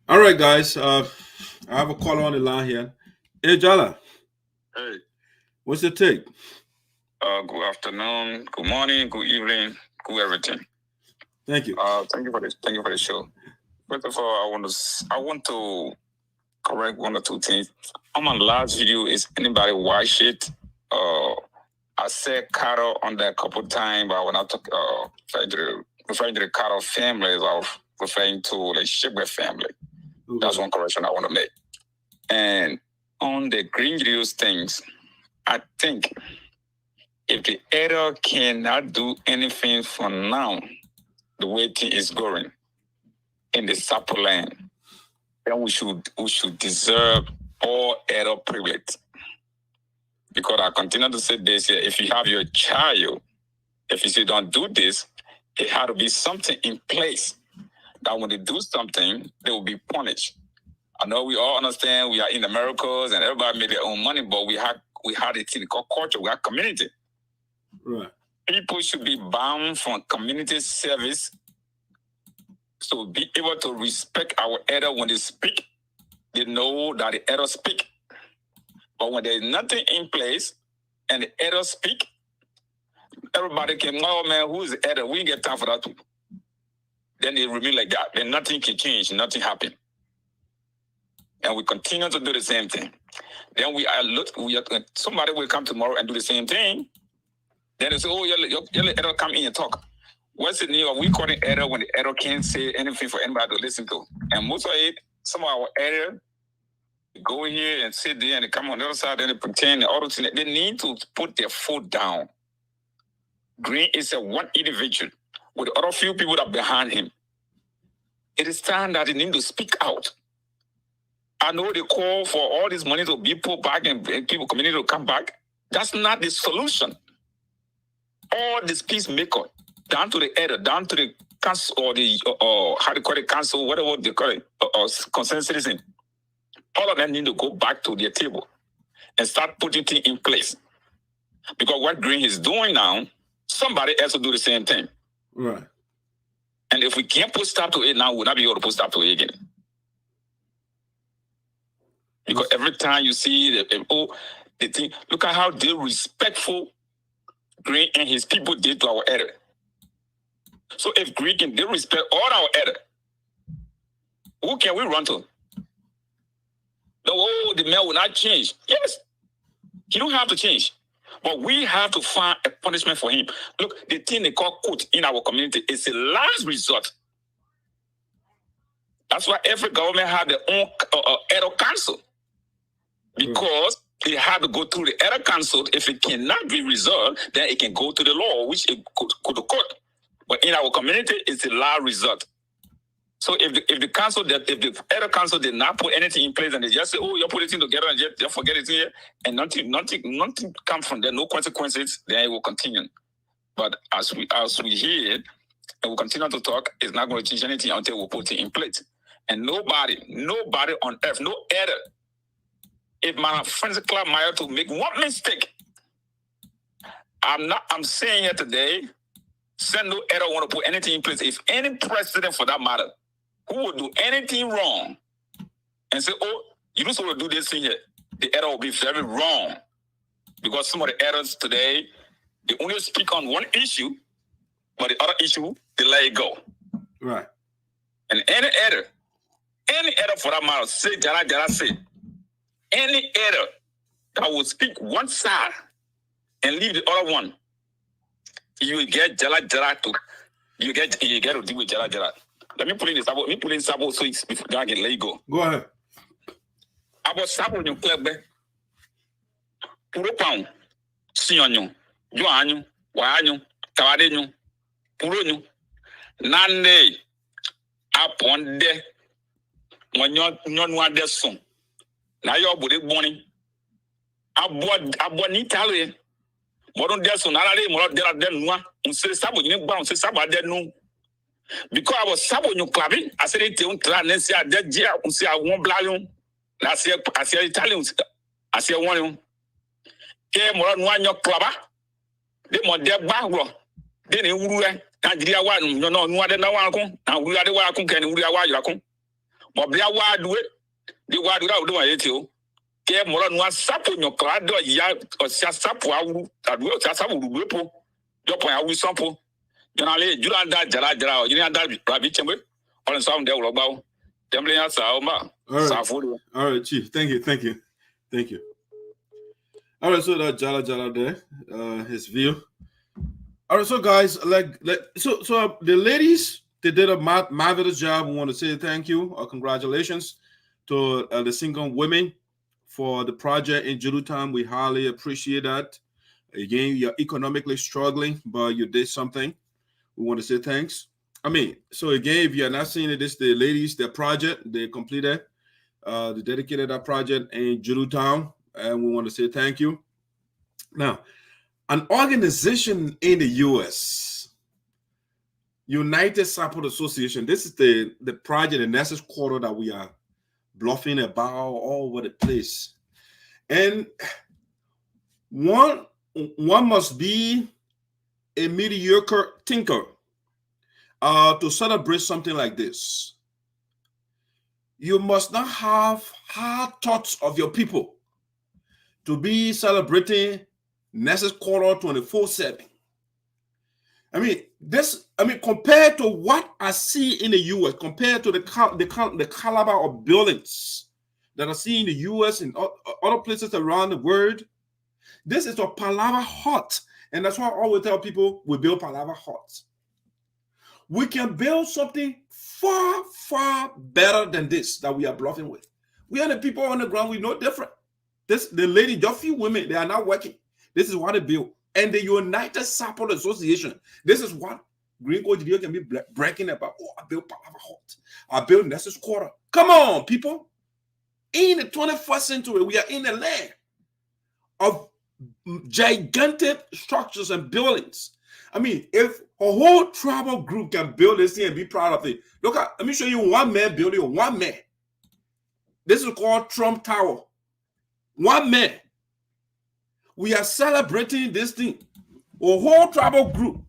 All right, guys. I have a caller on the line here. Hey, Jala. Hey. What's your take? Good afternoon, good morning, good evening, good everything. Thank you. Thank you for this. Thank you for the show. First of all, I want to correct one or two things. On my last video, is anybody watch it? I said cattle on that a couple times, but when I talk referring to the cattle families, I was referring to the Shipway family. Okay. That's one correction I want to make. And on the green juice things, I think if the editor cannot do anything for now, the way things is going in the Sarpo land, then we should deserve all editor privilege. Because I continue to say this here, if you have your child, if you say don't do this, it had to be something in place that when they do something, they will be punished. I know we all understand we are in Americas and everybody make their own money, but we had a thing called culture, we have community. Right. People should be bound from community service, so be able to respect our elder when they speak. They know that the elder speak. But when there's nothing in place and the elder speak, everybody can, oh man, who is the elder? We ain't get time for that too. Then they remain like that. Then nothing can change, nothing happen. And we continue to do the same thing. Then somebody will come tomorrow and do the same thing. Then they say, oh, your elder come in and talk. What's in New York? We call it error when the error can't say anything for anybody to listen to. And most of it, some of our error, go here and sit there and they come on the other side and they pretend the other thing. They need to put their foot down. Greene is a one individual with other few people that are behind him. It is time that they need to speak out. I know they call for all this money to be put back and people community to come back. That's not the solution. All this peacemaker, down to the editor, down to the council or the how they call it, council, whatever they call it, concerned citizen. All of them need to go back to their table and start putting things in place. Because what Greene is doing now, somebody else will do the same thing. Right. And if we can't put stop to it now, we'll not be able to put stop to it again. Because every time you see the thing, look at how disrespectful Greene and his people did to our editor. So if Greene can disrespect all our editor, who can we run to? The man will not change. Yes, he don't have to change. But we have to find a punishment for him. Look, the thing they call quote in our community is a last resort. That's why every government has their own editor council. Because they have to go through the editor council. If it cannot be resolved, then it can go to the law, which it could go to court. But in our community, it's a last resort. So if the editor council did not put anything in place and they just say, oh, you're putting it together and just forget it here, and nothing comes from there, no consequences, then it will continue. But as we hear and we continue to talk, it's not going to change anything until we put it in place. And nobody on earth, no editor, if my Francess Clarke Myers to make one mistake, I'm saying here today, send no editor want to put anything in place. If any president for that matter, who would do anything wrong and say, oh, you don't want to do this thing here, the editor will be very wrong. Because some of the editors today, they only speak on one issue, but the other issue, they let it go. Right. And any editor for that matter, say, Jara say, any editor that will speak one side and leave the other one, you will get Jara to, you get to deal with Jara. Let me put in this. Let me put in Sarpo so it's before I can let you go. Go ahead. About Sarpo in club, Puro Pound, Sionyo, Joanyo, Wanyo, Tawadenyo, Puronyo, Nande, upon de, when you're not there soon. Now you're body morning. Abo Nitale. Modern Delson, more than one, say Sabo, you know, say Sabo, I didn't know. Because I was Sabo, you clubbing, I said it to Nancy, I did, say I won't blind. I say Italians, I say one. Came more than one your clubber. They more dead bagro. Then you will, and the one, no, no, than one, and we are the one who can, we are why you are. But they are why do it. The why do I do it too. Came more than one Sarpo in your crowd, ya or Sarpo, I will Sarpo, your point, I will sample. Generally, you don't that Jara, you don't that rabbit chamber, or some there about Temple Saoma. All right, Chief. Thank you. All right, so that Jara there, his view. All right, so guys, so the ladies, they did a marvelous job. We want to say thank you or congratulations to the single women for the project in Judue time. We highly appreciate that. Again, you're economically struggling, but you did something. We want to say thanks. I mean, so again, if you're not seeing it, this the ladies, their project, they completed, they dedicated that project in Judue town, and we want to say thank you. Now, an organization in the U.S., United Support Association, this is the project, the Nexus quarter that we are bluffing about all over the place. And one must be a mediocre thinker to celebrate something like this. You must not have hard thoughts of your people to be celebrating Nexus quarter 24/7. Compared to what I see in the U.S., compared to the caliber of buildings that I see in the U.S. and other places around the world, this is a Palava hut. And that's why I always tell people we build Palava huts. We can build something far, far better than this that we are bluffing with. We are the people on the ground. We know different. The lady, just few women, they are not working. This is what they build. And the United Sarpo Association, this is what Green Coach can be breaking about. Oh, I built Palava Hut. I built Nessus Quarter. Come on, people. In the 21st century, we are in a land of gigantic structures and buildings. I mean, if a whole tribal group can build this thing and be proud of it, let me show you one man building one man. This is called Trump Tower. One man. We are celebrating this thing. A whole tribal group.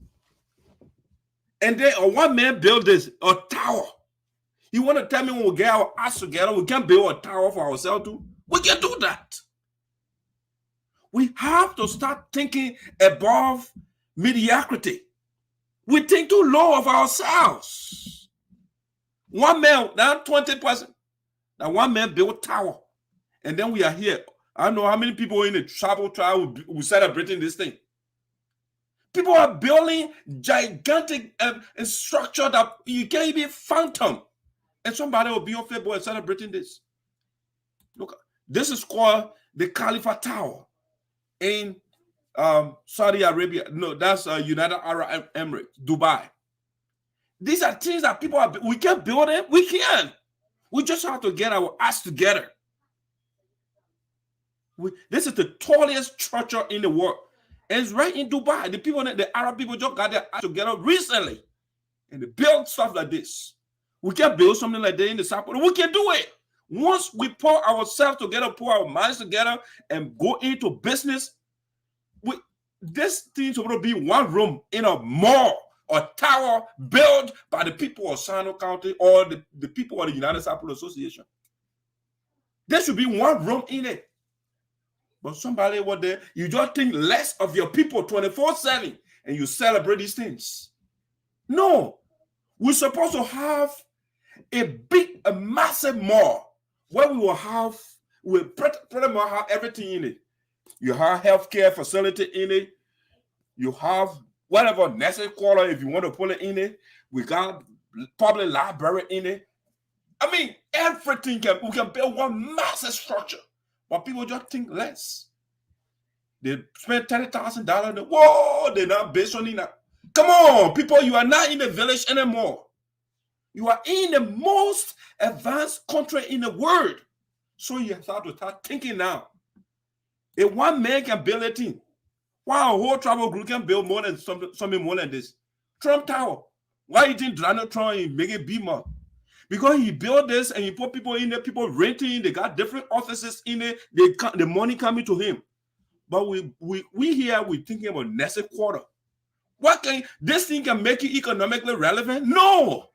And then one man built this, a tower. You want to tell me when we get our ass together, we can build a tower for ourselves too? We can do that. We have to start thinking above mediocrity. We think too low of ourselves. One man, that 20%, that one man built tower. And then we are here. I don't know how many people in the tribal trial who celebrating this thing. People are building gigantic structure that you can't even phantom. And somebody will be on Facebook and celebrating this. Look, this is called the Khalifa Tower in Saudi Arabia. No, that's United Arab Emirates, Dubai. These are things that people are, we can build them. We can. We just have to get our ass together. This is the tallest structure in the world. And it's right in Dubai. The people, the Arab people just got their ass together recently. And they build stuff like this. We can build something like that in the Sarpo. We can do it. Once we pour ourselves together, pour our minds together, and go into business, this thing supposed to be one room in a mall or tower built by the people of SINOE County or the people of the United Sarpo Association. There should be one room in it. But somebody was there, you just think less of your people 24/7 and you celebrate these things. No, we're supposed to have a massive mall where we'll pretty much have everything in it. You have healthcare facility in it. You have whatever necessary quarter if you want to put it in it. We got public library in it. I mean, everything we can build one massive structure. But people just think less. They spend $30,000. Whoa, they're not based on it. Come on, people, you are not in the village anymore. You are in the most advanced country in the world. So you have to start thinking now. If one man can build a thing, why a whole tribal group can build more than something more than this? Trump Tower. Why you think Donald Trump make it be more? Because he built this and he put people in there, people renting, they got different offices in it, the money coming to him. But we here, we're thinking about next quarter. This thing can make it economically relevant? No.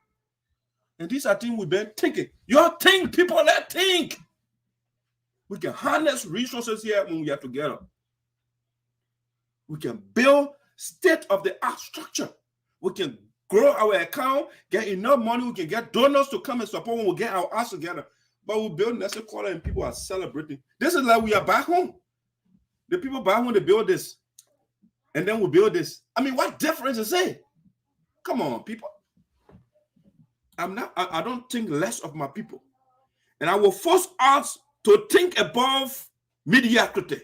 And these are things we've been thinking. You think, people, let's think. We can harness resources here when we are together. We can build state-of-the-art structure. We can grow our account, get enough money, we can get donors to come and support when we get our ass together. But we build next quarter and people are celebrating. This is like we are back home. The people back home, they build this. And then we build this. I mean, what difference is it? Come on, people. I don't think less of my people. And I will force us to think above mediocrity.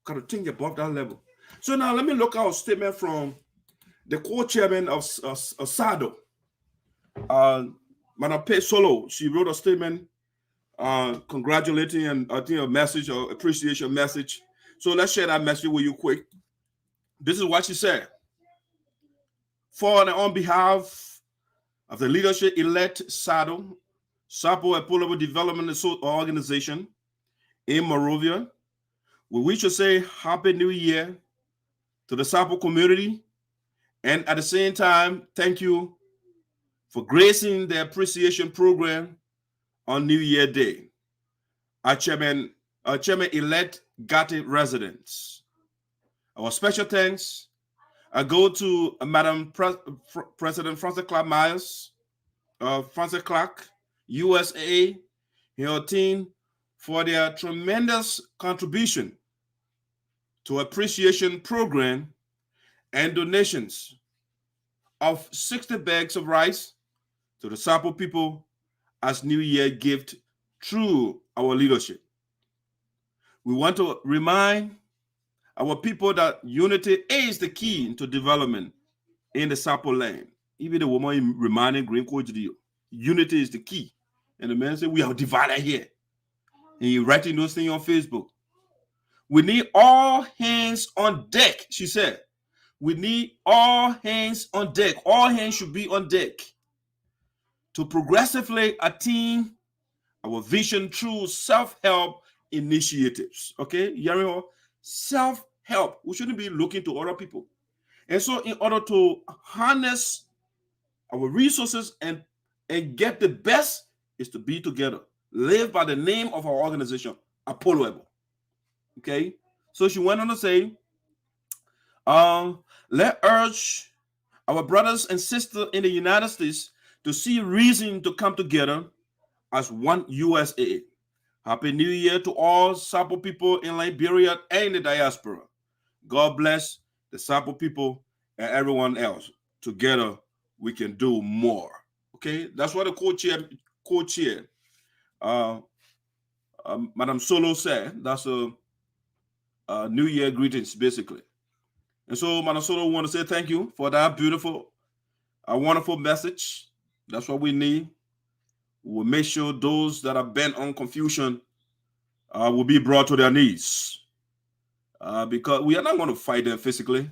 Got to think above that level. So now let me look at a statement from the co-chairman of SADO, Madam Solo. She wrote a statement congratulating and I think a message or appreciation message. So let's share that message with you quick. This is what she said. For and on behalf of the leadership elect SADO, Sarpo Appoliable Development Organization in Monrovia, we wish to say Happy New Year to the Sarpo community, and at the same time, thank you for gracing the appreciation program on New Year Day. Our chairman-elect Gatti residents. Our special thanks go to Madam President Francess Clarke Myers, Francess Clarke, USAA, and her team for their tremendous contribution to appreciation program and donations of 60 bags of rice to the Sarpo people as New Year gift through our leadership. We want to remind our people that unity is the key to development in the Sarpo land. Even the woman reminding Greene Judue, unity is the key. And the man said, we are divided here. And you're writing those things on Facebook. We need all hands on deck, she said. We need all hands on deck. All hands should be on deck to progressively attain our vision through self-help initiatives. Okay, self-help. We shouldn't be looking to other people. And so in order to harness our resources and get the best is to be together. Live by the name of our organization, Appoliable. Okay, so she went on to say, let urge our brothers and sisters in the United States to see reason to come together as one USAA. Happy New Year to all Sarpo people in Liberia and the diaspora. God bless the Sarpo people and everyone else. Together, we can do more. Okay, that's what the co-chair, Madam Solo said. That's a New Year greetings, basically. And so, Madam Solo, want to say thank you for that beautiful, wonderful message. That's what we need. We'll make sure those that are bent on confusion will be brought to their knees. Because we are not going to fight them physically.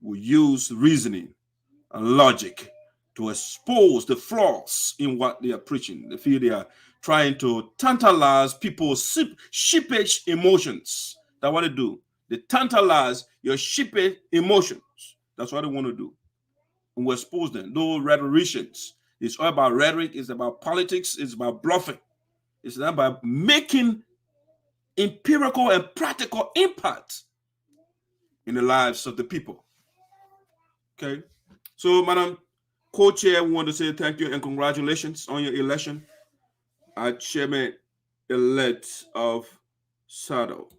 We'll use reasoning and logic to expose the flaws in what they are preaching. They feel they are trying to tantalize people's sheepish emotions. That's what they do. They tantalize your sheepish emotions. That's what they want to do. And we'll expose them. Those rhetoricians. It's all about rhetoric. It's about politics. It's about bluffing. It's not about making empirical and practical impact in the lives of the people. Okay. So, Madam Co-Chair, we want to say thank you and congratulations on your election as Chairman-elect of SADO.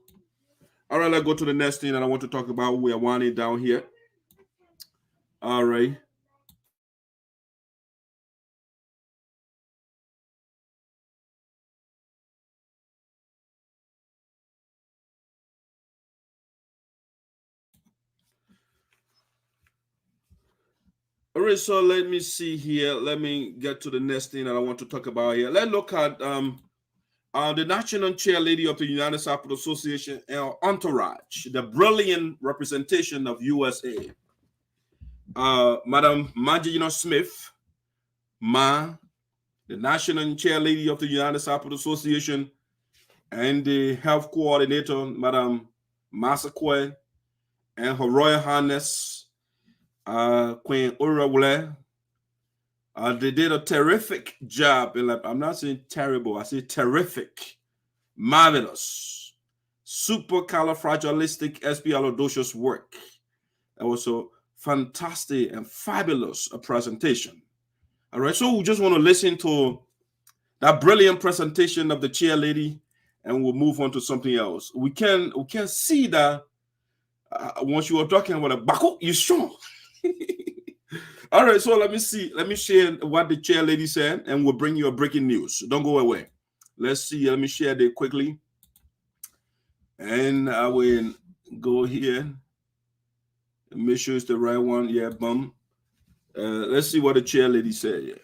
All right, let's go to the next thing that I want to talk about. We are winding down here. All right. All right, so let me see here. Let me get to the next thing that I want to talk about here. Let's look at the National Chairlady of the United Sarpo Association and entourage, the brilliant representation of USAA. Madam Velma Smith Mahn, the National Chairlady of the United Sarpo Association, and the Health Coordinator, Madam Masakwe, and Her Royal Highness, Queen Urawule. They did a terrific job. I'm not saying terrible, I say terrific, marvelous, supercalifragilisticexpialidocious work. It was a fantastic and fabulous presentation. All right, so we just want to listen to that brilliant presentation of the chair lady, and we'll move on to something else. We can see that once you are talking about a Baku, you're strong. All right, so let me share what the chair lady said, and we'll bring you a breaking news. Don't go away. Let's see. Let me share that quickly, and I will go here and make sure it's the right one. Yeah, boom. Let's see what the chair lady said. Yeah.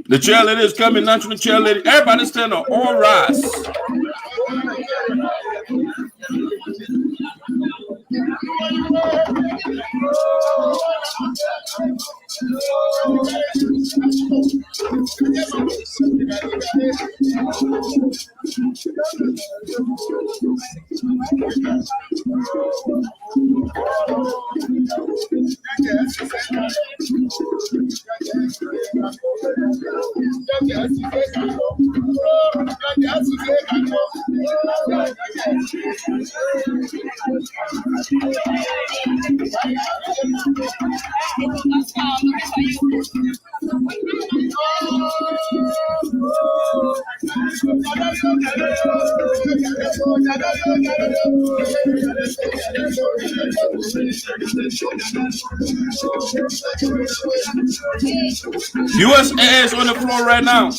The chairlady is coming, national chairlady. Everybody stand up, all rise. USAA is on the floor right now.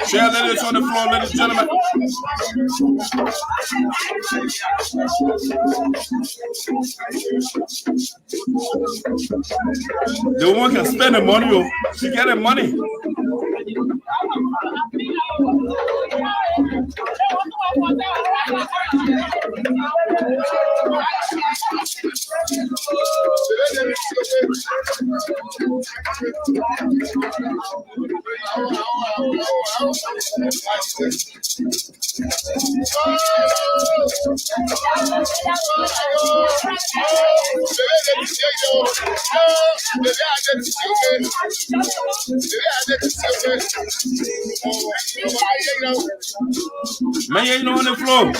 Chairlady is on the floor, ladies and gentlemen. The woman can spend the money, oh. She getting money. Man, you ain't on the floor.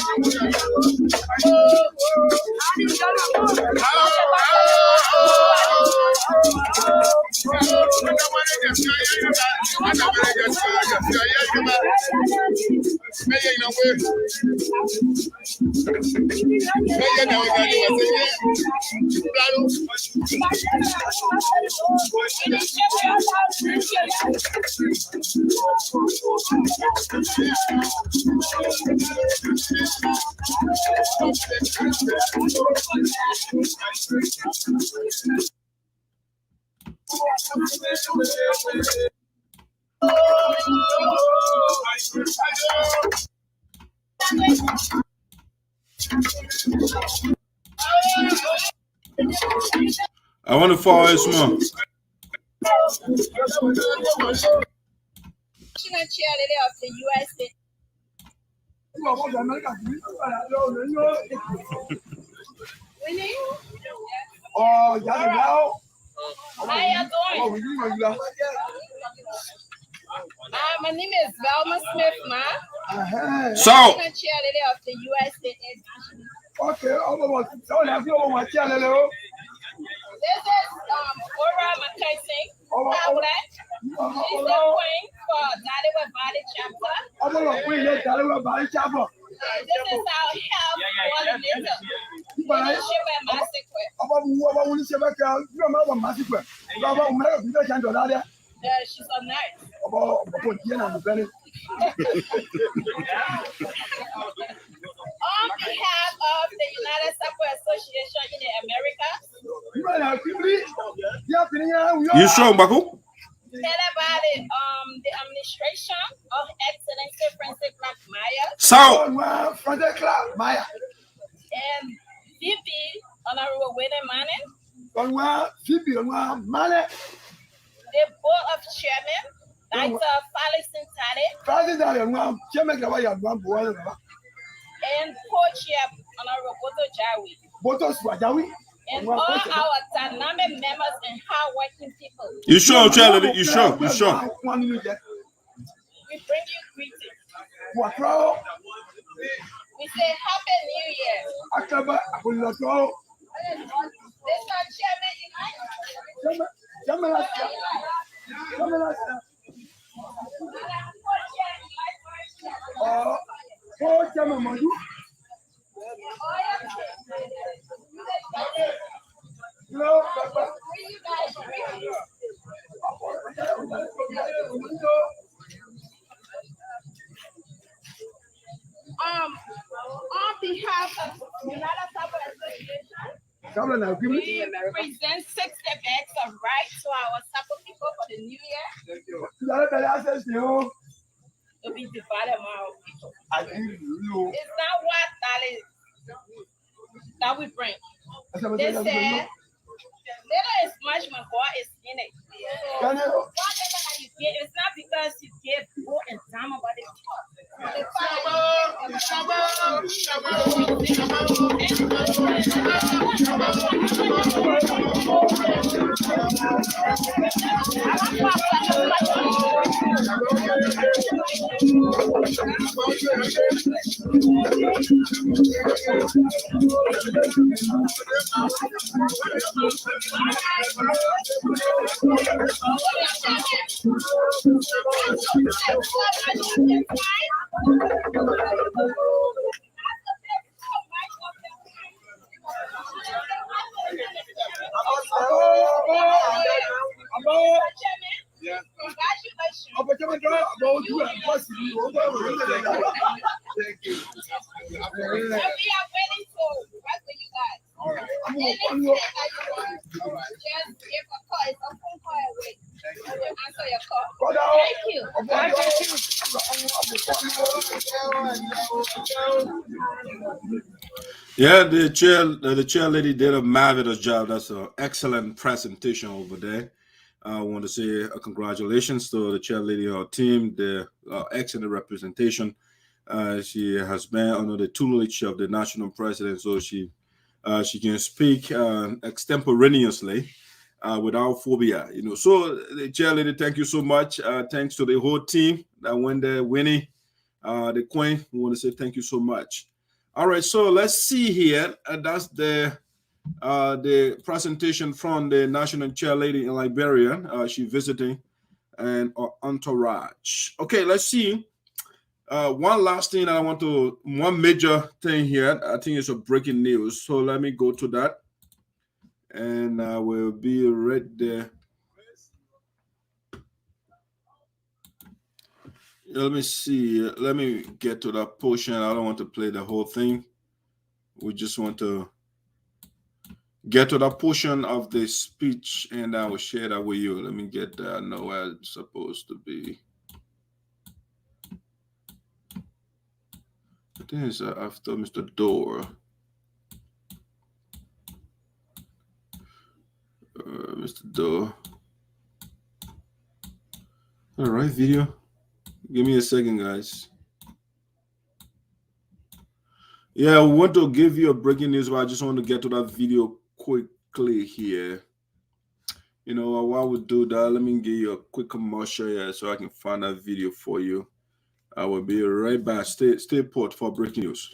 I want to follow this one. Chairlady of the USA. Winnie? Oh, yeah, How you doing? My name is Velma Smith Mahn. So, Chairlady of the USA. okay, This is Ora McKenzie. She's the queen for Judue Valley chapter. This is our health coordinator. Leadership and master. She's a nurse. On behalf of the United Sarpo Association in the Americas, you sure, Baku? headed by the administration of Excellency Francess Clarke Myers. So, Francess Clarke Myers. And VP Honorable William Manning. VP Manning. The Board of Chairman, Dr. Falison Tade. And co-chair Honorable Judue. And all our dynamic members and hardworking people. You sure, Chairlady? You sure? You sure? We bring you greetings. We say Happy New Year. On behalf of the United Sarpo Association, we present 60 bags of rice to our Sarpo people for the new year. To be divided among people. It's not what that we bring. They say little is much when God is in it. So whatever that you get, it's not because you give more and time about it. Yeah, the chair lady did a marvelous job. That's an excellent presentation over there. I want to say congratulations to the chair lady and her team. The excellent representation. She has been under the tutelage of the national president, so she can speak extemporaneously without phobia. You know, so the chair lady, thank you so much. Thanks to the whole team that went there, Winnie, the Queen. We want to say thank you so much. All right, so let's see here. That's the presentation from the national chair lady in Liberia. She visiting and entourage. Okay, let's see. One last thing one major thing here. I think it's a breaking news. So let me go to that, and I will be right there. Let me see. Let me get to that portion. I don't want to play the whole thing. We just want to get to that portion of the speech, and I will share that with you. Let me get that. I know where it's supposed to be. I think it's after Mr. Door. Mr. Door. All right, video. Give me a second, guys. Yeah, we want to give you a breaking news, but I just want to get to that video quickly here. You know, while we do that, let me give you a quick commercial here so I can find that video for you. I will be right back. Stay put for breaking news.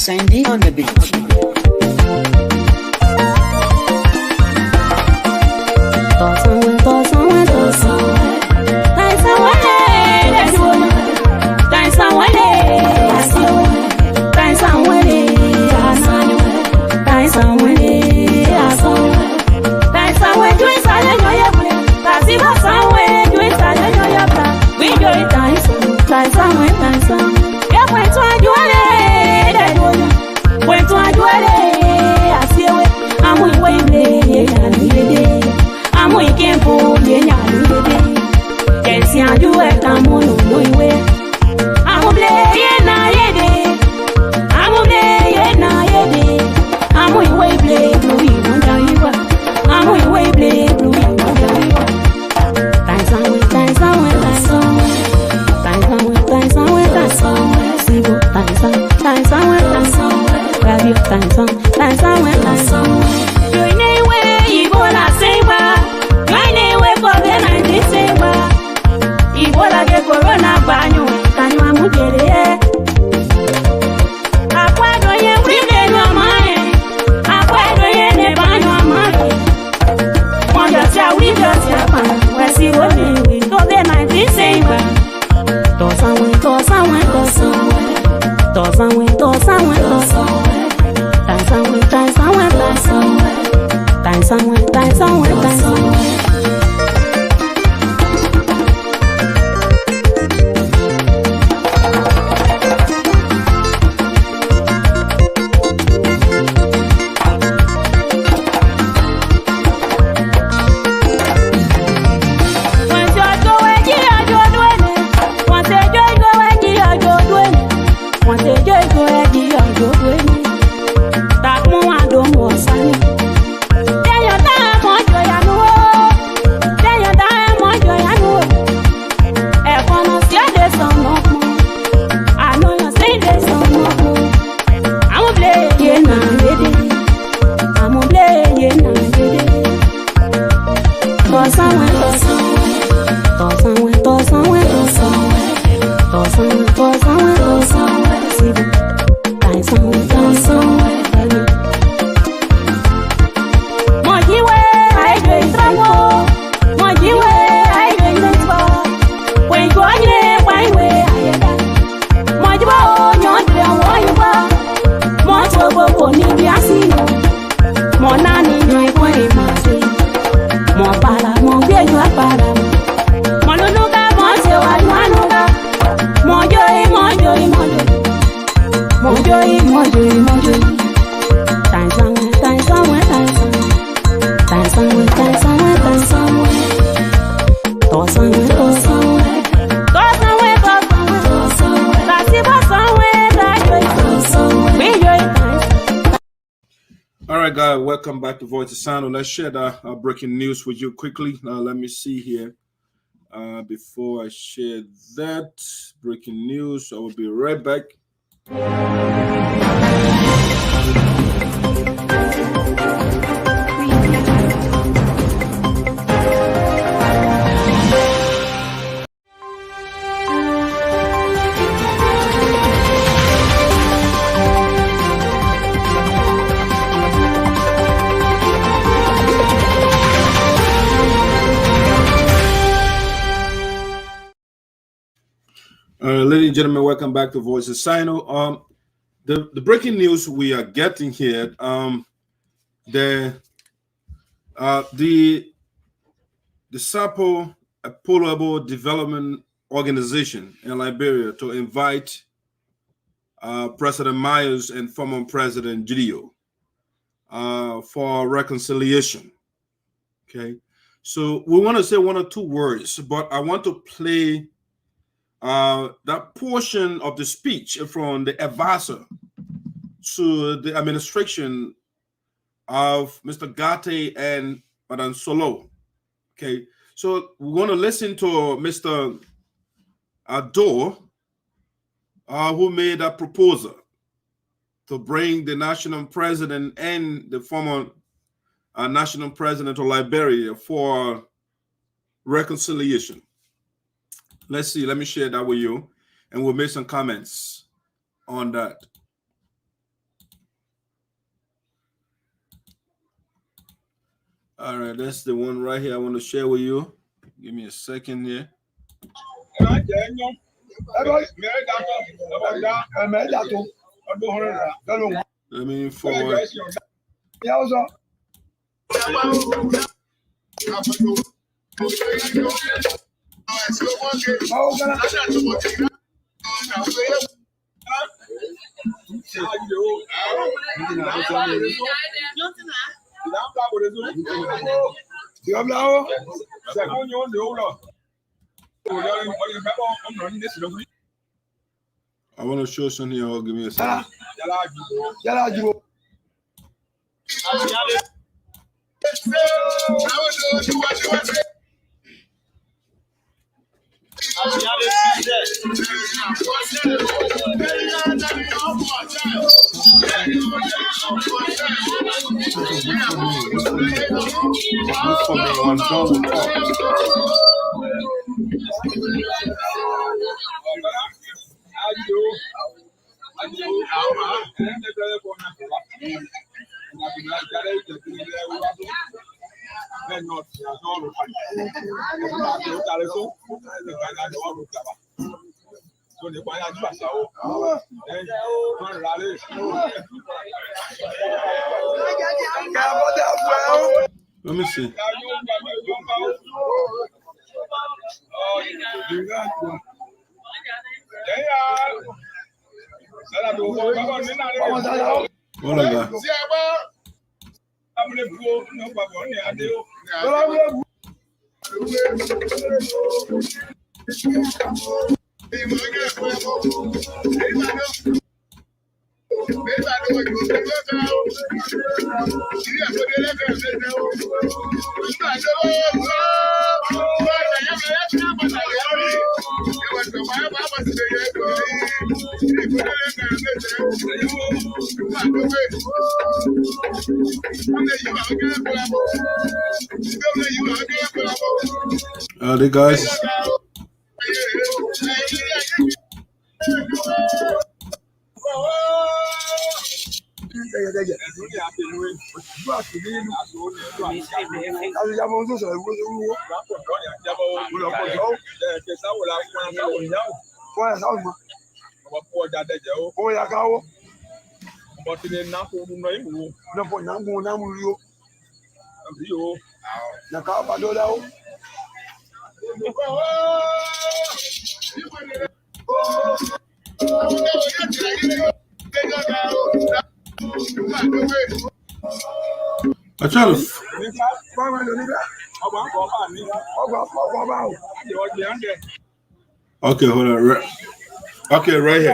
Sandy on the beat. All right, guys, welcome back to Voice of SINOE. Let's share that breaking news with you quickly. Let me see here. Before I share that breaking news, I will be right back. Ladies and gentlemen, welcome back to Voice of SINOE. The breaking news we are getting here, the Sarpo Appoliable Development Organization in Liberia to invite President Myers and former President Judue for reconciliation. Okay, so we want to say one or two words, but I want to play that portion of the speech from the advisor to the administration of Mr. Gate and Madam Solo. Okay, so we want to listen to Mr. Ado, who made a proposal to bring the national president and the former national president of Liberia for reconciliation. Let's see. Let me share that with you, and we'll make some comments on that. All right, that's the one right here I want to share with you. Give me a second here. Let me forward. I want to show something here. Give me a second. Let me see. What I got? The guys. I try to. Okay, hold on. Okay, right here.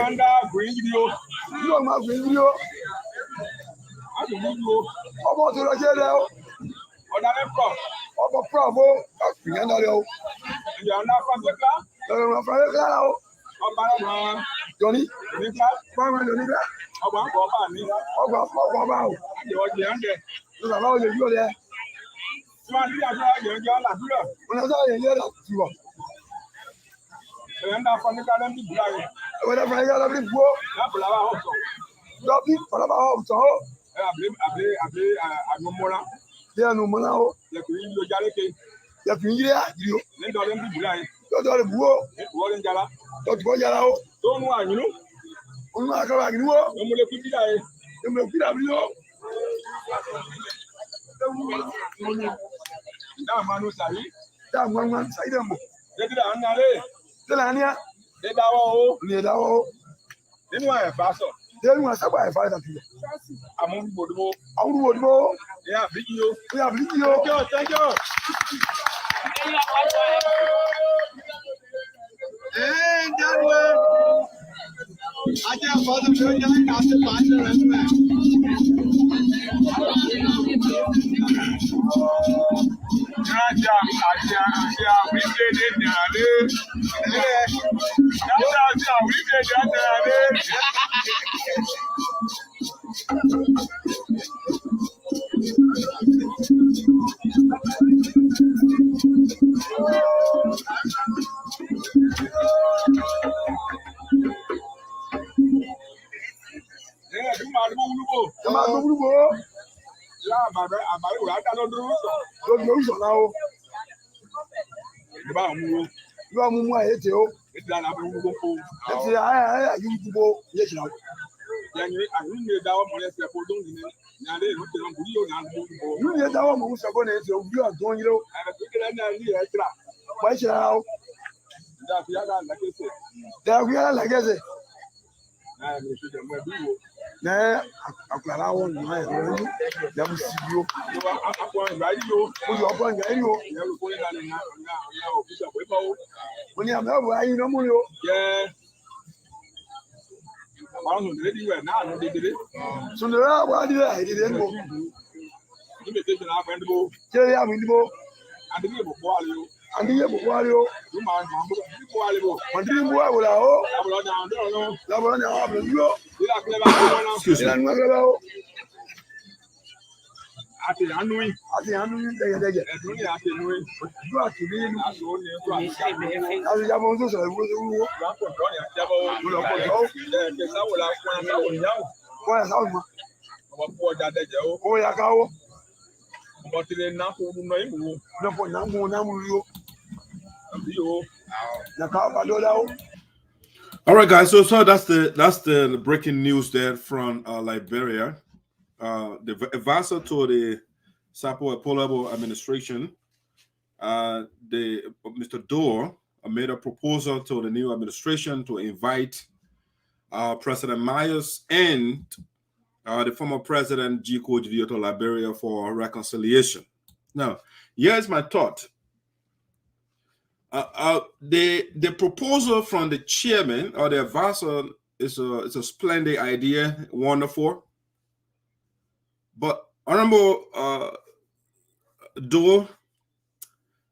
Johnny, All right, guys. So that's the breaking news there from Liberia. The advisor to the Sarpo Appoliable administration, Mr. Dorr made a proposal to the new administration to invite President Myers and the former president Judue to Liberia for reconciliation. Now, here's my thought. The proposal from the chairman or the advisor is a splendid idea, wonderful. But Honorable Dorr,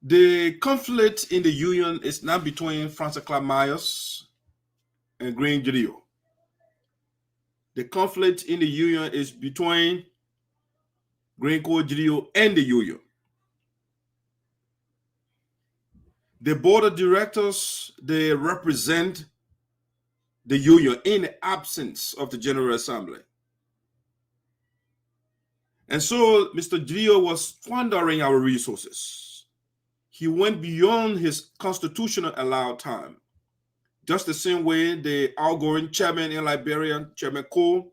the conflict in the union is not between Francess Clarke Myers and Greene Judue. The conflict in the union is between Greene Judue and the union. The board of directors, they represent the union in the absence of the General Assembly. And so Mr. Geleo was squandering our resources. He went beyond his constitutional allowed time. Just the same way the outgoing chairman in Liberia, Chairman Cole,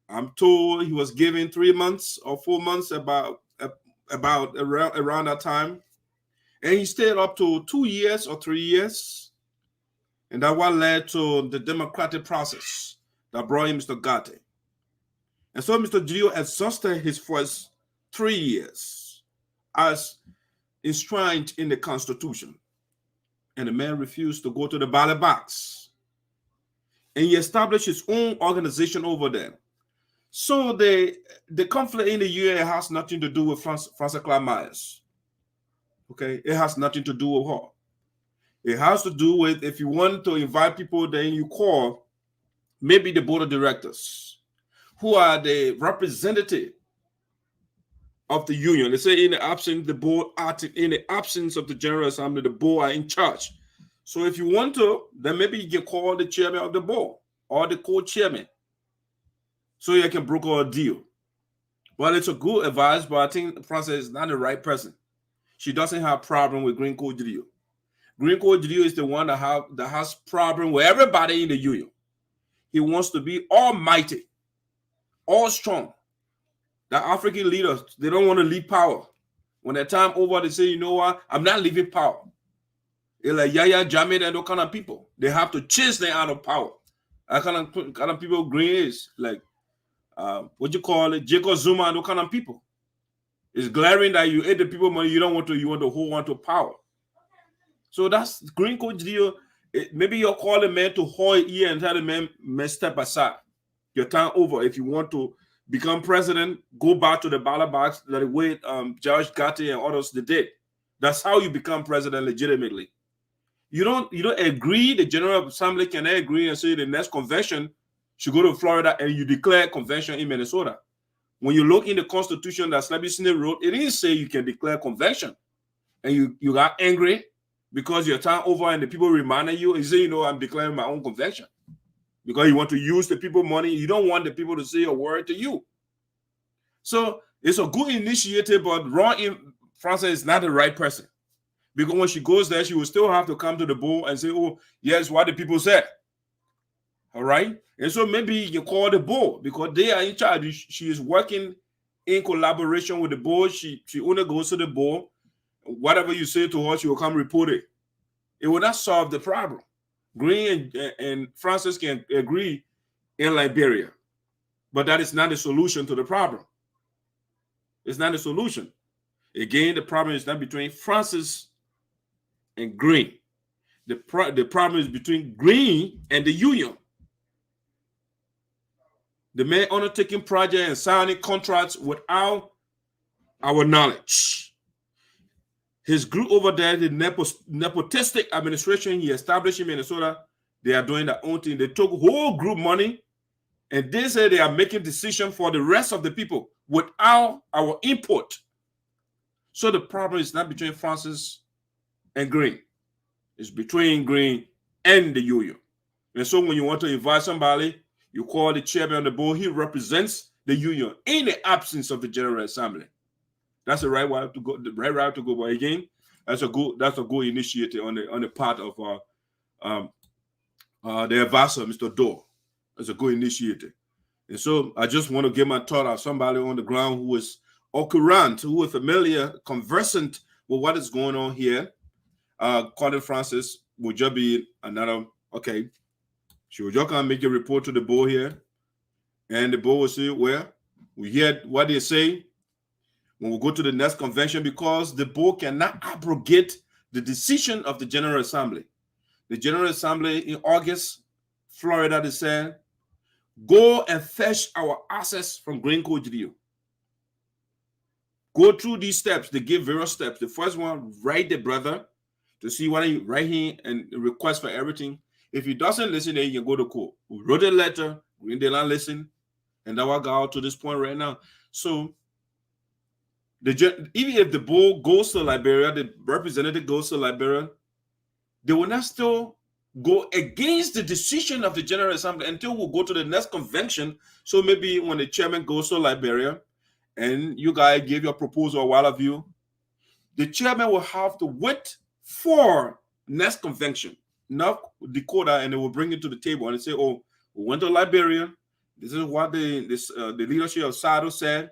I'm told he was given 3 months or 4 months about around that time. And he stayed up to 2 years or 3 years. And that what led to the democratic process that brought in Mr. Gatti. And so Mr. Judue exhausted his first 3 years as enshrined in the Constitution. And the man refused to go to the ballot box. And he established his own organization over there. So the conflict in the UAA has nothing to do with Francess Clarke Myers. Okay, it has nothing to do with her. It has to do with, if you want to invite people, then you call maybe the board of directors, who are the representative of the union. They say in the absence the board, in the absence of the General Assembly, the board are in charge. So if you want to, then maybe you can call the chairman of the board or the co-chairman, so you can broker a deal. Well, it's a good advice, but I think Francess is not the right person. She doesn't have a problem with Greene Judue. Greene Judue is the one that has problem with everybody in the union. He wants to be almighty, all strong. The African leaders, they don't want to leave power. When their time over, they say, you know what, I'm not leaving power. It's like Yahya Jammeh and those kind of people. They have to chase them out of power. That kind of people Greene is like, what you call it, Jacob Zuma and those kind of people. It's glaring that you ate the people money, you want to hold on to power. So that's Greene Judue. Maybe you'll call a man to hold ear and tell the man step aside. Your time over. If you want to become president, go back to the ballot box the way Judge Gatti and others did. That's how you become president legitimately. You don't agree. The General Assembly can agree and say the next convention should go to Florida and you declare convention in Minnesota. When you look in the Constitution that Slappy Smith wrote, it didn't say you can declare convention. And you got angry because your time over and the people reminded you and say, you know, I'm declaring my own convention. Because you want to use the people money. You don't want the people to say a word to you. So it's a good initiative, but Francess is not the right person. Because when she goes there, she will still have to come to the board and say, oh, yes, what the people said. All right? And so maybe you can call the board because they are in charge. She is working in collaboration with the board. She only goes to the board. Whatever you say to her, she will come report it. It will not solve the problem. Greene and Francess can agree in Liberia, but that is not the solution to the problem. It's not a solution. Again, the problem is not between Francess and Greene. The problem is between Greene and the union. The man undertaking projects and signing contracts without our knowledge. His group over there, the nepotistic administration he established in Minnesota, they are doing their own thing. They took whole group money and they say they are making decisions for the rest of the people without our input. So the problem is not between Francess and Greene. It's between Greene and the union. And so when you want to invite somebody, you call the chairman of the board. He represents the union in the absence of the General Assembly. That's the right way to go. The right route to go. But again, that's a good initiative on the part of the advisor, Mr. Dorr. That's a good initiative. And so I just want to give my thought of somebody on the ground who is occurrent, who is familiar, conversant with what is going on here. Calling Francess would just be another, okay. She will just come make a report to the board here. And the board will say, well, we hear what they say when we go to the next convention because the board cannot abrogate the decision of the General Assembly. The General Assembly in August, Florida, they said, go and fetch our assets from Greene Judue. Go through these steps. They give various steps. The first one, write the brother to see what he write here and request for everything. If he doesn't listen, then you can go to court. We wrote a letter, Greene did not listen, and that will go out to this point right now. So even if the board goes to Liberia, the representative goes to Liberia, they will not still go against the decision of the General Assembly until we go to the next convention. So maybe when the chairman goes to Liberia and you guys give your proposal, a while of you, the chairman will have to wait for next convention, not Dakota, and they will bring it to the table and say, oh, we went to Liberia. This is what the leadership of SADO said.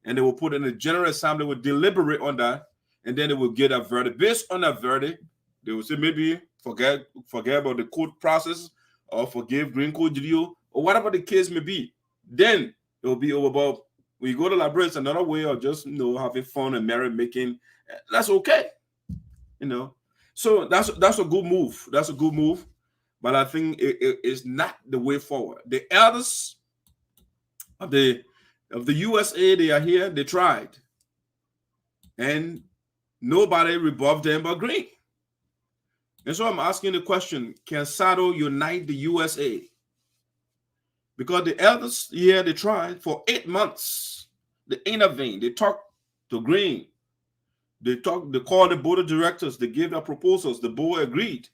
And they will put in the General Assembly, will deliberate on that, and then they will get a verdict. Based on that verdict, they will say maybe forget about the court process or forgive Greene Judue or whatever the case may be, then it will be over. But when you go to library, it's another way of just having fun and merit making. That's okay, So that's a good move. That's a good move, but I think it is not the way forward. The elders of the USAA, they are here. They tried, and nobody rebuffed them but Greene. And so I'm asking the question: can SADO unite the USAA? Because the elders here, they tried for 8 months. They intervened. They talked to Greene. They called the board of directors. They gave their proposals. The board agreed.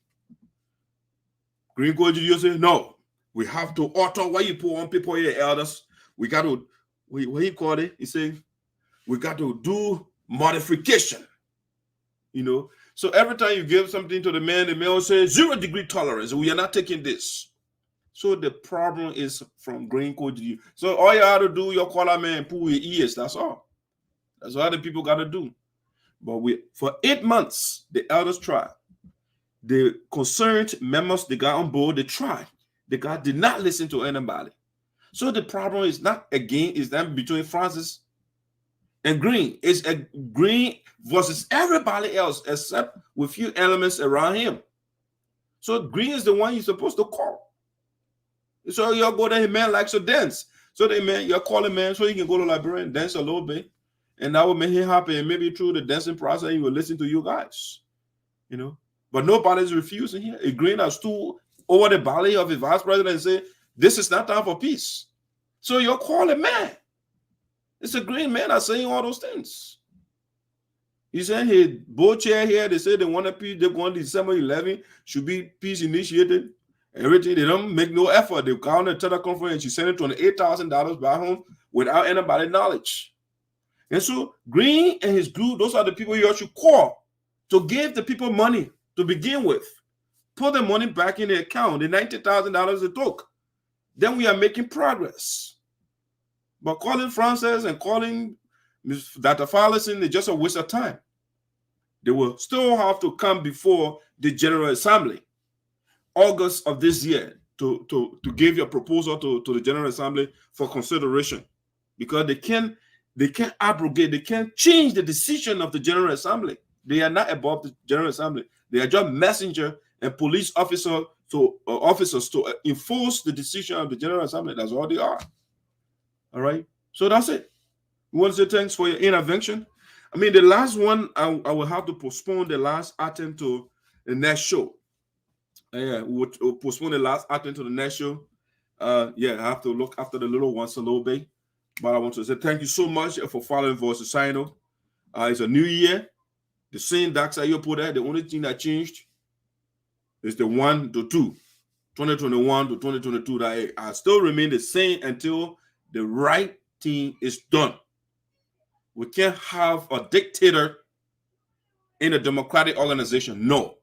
Greene go to you say, no, we have to alter what you put on people here, elders. We got to, what he called it? He said, we got to do modification. So every time you give something to the man will say 0 degree tolerance. We are not taking this. So the problem is from Greene Code. So all you have to do, your collar man, pull your ears. That's all. That's all the people got to do. But for 8 months, the elders tried. The concerned members, they got on board, they tried. The guy did not listen to anybody. So the problem is not between Francess and Greene. It's Greene versus everybody else except with few elements around him. So Greene is the one you're supposed to call. So you'll go there, man likes to dance. So you're calling man so he can go to the library and dance a little bit. And that will make him happy. And maybe through the dancing process, he will listen to you guys. But nobody's refusing here. Greene has stood over the belly of his vice president and say, this is not time for peace. So you're calling man. It's a Greene man that's saying all those things. He said his board chair here, they say they want peace. They're going to December 11th, should be peace initiated. Everything, they don't make no effort. They go on the teleconference, she sent it $28,000 back home without anybody's knowledge. And so Greene and his group, those are the people you should call to give the people money to begin with. Put the money back in the account, the $90,000 they took. Then we are making progress. But calling Francess and calling Dr. Fallison is just a waste of time. They will still have to come before the General Assembly August of this year to give your proposal to the General Assembly for consideration, because they can't abrogate, they can't change the decision of the General Assembly. They are not above the General Assembly. They are just messenger and police officers to enforce the decision of the General Assembly. That's all they are. All right. So that's it. We want to say thanks for your intervention. I mean, the last one, I will have to postpone the last item to the next show. We'll postpone the last item to the next show. I have to look after the little ones a little bit. But I want to say thank you so much for following Voice of SINOE. It's a new year. The same docs that you put there, the only thing that changed is the 1 to 2. 2021 to 2022. That I still remain the same until the right thing is done. We can't have a dictator in a democratic organization. No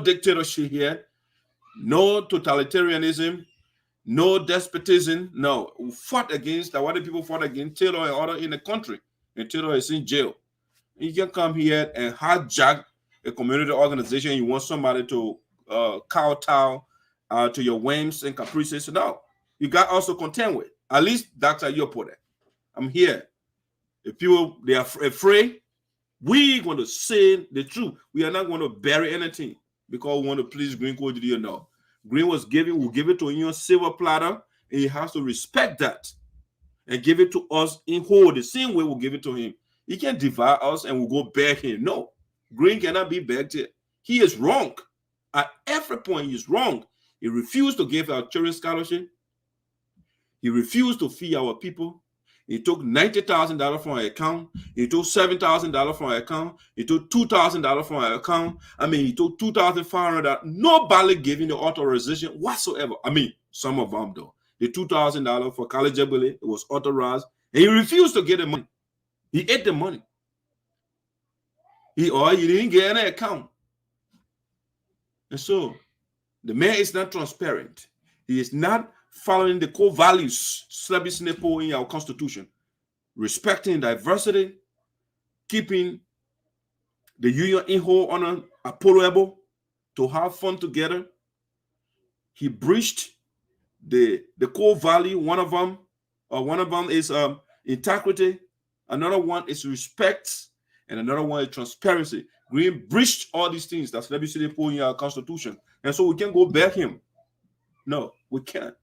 dictatorship here. No totalitarianism. No despotism. No. We fought against that. What the people fought against Taylor and order in the country. And Taylor is in jail. You can come here and hijack a community organization. You want somebody to kowtow to your whims and caprices. No. You got also contend with. At least that's how you put it. I'm here. If people they are afraid, we're going to say the truth. We are not going to bury anything because we want to please Greene Code. No. Greene was giving, we'll give it to you on silver platter, and he has to respect that and give it to us in whole. The same way we'll give it to him. He can't divide us and we'll go beg him. No. Greene cannot be begged here. He is wrong. At every point, he's wrong. He refused to give our children scholarship. He refused to feed our people. He took $90,000 from our account. He took $7,000 from our account. He took $2,000 from our account. I mean, he took $2,500. Nobody giving the authorization whatsoever. I mean, some of them though. The $2,000 for college Jubilee, it was authorized, and he refused to get the money. He ate the money. He didn't get any account. And so, the man is not transparent. He is not following the core values, in our Constitution, respecting diversity, keeping the union in whole honor, Appoliable, to have fun together. He breached the core value. One of them is integrity. Another one is respect, and another one is transparency. Greene breached all these things that's legislated in our constitution, and so we can't go back him. No, we can't.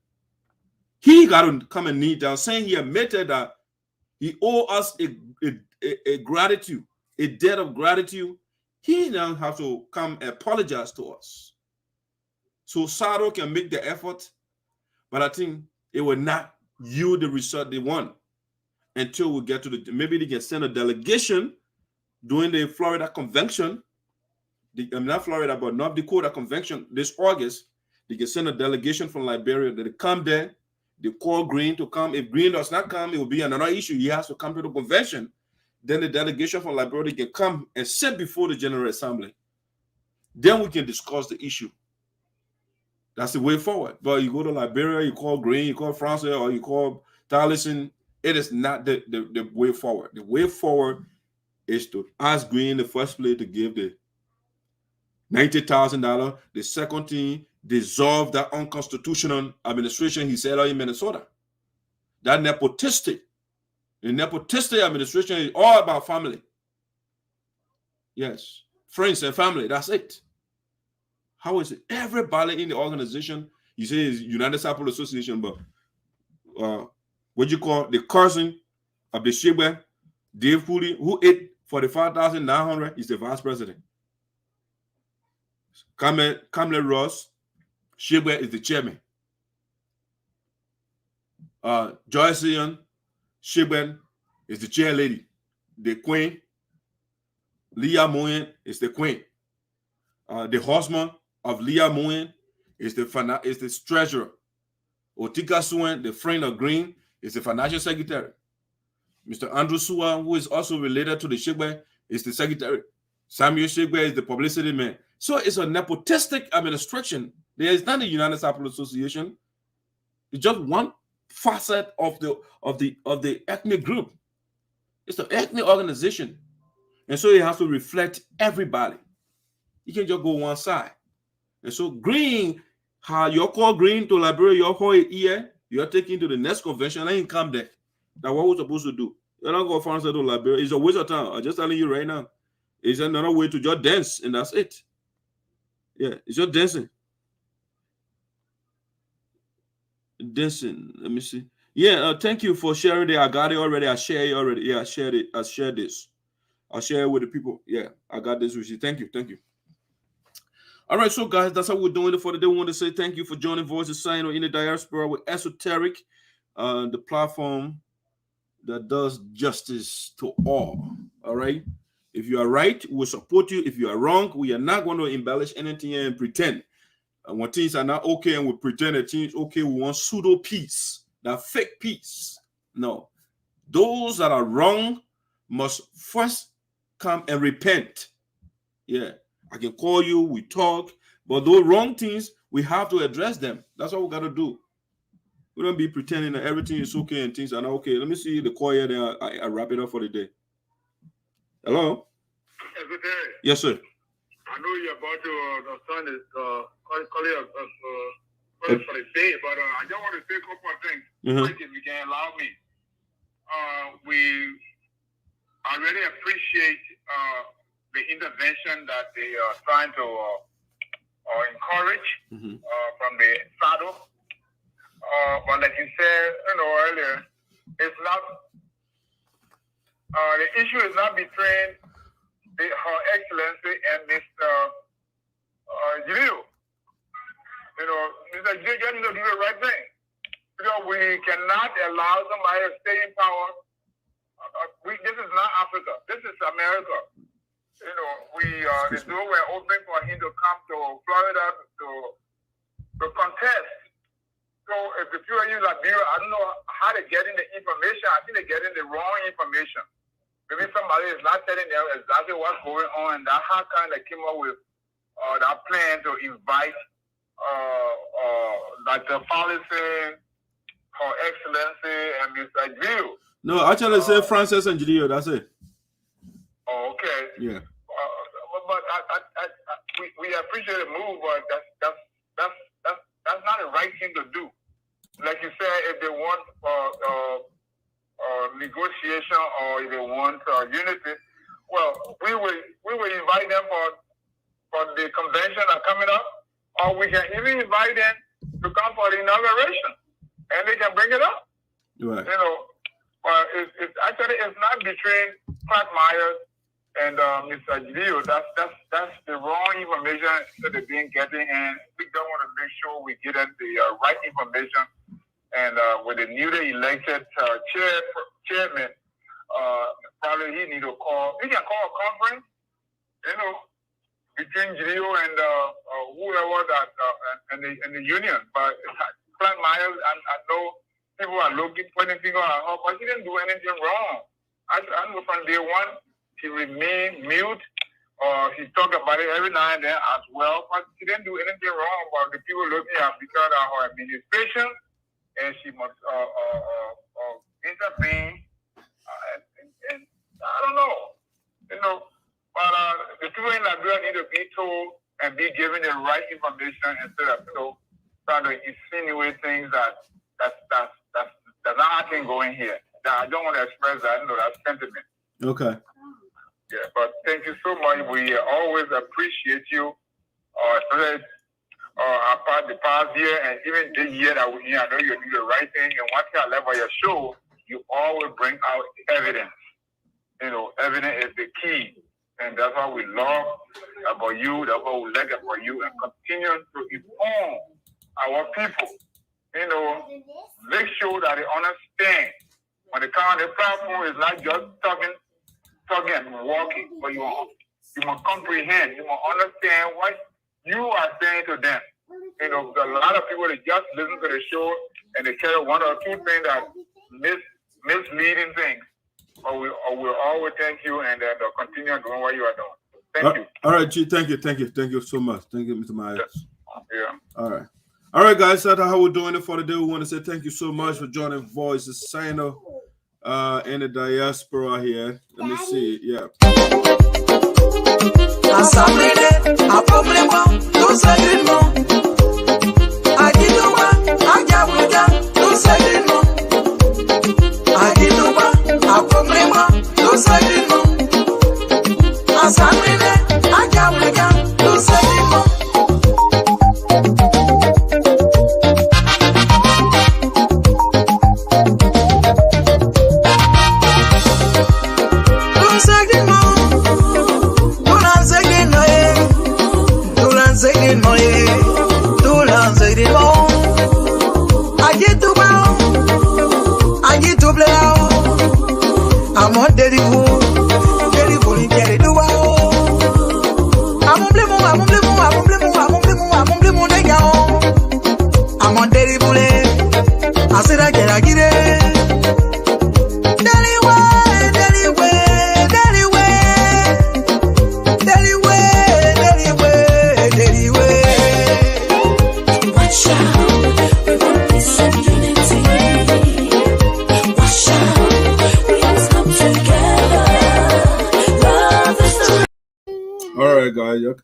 He got to come and kneel down, saying he admitted that he owed us a gratitude, a debt of gratitude. He now has to come and apologize to us. So SADO can make the effort, but I think it will not yield the result they want until we get to maybe they can send a delegation during the Florida convention, not Florida, but North Dakota convention this August. They can send a delegation from Liberia that they come there. They call Greene to come. If Greene does not come, it will be another issue. He has to come to the convention. Then the delegation from Liberia can come and sit before the General Assembly. Then we can discuss the issue. That's the way forward. But you go to Liberia, you call Greene, you call Francess, or you call Taliesin. It is not the way forward. The way forward is to ask Greene in the first place to give the $90,000. The second thing, dissolve that unconstitutional administration he set out in Minnesota. That nepotistic administration is all about family. Yes, friends and family, that's it. How is it? Everybody in the organization, you say is United Sarpo Association, but what you call the cousin of the Sheba, Dave Cooley, who ate $45,900, is the vice president. Kambleh Russ, Sheba is the chairman. Joyce Sheba is the chair lady. The queen, Leah Moyen, is the queen. The husband of Leah Moyen is the treasurer. Otika Suen, the friend of Greene, is the financial secretary. Mr. Andrew Sua, who is also related to the Sheba, is the secretary. Samuel Sheba is the publicity man. So it's a nepotistic administration. There is not a United Sarpo Association. It's just one facet of the ethnic group. It's an ethnic organization. And so it has to reflect everybody. You can't just go one side. And so Greene, how you call Greene to Liberia, you call it here, you're taking to the next convention, and then come there. That's what we're supposed to do. You're not going to find to Liberia. It's a waste of time. I'm just telling you right now. It's another way to just dance, and that's it. Yeah, it's just dancing. Dancing. Let me see. Yeah, thank you for sharing it. I got it already. I shared it already. Yeah, I shared it. I shared this. I'll share it with the people. Yeah, I got this with you. Thank you. Thank you. All right, so guys, that's how we're doing it for today. We want to say thank you for joining Voices SINOE in the Diaspora with Esoteric, the platform that does justice to all. All right. If you are right, we'll support you. If you are wrong, we are not going to embellish anything and pretend. And when things are not okay and we pretend that things okay, we want pseudo peace, that fake peace. No. Those that are wrong must first come and repent. Yeah. I can call you, we talk, but those wrong things, we have to address them. That's what we got to do. We don't be pretending that everything is okay and things are not okay. Let me see the call here, then I wrap it up for the day. Hello? Yes, sir. I know you're about to sign this call for the day, but I just want to say a couple of things. If you can allow me. I really appreciate the intervention that they are trying to encourage from the SADO. But like you said, earlier, it's not the issue is not between Her Excellency and Mr. Judue. Mr. Judue do the right thing. We cannot allow somebody to stay in power. This is not Africa. This is America. The door were open for him to come to Florida to contest. So if the people in Liberia, I don't know how they're getting the information. I think they're getting the wrong information. Maybe somebody is not telling them exactly what's going on, and that's how kind of came up with that plan to invite Dr. Policy, Her Excellency, and Mr. Judue. No, actually, say Francess and Judue. That's it. Oh, okay. Yeah. But we appreciate the move, but that's not the right thing to do. like you said, if they want negotiation or if they want unity, well, we will invite them for the convention that coming up, or we can even invite them to come for the inauguration, and they can bring it up. Right. You know, it's actually not between Clarke Myers and Mr. Geleo. That's the wrong information that they've been getting, and we don't want to make sure we get them the right information. And with the newly elected chairman, probably he need to call. He can call a conference, you know, between Geleo and whoever that and the union. But Clarke Myers, I know people are pointing finger at her, but she didn't do anything wrong. I know from day one she remained mute. She talked about it every now and then as well, but she didn't do anything wrong. But the people looking at because of her administration, and she must intervene. And I don't know, you know. But the people in Liberia need to be told and be given the right information instead of trying to insinuate things that's not happening going here. I don't want to express that. You know, that sentiment. Okay. Yeah, but thank you so much. We always appreciate you. Especially apart the past year and even this year that we're here, I know you do the right thing. And once you level your show, you always bring out evidence. You know, evidence is the key. And that's what we love about you, that's what we like about you, and continue to inform our people. You know, make sure that they understand when they come on the platform, it's not just talking and walking, but you must comprehend, you must understand what you are saying to them. You know, a lot of people, they just listen to the show and they carry one or two things that misleading things. But we'll always thank you and continue doing what you are doing. Thank you. All right, G. Thank you so much. Thank you, Mr. Myers. Yeah. All right, guys. That's how we're doing it for the day. We want to say thank you so much for joining Voices SINOE in the diaspora here. Let me see. Yeah.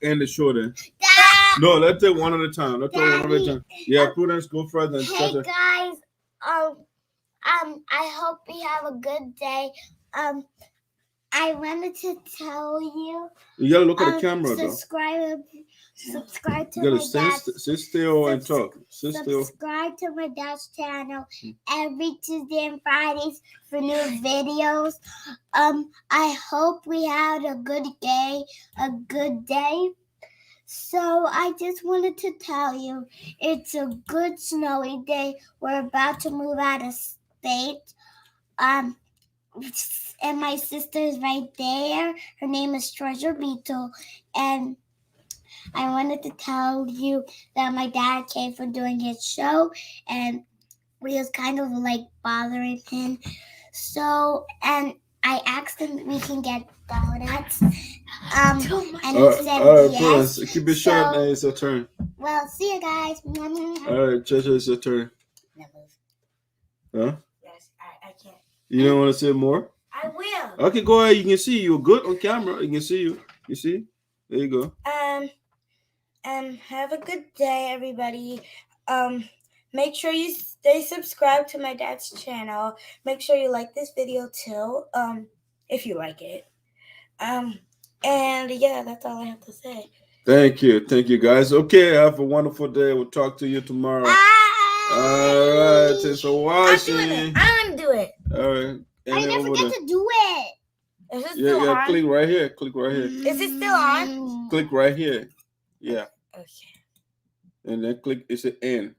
End the show then. No, let's take one at a time. Yeah, Prudence, go further. And hey guys, I hope you have a good day. I wanted to tell you. You gotta look at the camera, subscribe to my dad's. Sit still and talk. Subscribe to my dad's channel every Tuesday and Fridays for new videos. I hope we had a good day. So I just wanted to tell you, it's a good snowy day. We're about to move out of state. And my sister is right there. Her name is Treasure Beetle. And I wanted to tell you that my dad came from doing his show, and we was kind of like bothering him. So, and I asked him if we can get donuts. And he said yes. Please, keep it short now. It's your turn. Well, see you guys. All right, Treasure, it's your turn. Huh? Yes, I can't. You don't want to say more? I will. Okay, go ahead. You can see you. Good on camera. You can see you. You see? There you go. Have a good day, everybody. Make sure you stay subscribed to my dad's channel. Make sure you like this video too, if you like it. And yeah, that's all I have to say. Thank you, guys. Okay, have a wonderful day. We'll talk to you tomorrow. All right, it's a washing. I'm gonna do it. All right, I never forget to do it. Is it still on? Click right here. Is it still on? Click right here. Yeah. Okay. And then click. It's an N.